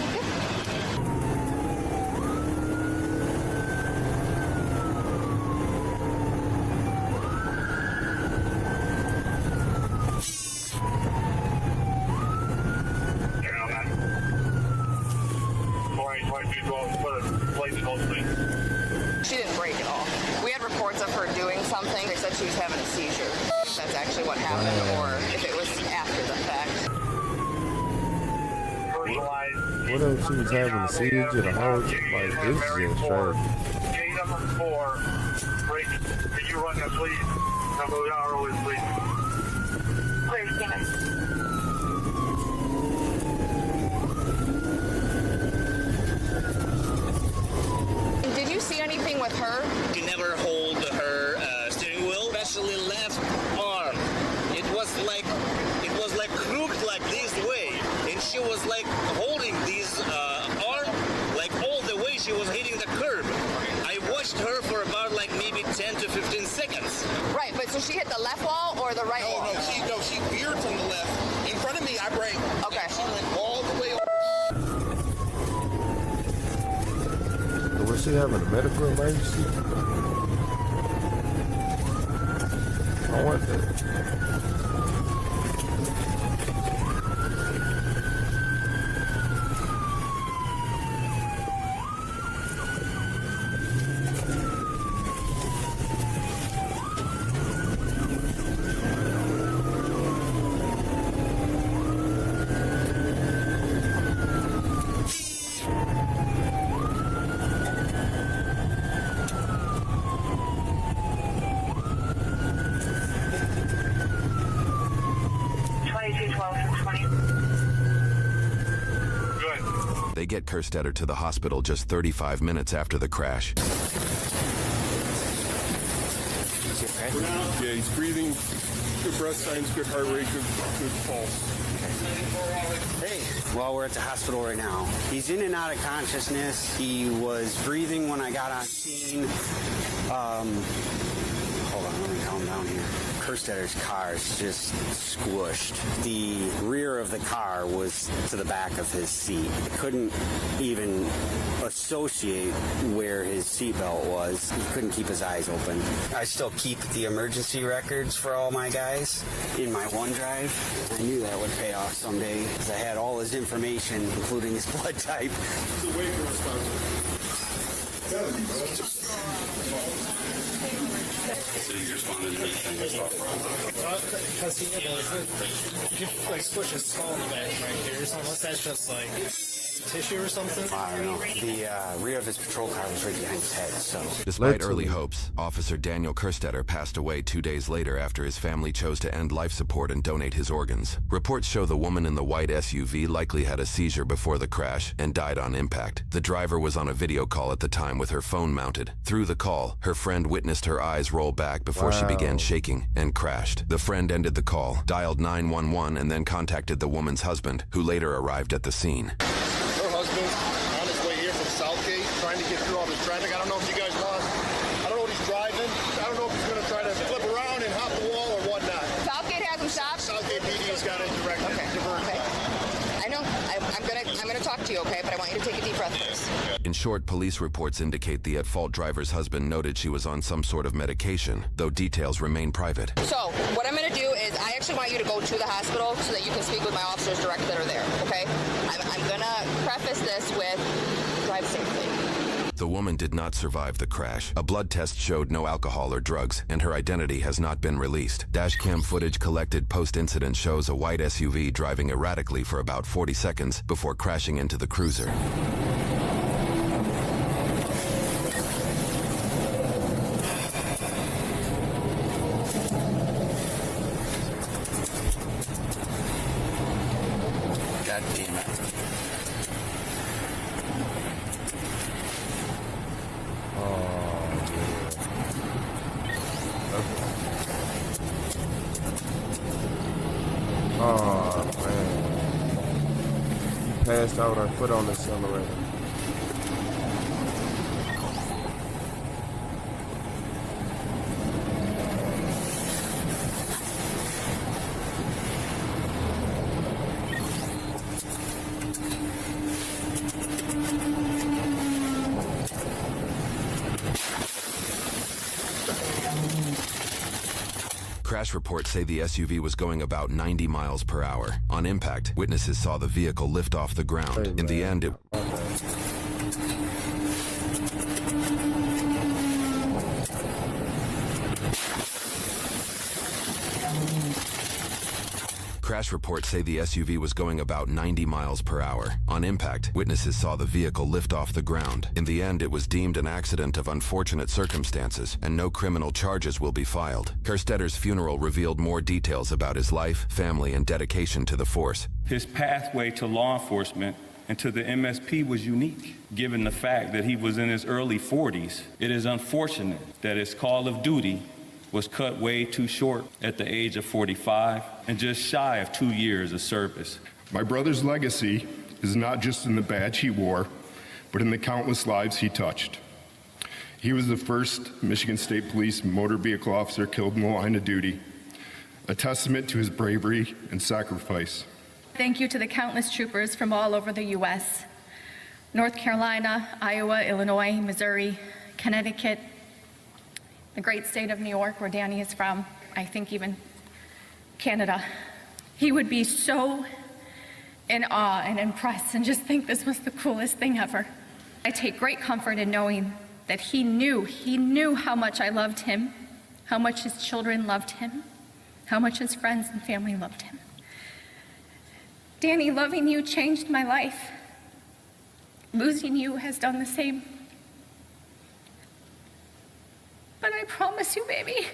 She didn't break at all. We had reports of her doing something. They said she was having a seizure. If that's actually what happened, or if it was after the fact. What if she was having a seizure? The whole like this is just straight. Gate number 4. Break. Can you run that, please? Number hour, please. Where's Kevin? Did you see anything with her? She never hold her steering wheel, especially left arm. It was like crooked like this way, and she was like holding this arm like all the way she was hitting the curb. I watched her for about like maybe 10 to 15 seconds. Right, but so she hit the left wall or the right wall? No, she veered from the left. In front of me, I braked. Okay. She went all the way over. Was she having a medical emergency? I wonder. They get Kerstetter to the hospital just 35 minutes after the crash. Yeah, he's breathing, good breath signs, good heart rate, good pulse. Hey, well, we're at the hospital right now. He's in and out of consciousness. He was breathing when I got on scene. Hold on, let me calm down here. Kerstetter's car is just squished. The rear of the car was to the back of his seat. I couldn't even associate where his seatbelt was. He couldn't keep his eyes open. I still keep the emergency records for all my guys in my OneDrive. I knew that would pay off someday because I had all his information, including his blood type. The weight responsible. So you just wanted to because he like squish his skull in the back right here, so unless that's just like tissue or something? I don't know. The rear of his patrol car was right behind his head, so... Despite early hopes, Officer Daniel Kerstetter passed away 2 days later after his family chose to end life support and donate his organs. Reports show the woman in the white SUV likely had a seizure before the crash and died on impact. The driver was on a video call at the time with her phone mounted. Through the call, her friend witnessed her eyes roll back before she began shaking and crashed. The friend ended the call, dialed 911, and then contacted the woman's husband, who later arrived at the scene. Her husband's on his way here from Southgate, trying to get through all this traffic. I don't know if you guys lost. I don't know what he's driving. I don't know if he's going to try to flip around and hop the wall or whatnot. Southgate has him stopped? Southgate PD's got it directed. Okay. I know. I'm gonna talk to you, okay? But I want you to take a deep breath first. In short, police reports indicate the at-fault driver's husband noted she was on some sort of medication, though details remain private. So, what I'm gonna do is I actually want you to go to the hospital so that you can speak with my officers directly that are there, okay? I'm gonna preface this with drive safely. The woman did not survive the crash. A blood test showed no alcohol or drugs, and her identity has not been released. Dashcam footage collected post-incident shows a white SUV driving erratically for about 40 seconds before crashing into the cruiser. God damn it. Oh, man. He passed out her foot on the accelerator. Crash reports say the SUV was going about 90 miles per hour. On impact, witnesses saw the vehicle lift off the ground. In the end, Crash reports say the SUV was going about 90 miles per hour. On impact, witnesses saw the vehicle lift off the ground. In the end, it was deemed an accident of unfortunate circumstances, and no criminal charges will be filed. Kerstetter's funeral revealed more details about his life, family, and dedication to the force. His pathway to law enforcement and to the MSP was unique, given the fact that he was in his early 40s. It is unfortunate that his call of duty was cut way too short at the age of 45 and just shy of 2 years of service. My brother's legacy is not just in the badge he wore, but in the countless lives he touched. He was the first Michigan State Police motor vehicle officer killed in the line of duty, a testament to his bravery and sacrifice. Thank you to the countless troopers from all over the U.S., North Carolina, Iowa, Illinois, Missouri, Connecticut, the great state of New York, where Danny is from, I think even Canada. He would be so in awe and impressed and just think this was the coolest thing ever. I take great comfort in knowing that he knew how much I loved him, how much his children loved him, how much his friends and family loved him. Danny, loving you changed my life. Losing you has done the same. But I promise you, baby,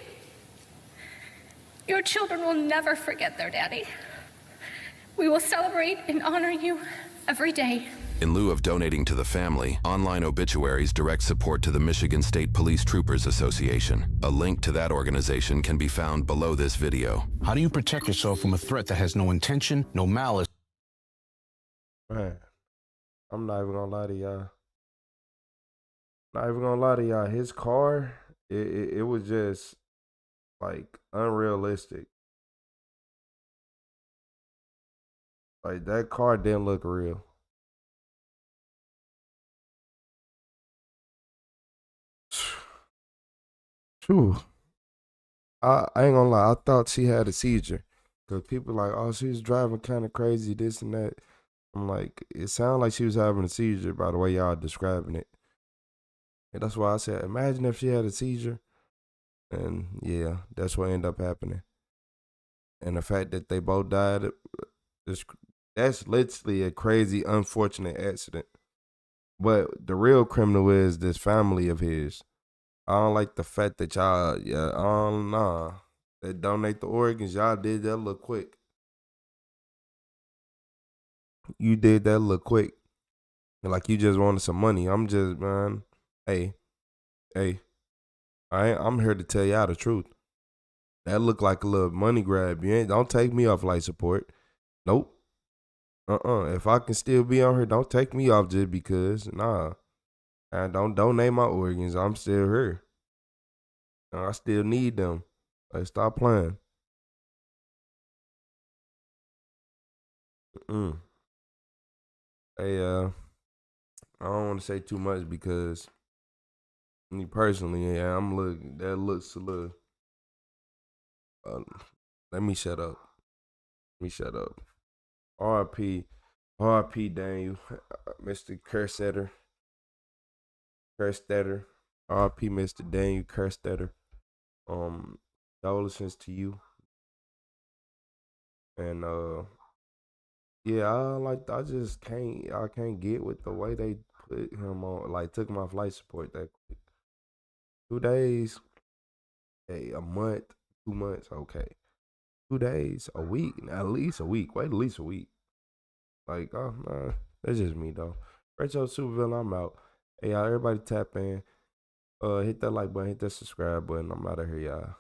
your children will never forget their daddy. We will celebrate and honor you every day. In lieu of donating to the family, online obituaries direct support to the Michigan State Police Troopers Association. A link to that organization can be found below this video. How do you protect yourself from a threat that has no intention, no malice? Man, I'm not even gonna lie to y'all. Not even gonna lie to y'all. His car, it was just like unrealistic. Like that car didn't look real. Phew. I ain't gonna lie, I thought she had a seizure. Cause people like, oh, she was driving kind of crazy, this and that. I'm like, it sounded like she was having a seizure by the way y'all describing it. And that's why I said, imagine if she had a seizure. And yeah, that's what ended up happening. And the fact that they both died, That's literally a crazy, unfortunate accident. But the real criminal is this family of his. I don't like the fact that y'all, yeah, I don't know. They donate the organs. Y'all did that a little quick. You did that a little quick. Like you just wanted some money. I'm just, man, hey, hey, I'm here to tell y'all the truth. That looked like a little money grab. Don't take me off life support. Nope. If I can still be on here, don't take me off just because. Nah. And don't donate my organs. I'm still here. I still need them. Like, stop playing. Hey, I don't want to say too much because me personally, yeah, that looks a little. Let me shut up. RP Daniel, Mr. Kerstetter. RP Mr. Daniel Kerstetter. Condolences to you. And yeah, I just can't get with the way they put him on, like took him off life support that quick. 2 days, hey, a month, 2 months, okay. 2 days, a week, at least a week. Wait at least a week. Like, oh nah, that's just me though. Retro Supervillain, I'm out. Hey y'all, everybody tap in. Hit that like button, hit that subscribe button. I'm out of here, y'all.